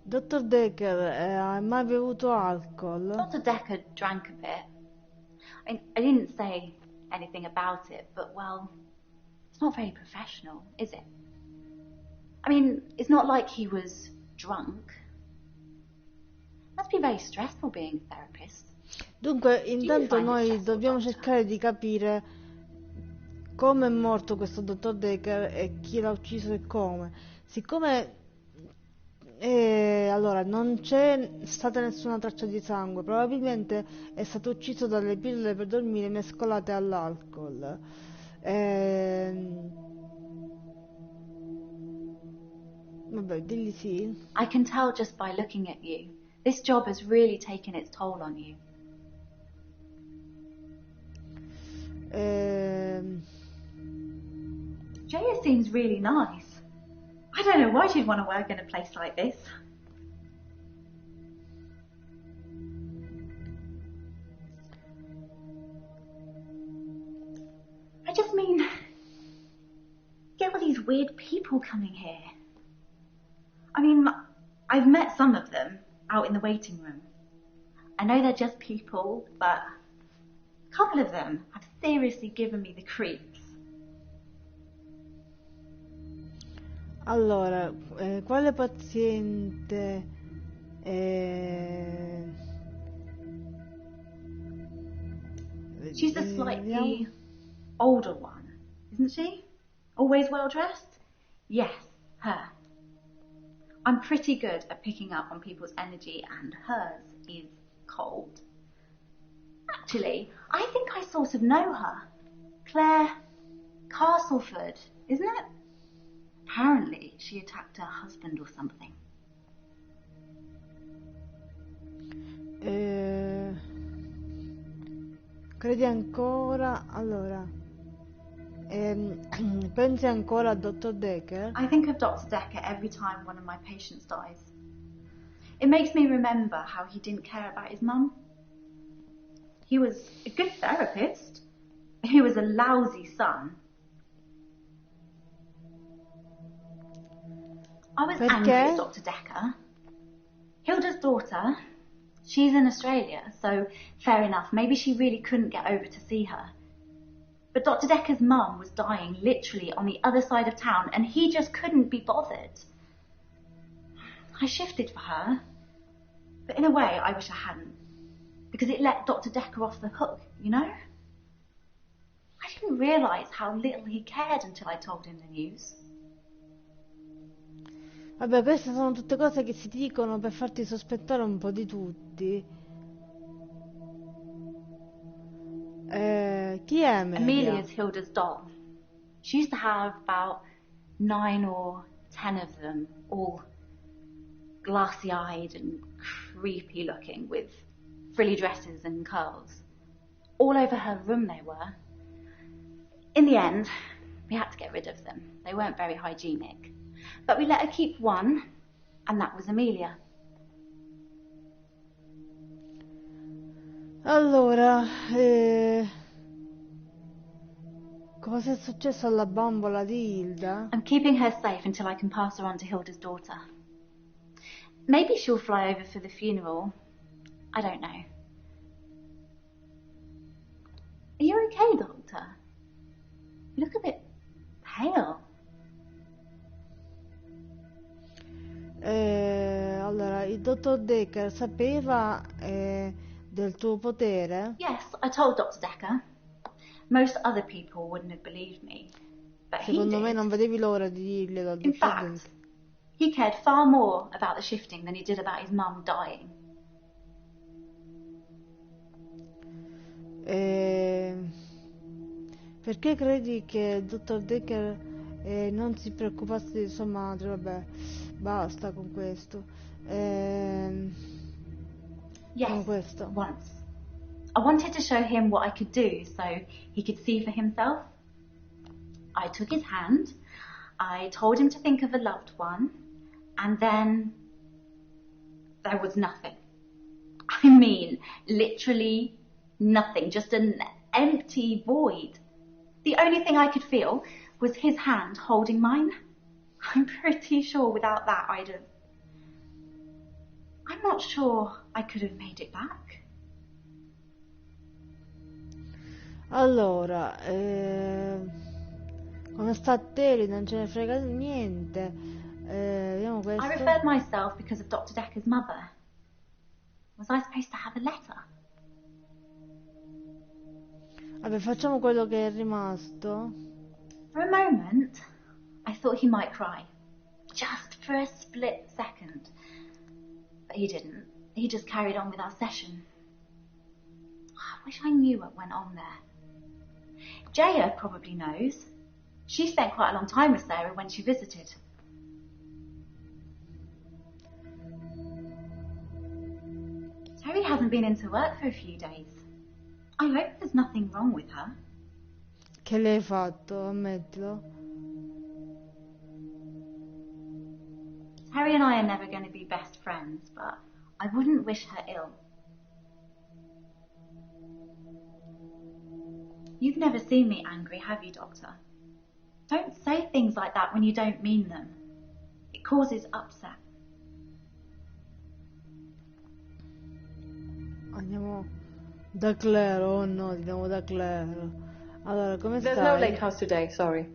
Dottor Dekker, hai mai bevuto alcol? Dr. Dekker drank a bit. I didn't say anything about it, but, well, it's not very professional, is it? I mean, it's not like he was drunk. Must be very stressful being a therapist. Dunque, intanto find it noi stressful, dobbiamo doctor? cercare di capire come è morto questo dottor Dekker e chi l'ha ucciso e come. Siccome allora non c'è stata nessuna traccia di sangue, probabilmente è stato ucciso dalle pillole per dormire mescolate all'alcol. Vabbè, digli sì. I can tell just by looking at you. This job has really taken its toll on you. Jaya seems really nice. I don't know why she'd want to work in a place like this. I just mean, get all these weird people coming here. I mean, I've met some of them out in the waiting room. I know they're just people, but a couple of them have seriously given me the creeps. Allora, quale paziente She's the slightly older one, isn't she? Always well dressed? Yes, her. I'm pretty good at picking up on people's energy, and hers is cold. Actually, I think I sort of know her. Claire Castleford, isn't it? Apparently, she attacked her husband or something. Credi ancora? Allora, pensi ancora al dottor Dekker? I think of Dr. Dekker every time one of my patients dies. It makes me remember how he didn't care about his mum. He was a good therapist. He was a lousy son. I was angry at Dr. Dekker. Hilda's daughter, she's in Australia, so fair enough. Maybe she really couldn't get over to see her. But Dr. Dekker's mum was dying literally on the other side of town, and he just couldn't be bothered. I shifted for her, but in a way I wish I hadn't, because it let Dr. Dekker off the hook, you know? I didn't realise how little he cared until I told him the news. Vabbè, queste sono tutte cose che si dicono per farti sospettare un po' di tutti. Chi è Amelia? Amelia's Hilda's doll. She used to have about 9 or 10 of them, all glassy-eyed and creepy looking, with frilly dresses and curls. All over her room they were. In the end, we had to get rid of them. They weren't very hygienic. But we let her keep one, and that was Amelia. Allora, cosa è successo alla bambola di Hilda? I'm keeping her safe until I can pass her on to Hilda's daughter. Maybe she'll fly over for the funeral. I don't know. Are you okay, Doctor? You look a bit pale. Allora, il dottor Dekker sapeva del tuo potere? Yes, I told Dr. Dekker. Most other people wouldn't have believed me, but Secondo he me did. non vedevi l'ora di dirglielo al In dottor fact, Dekker. he cared far more about the shifting than he did about his mum dying. Perché credi che il dottor Dekker non si preoccupasse di sua madre? Vabbè, basta con questo. Yes, Con questo. once. I wanted to show him what I could do so he could see for himself. I took his hand, I told him to think of a loved one, and then there was nothing. I mean, literally nothing, just an empty void. The only thing I could feel was his hand holding mine. I'm pretty sure without that I'm not sure I could have made it back. Allora, come sta a te, non ce ne frega niente. Vediamo questo. I referred myself because of Dr. Dekker's mother. Was I supposed to have a letter? Vabbè, facciamo quello che è rimasto. For a moment, I thought he might cry. Just for a split second. But he didn't. He just carried on with our session. I wish I knew what went on there. Jaya probably knows. She spent quite a long time with Sarah when she visited. Terry hasn't been into work for a few days. I hope there's nothing wrong with her. Che le hai fatto? Ammettilo. Terry and I are never going to be best friends, but I wouldn't wish her ill. You've never seen me angry, have you, Doctor? Don't say things like that when you don't mean them. It causes upset. Andiamo da Claire, oh no, andiamo da Claire. Allora, come There's stai? no lake house today, sorry.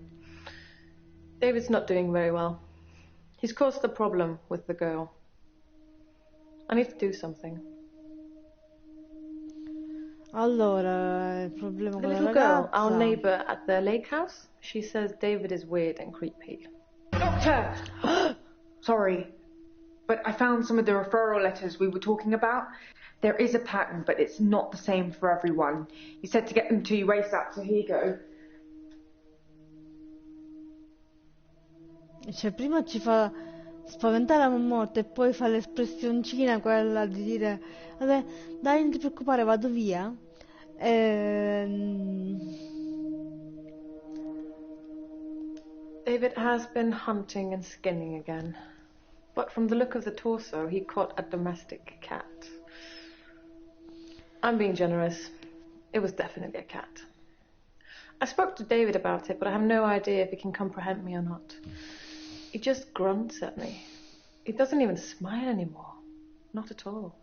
David's not doing very well. He's caused a problem with the girl. I need to do something. Allora, il problema The con la little girl, ragazza. our neighbour at the lake house, she says David is weird and creepy. Doctor! Sorry. but I found some of the referral letters we were talking about. There is a pattern, but it's not the same for everyone. He said to get them to you ASAP, so here you go. Cioè, prima ci fa spaventare a morte e poi fa l'espressioncina quella di dire vabbè, dai, non ti preoccupare, vado via. David has been hunting and skinning again. But from the look of the torso, he caught a domestic cat. I'm being generous. It was definitely a cat. I spoke to David about it, but I have no idea if he can comprehend me or not. He just grunts at me. He doesn't even smile anymore. Not at all.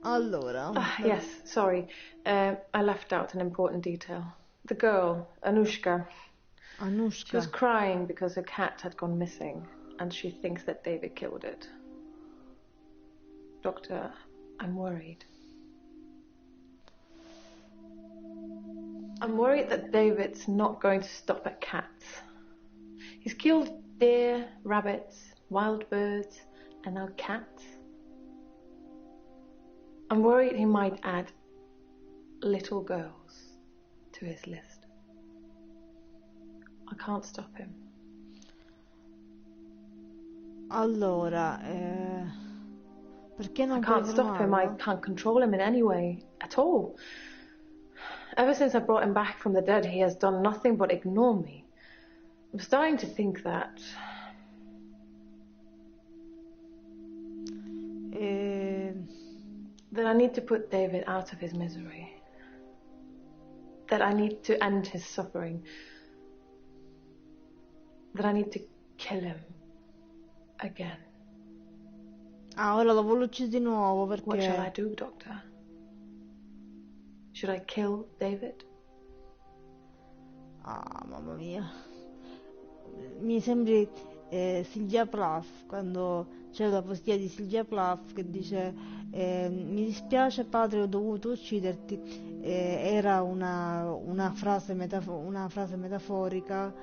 Allora. Yes, sorry. I left out an important detail. The girl, Anushka. She was crying because her cat had gone missing, and she thinks that David killed it. Doctor, I'm worried. I'm worried that David's not going to stop at cats. He's killed deer, rabbits, wild birds, and now cats. I'm worried he might add little girls to his list. I can't stop him. Allora, perché non I can't stop him. I can't control him in any way at all. Ever since I brought him back from the dead, he has done nothing but ignore me. I'm starting to think that I need to put David out of his misery. That I need to end his suffering. That I need to kill him again. Ora lo vuole uccidere di nuovo perché... What shall I do, Doctor? Should I kill David? Mamma mia. Mi sembri Sylvia Plath, quando c'è la poesia di Sylvia Plath che dice mi dispiace padre, ho dovuto ucciderti. Era una frase metaforica,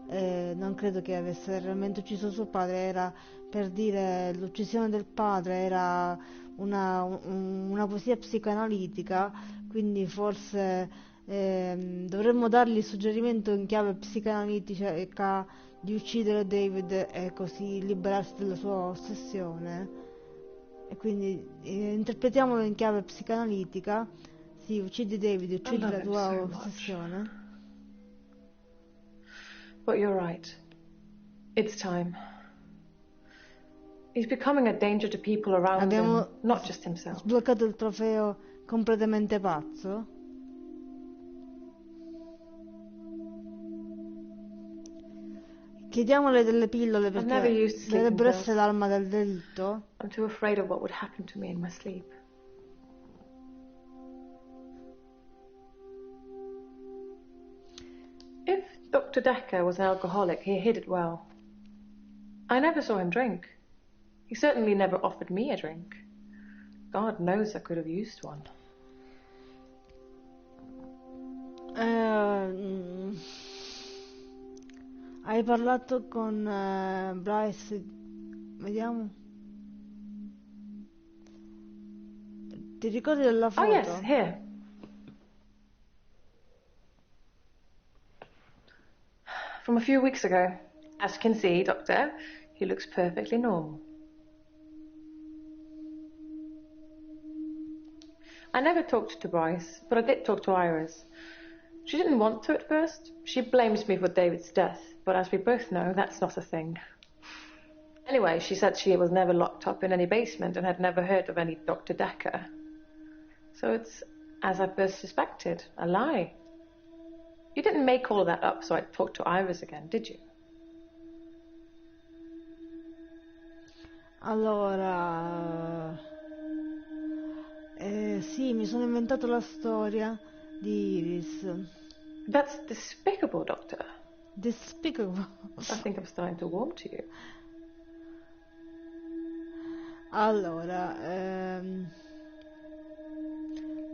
non credo che avesse realmente ucciso suo padre, era per dire l'uccisione del padre era una poesia psicoanalitica, quindi forse dovremmo dargli il suggerimento in chiave psicoanalitica di uccidere David e così liberarsi della sua ossessione, e quindi interpretiamolo in chiave psicoanalitica. Sì, uccidi David, uccidi la tua ossessione. But you're right. It's time. He's becoming a danger to people around him, not just himself. Sbloccato il trofeo completamente pazzo. Chiediamole delle pillole perché dovrebbero essere l'arma del delitto. I'm too afraid of what would happen to me in my sleep. If Dr. Dekker was an alcoholic, he hid it well. I never saw him drink. He certainly never offered me a drink. God knows I could have used one. Hai parlato con Bryce? Vediamo. Ti ricordi della foto? Oh yes, here. From a few weeks ago. As you can see, Doctor, he looks perfectly normal. I never talked to Bryce, but I did talk to Iris. She didn't want to at first. She blames me for David's death, but as we both know, that's not a thing. Anyway, she said she was never locked up in any basement and had never heard of any Dr. Dekker. So it's, as I first suspected, a lie. You didn't make all of that up so I'd talk to Iris again, did you? Allora... sì, mi sono inventato la storia di Iris. That's despicable, Doctor. Despicable. I think I'm starting to warm to you. Allora,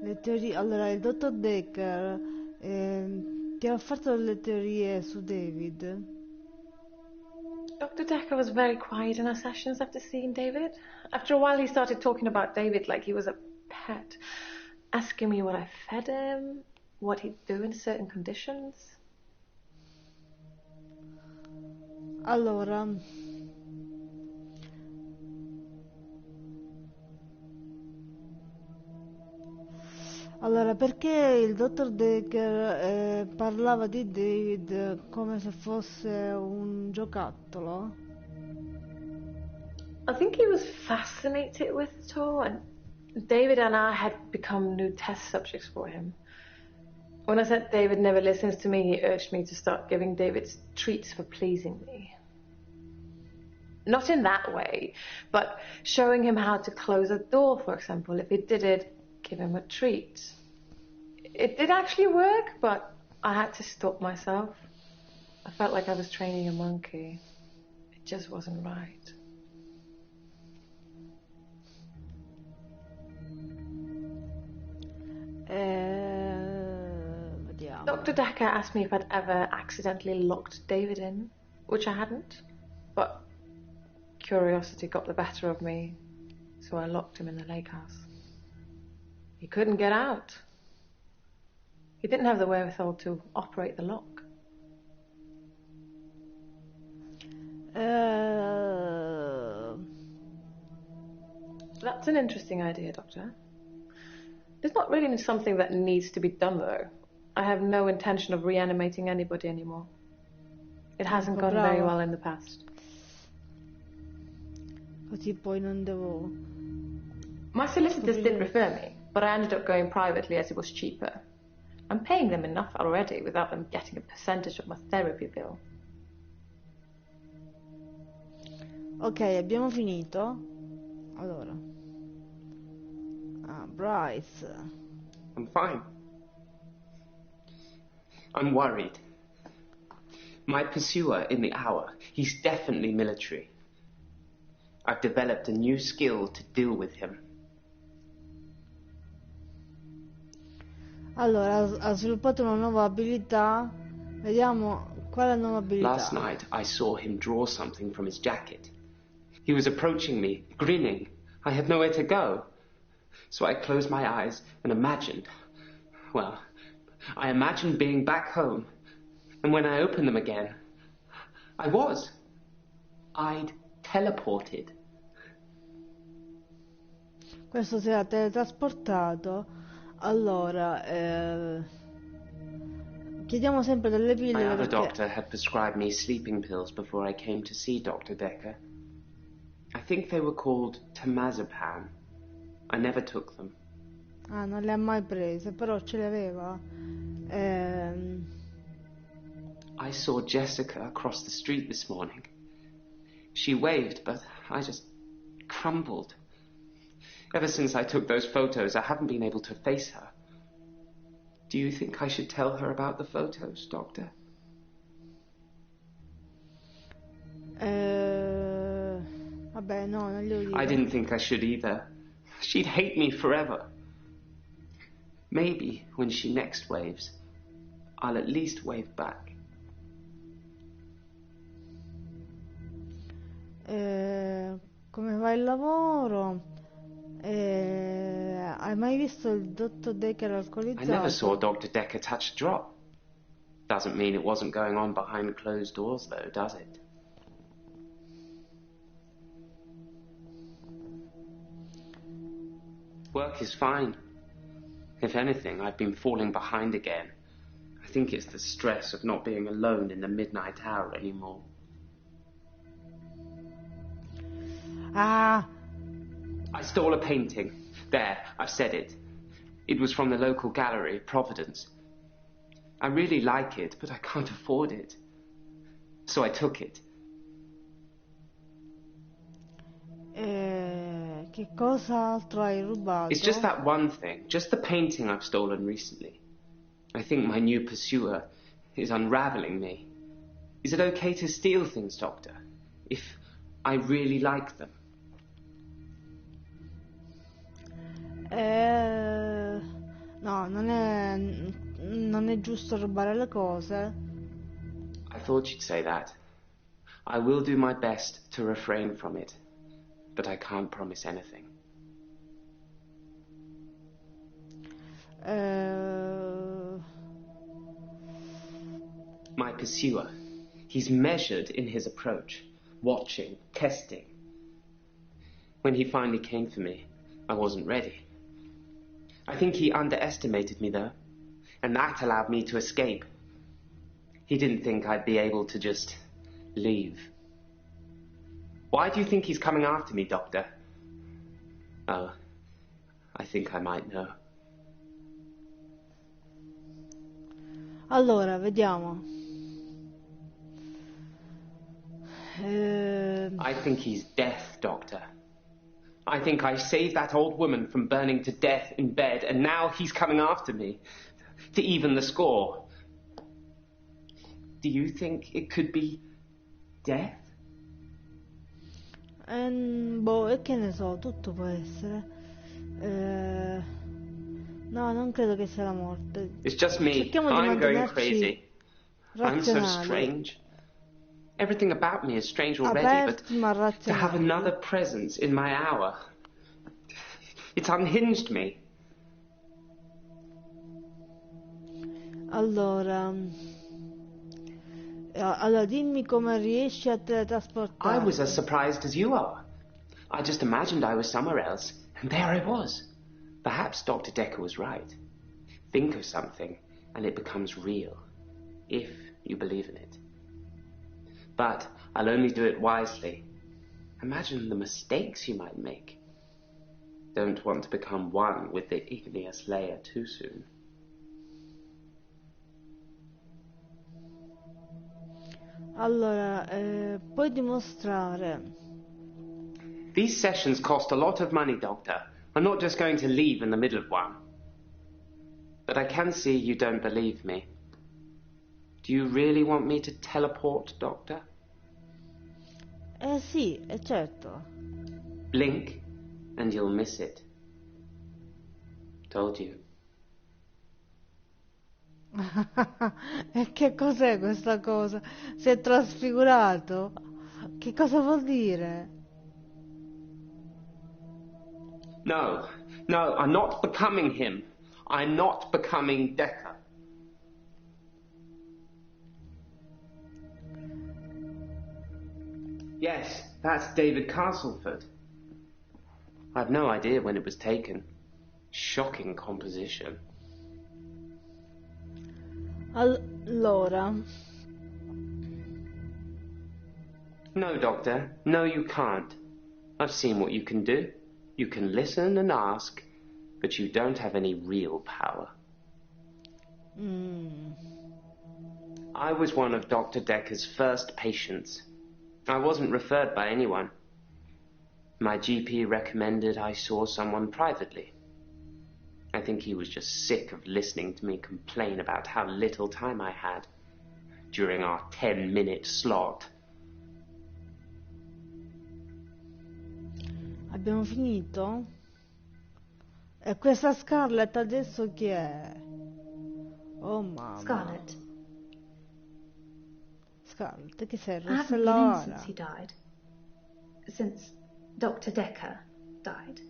le teorie... Allora, il dottor Dekker ti ha fatto delle teorie su David. Dr. Dekker was very quiet in our sessions after seeing David. After a while, he started talking about David like he was a pet, asking me what I fed him, what he'd do in certain conditions. Allora, perché il dottor Dekker parlava di David come se fosse un giocattolo? I think he was fascinated with it all, and David and I had become new test subjects for him. When I said David never listens to me, he urged me to start giving David treats for pleasing me. Not in that way, but showing him how to close a door, for example. If he did it, give him a treat. It did actually work, but I had to stop myself. I felt like I was training a monkey. It just wasn't right. Vediamo. Dr. Dekker asked me if I'd ever accidentally locked David in, which I hadn't, but curiosity got the better of me, so I locked him in the lake house. He couldn't get out. He didn't have the wherewithal to operate the lock. That's an interesting idea, Doctor. It's not really something that needs to be done, though. I have no intention of reanimating anybody anymore. It hasn't gone very well in the past. Così poi non devo... My solicitors did refer me, but I ended up going privately as it was cheaper. I'm paying them enough already without them getting a percentage of my therapy bill. Ok, abbiamo finito. Allora. Bryce. I'm fine. I'm worried. My pursuer in the hour, he's definitely military. I've developed a new skill to deal with him. Allora, ha sviluppato una nuova abilità. Vediamo qual è la nuova abilità. Last night, I saw him draw something from his jacket. He was approaching me, grinning. I had nowhere to go. So I closed my eyes and imagined, well, I imagined being back home. And when I opened them again, I'd teleported. Questo si era teletrasportato. Allora, chiediamo sempre delle My pillole other perché... doctor had prescribed me sleeping pills before I came to see Dr. Dekker. I think they were called temazepam. I never took them. Ah, non le ha mai prese, però ce le aveva. I saw Jessica across the street this morning. She waved, but I just crumbled. Ever since I took those photos, I haven't been able to face her. Do you think I should tell her about the photos, Doctor? Vabbè, no, non glielo dico. I didn't think I should either. She'd hate me forever. Maybe when she next waves, I'll at least wave back. Come va il lavoro? Hai mai visto il dottor Dekker alcolizzato? I never saw Dr. Dekker touch a drop. Doesn't mean it wasn't going on behind closed doors, though, does it? Work is fine. If anything, I've been falling behind again. I think it's the stress of not being alone in the midnight hour anymore. Ah! I stole a painting. There, I've said it. It was from the local gallery, Providence. I really like it, but I can't afford it. So I took it. Che cosa altro hai rubato? It's just that one thing, just the painting I've stolen recently. I think my new pursuer is unraveling me. Is it okay to steal things, Doctor, if I really like them? No, non è giusto rubare le cose. I thought you'd say that. I will do my best to refrain from it, but I can't promise anything. My pursuer, he's measured in his approach, watching, testing. When he finally came for me, I wasn't ready. I think he underestimated me, though, and that allowed me to escape. He didn't think I'd be able to just leave. Why do you think he's coming after me, Doctor? Oh, I think I might know. Allora, vediamo. I think he's death, Doctor. I think I saved that old woman from burning to death in bed, and now he's coming after me to even the score. Do you think it could be death? Boh, e che ne so, tutto può essere. No, non credo che sia la morte. It's just me. Cerchiamo di I'm going mantenerci crazy. I'm so razionali. strange. Everything about me is strange already, Aperti ma but to have razionali. another presence in my hour, it's unhinged me. Allora, dimmi come riesci a I teletrasportarti. was as surprised as you are. I just imagined I was somewhere else, and there I was. Perhaps Dr. Dekker was right. Think of something, and it becomes real, if you believe in it. But I'll only do it wisely. Imagine the mistakes you might make. Don't want to become one with the igneous layer too soon. Allora, puoi dimostrare. These sessions cost a lot of money, Doctor. I'm not just going to leave in the middle of one. But I can see you don't believe me. Do you really want me to teleport, Doctor? Sì, certo. Blink, and you'll miss it. Told you. E che cos'è questa cosa? Si è trasfigurato? Che cosa vuol dire? No, I'm not becoming him. I'm not becoming Dekker. Yes, that's David Castleford. I've no idea when it was taken. Shocking composition. Allora, No, Doctor. No, you can't. I've seen what you can do. You can listen and ask, but you don't have any real power. I was one of Dr. Dekker's first patients. I wasn't referred by anyone. My GP recommended I saw someone privately. I think he was just sick of listening to me complain about how little time I had during our 10-minute slot. abbiamo finito? E questa Scarlett adesso chi è? Oh mamma. Scarlett. Scarlett, che sei? I haven't been Rossella in Ora? since he died. Since Dr. Dekker died.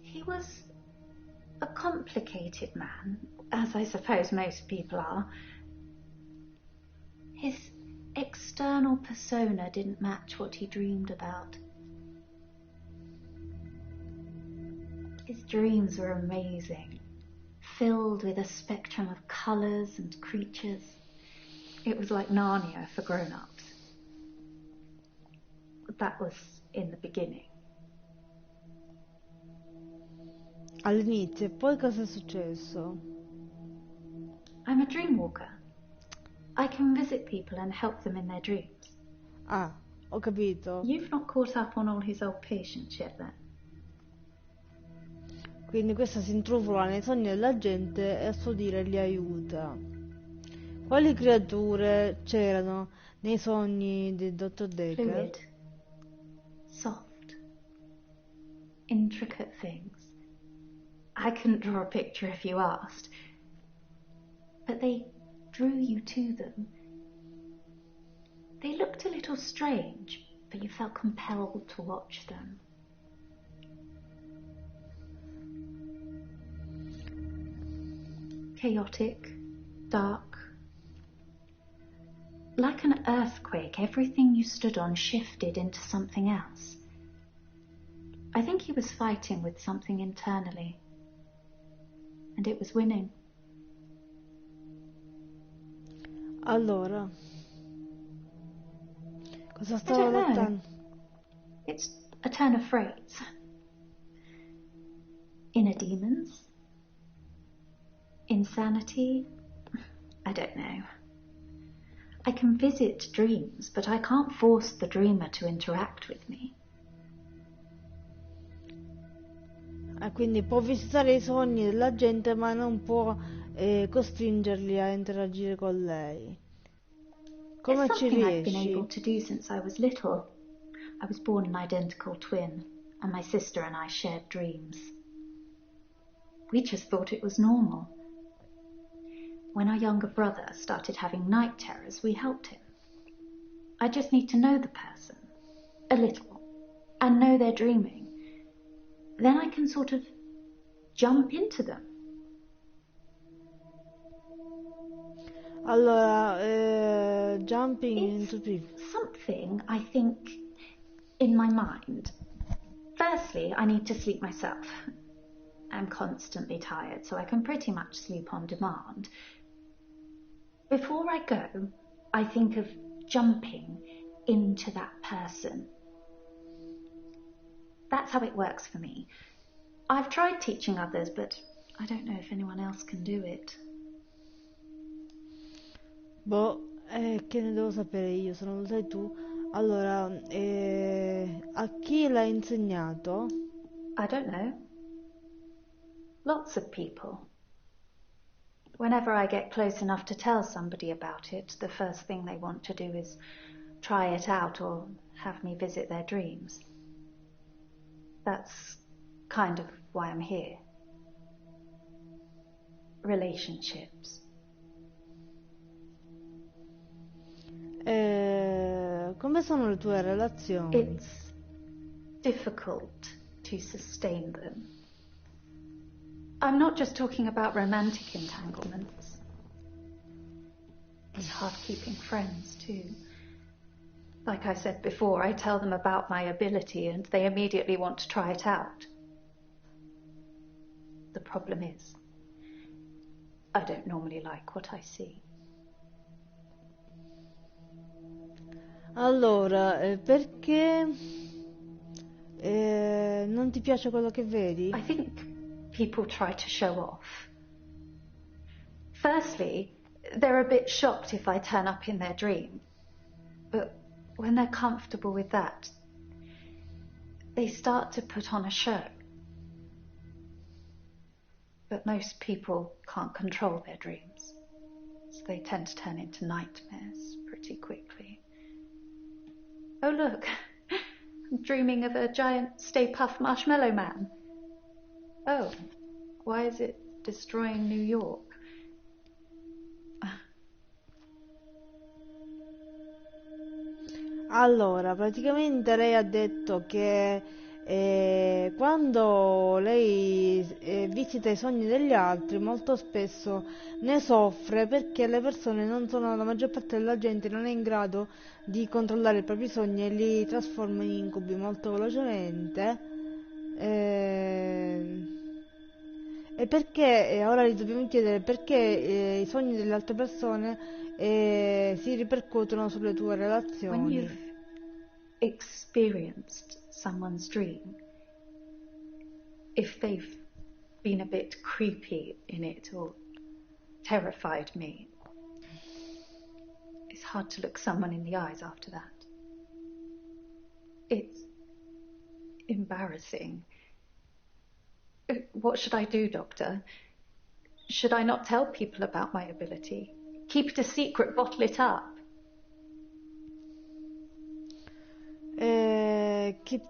He was a complicated man, as I suppose most people are. His external persona didn't match what he dreamed about. His dreams were amazing, filled with a spectrum of colours and creatures. It was like Narnia for grown-ups. That was in the beginning. All'inizio, e poi cosa è successo? I'm a dream walker. I can visit people and help them in their dreams. Ah, ho capito. You've not caught up on all his old patients yet then? Quindi questa si intrufola nei sogni della gente e a suo dire li aiuta. Quali creature c'erano nei sogni di Dr. Dekker? Fluid. Soft. Intricate things. I couldn't draw a picture if you asked. But they drew you to them. They looked a little strange, but you felt compelled to watch them. Chaotic, dark. Like an earthquake, everything you stood on shifted into something else. I think he was fighting with something internally, and it was winning. Allora, cosa I stava don't know. lottando? It's a turn of phrase. Inner demons? Insanity? I don't know. I can visit dreams, but I can't force the dreamer to interact with me. Quindi può visitare i sogni della gente, ma non può costringerli a interagire con lei. Come It's ci something I've been riesci? able to do since I was little. I was born an identical twin, and my sister and I shared dreams. We just thought it was normal. When our younger brother started having night terrors, we helped him. I just need to know the person, a little, and know they're dreaming. Then I can sort of jump into them. Allora, jumping into people. Something I think in my mind. Firstly, I need to sleep myself. I'm constantly tired, so I can pretty much sleep on demand. Before I go, I think of jumping into that person. That's how it works for me. I've tried teaching others, but I don't know if anyone else can do it. Boh, che ne devo sapere io, se non lo sai tu. Allora, a chi l'ha insegnato? I don't know. Lots of people. Whenever I get close enough to tell somebody about it, the first thing they want to do is try it out or have me visit their dreams. That's kind of why I'm here. Relationships. Come sono le tue relazioni? It's difficult to sustain them. I'm not just talking about romantic entanglements. It's hard keeping friends, too. Like I said before, I tell them about my ability and they immediately want to try it out. The problem is, I don't normally like what I see. Allora, perché non ti piace quello che vedi? I think people try to show off. Firstly, they're a bit shocked if I turn up in their dream. But when they're comfortable with that, they start to put on a show. But most people can't control their dreams, so they tend to turn into nightmares pretty quickly. Oh look, I'm dreaming of a giant Stay Puft Marshmallow Man. Oh, why is it destroying New York? Allora, praticamente lei ha detto che quando lei visita i sogni degli altri, molto spesso ne soffre perché le persone non sono, la maggior parte della gente non è in grado di controllare i propri sogni e li trasforma in incubi molto velocemente. E perché, ora gli dobbiamo chiedere perché i sogni delle altre persone si ripercuotono sulle tue When relazioni. you've experienced someone's dream, if they've been a bit creepy in it or terrified me, it's hard to look someone in the eyes after that. It's embarrassing. What should I do, Doctor? Should I not tell people about my ability? Keep it a secret, bottle it up? Keep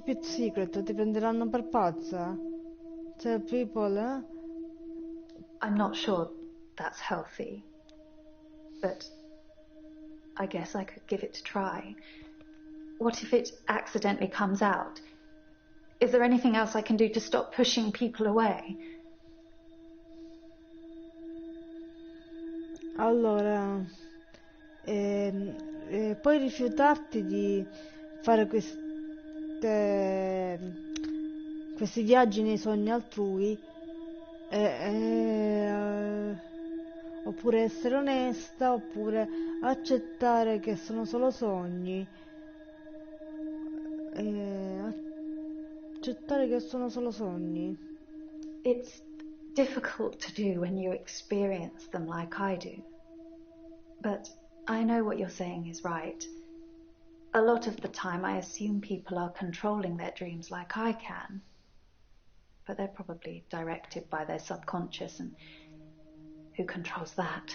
it secret, ti prenderanno per pazza? Tell people, I'm not sure that's healthy. But I guess I could give it a try. What if it accidentally comes out? Is there anything else I can do to stop pushing people away? Allora, puoi rifiutarti di fare questi viaggi nei sogni altrui, oppure essere onesta, oppure accettare che sono solo sogni, accettare che sono solo sogni. It's difficult to do when you experience them like I do. But I know what you're saying is right. A lot of the time I assume people are controlling their dreams like I can. But they're probably directed by their subconscious, and who controls that?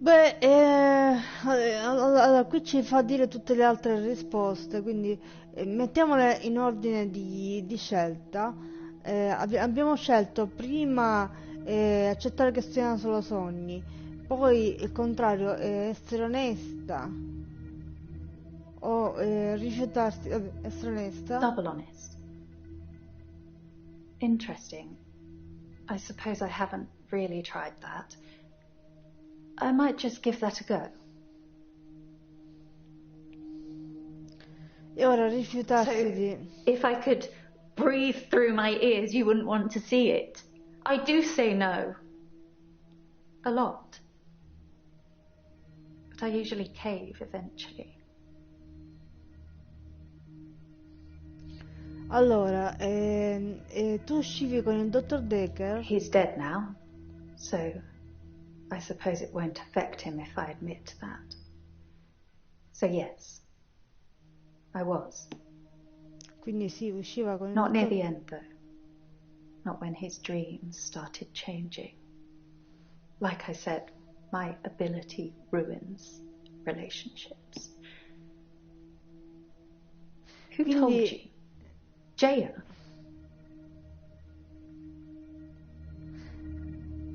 Beh, allora, qui ci fa dire tutte le altre risposte, quindi mettiamole in ordine di scelta. Abbiamo scelto prima accettare che siano solo sogni, poi il contrario, essere onesta o rifiutarsi, essere onesta. Double honest. Interesting. I suppose I haven't really tried that. I might just give that a go. E ora rifiutarsi So, di... if I could breathe through my ears, you wouldn't want to see it. I do say no. A lot. But I usually cave eventually. Allora, tu uscivi con il dottor Dekker. He's dead now, so I suppose it won't affect him if I admit to that. So yes, I was. Quindi sì, usciva con il Not near dottor... the end though. Not when his dreams started changing. Like I said, my ability ruins relationships. Who told you? Jaya.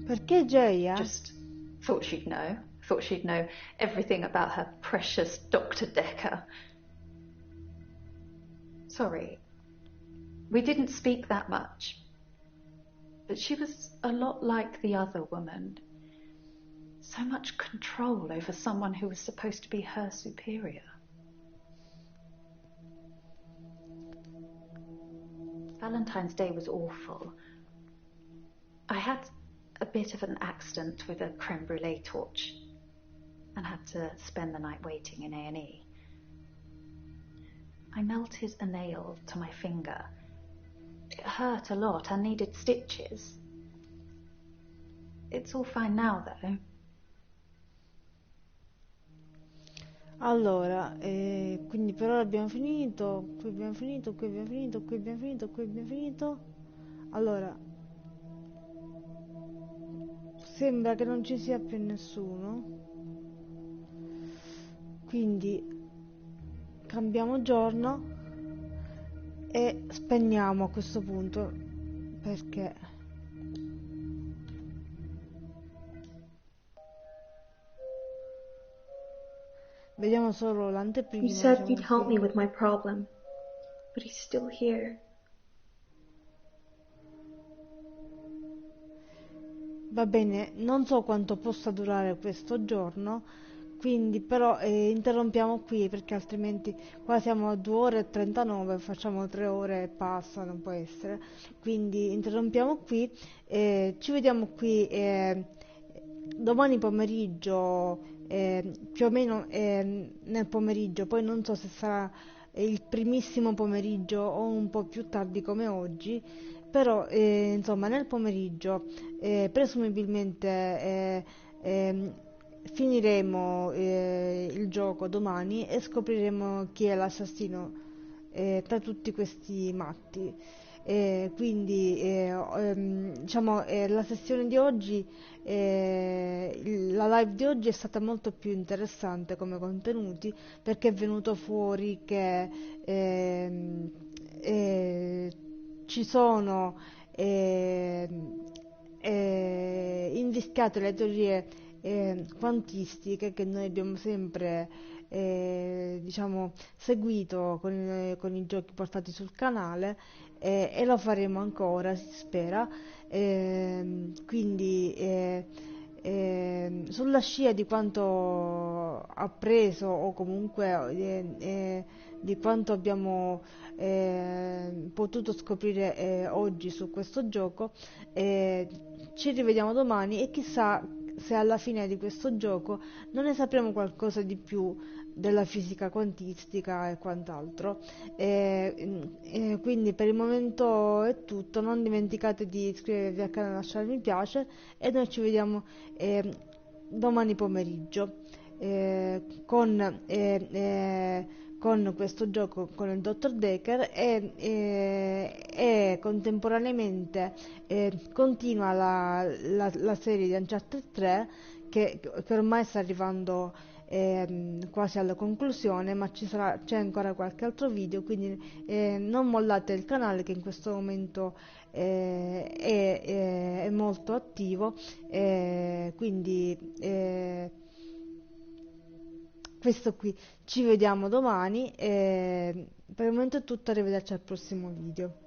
Perché Jaya? Just thought she'd know. Thought she'd know everything about her precious Dr. Dekker. Sorry. We didn't speak that much. But she was a lot like the other woman. So much control over someone who was supposed to be her superior. Valentine's Day was awful. I had a bit of an accident with a creme brulee torch and had to spend the night waiting in A&E. I melted a nail to my finger. It hurt a lot and needed stitches. It's all fine now, though. Allora, quindi per ora abbiamo finito, qui abbiamo finito, qui abbiamo finito, qui abbiamo finito, qui abbiamo finito. Allora, sembra che non ci sia più nessuno, quindi cambiamo giorno e spegniamo a questo punto, perché vediamo solo l'anteprima. You said diciamo you'd help così. me with my problem, but he's still here. Va bene, non so quanto possa durare questo giorno, quindi però interrompiamo qui, perché altrimenti qua siamo a 2 ore e 39, facciamo 3 ore e passa, non può essere. Quindi interrompiamo qui, ci vediamo qui domani pomeriggio, più o meno nel pomeriggio, poi non so se sarà il primissimo pomeriggio o un po' più tardi come oggi, però insomma nel pomeriggio presumibilmente finiremo il gioco domani e scopriremo chi è l'assassino tra tutti questi matti. Quindi diciamo la sessione di oggi, la live di oggi è stata molto più interessante come contenuti, perché è venuto fuori che ci sono invischiate le teorie quantistiche che noi abbiamo sempre diciamo seguito con i giochi portati sul canale, e lo faremo ancora, si spera. Quindi sulla scia di quanto appreso, o comunque di quanto abbiamo potuto scoprire oggi su questo gioco, ci rivediamo domani, e chissà se alla fine di questo gioco non ne sapremo qualcosa di più della fisica quantistica e quant'altro. Quindi per il momento è tutto, non dimenticate di iscrivervi al canale e lasciare mi piace, e noi ci vediamo domani pomeriggio con questo gioco, con il dottor Dekker, e contemporaneamente continua la serie di Uncharted 3 che ormai sta arrivando quasi alla conclusione, ma c'è ancora qualche altro video, quindi non mollate il canale, che in questo momento è molto attivo, quindi questo qui. Ci vediamo domani, per il momento è tutto, arrivederci al prossimo video.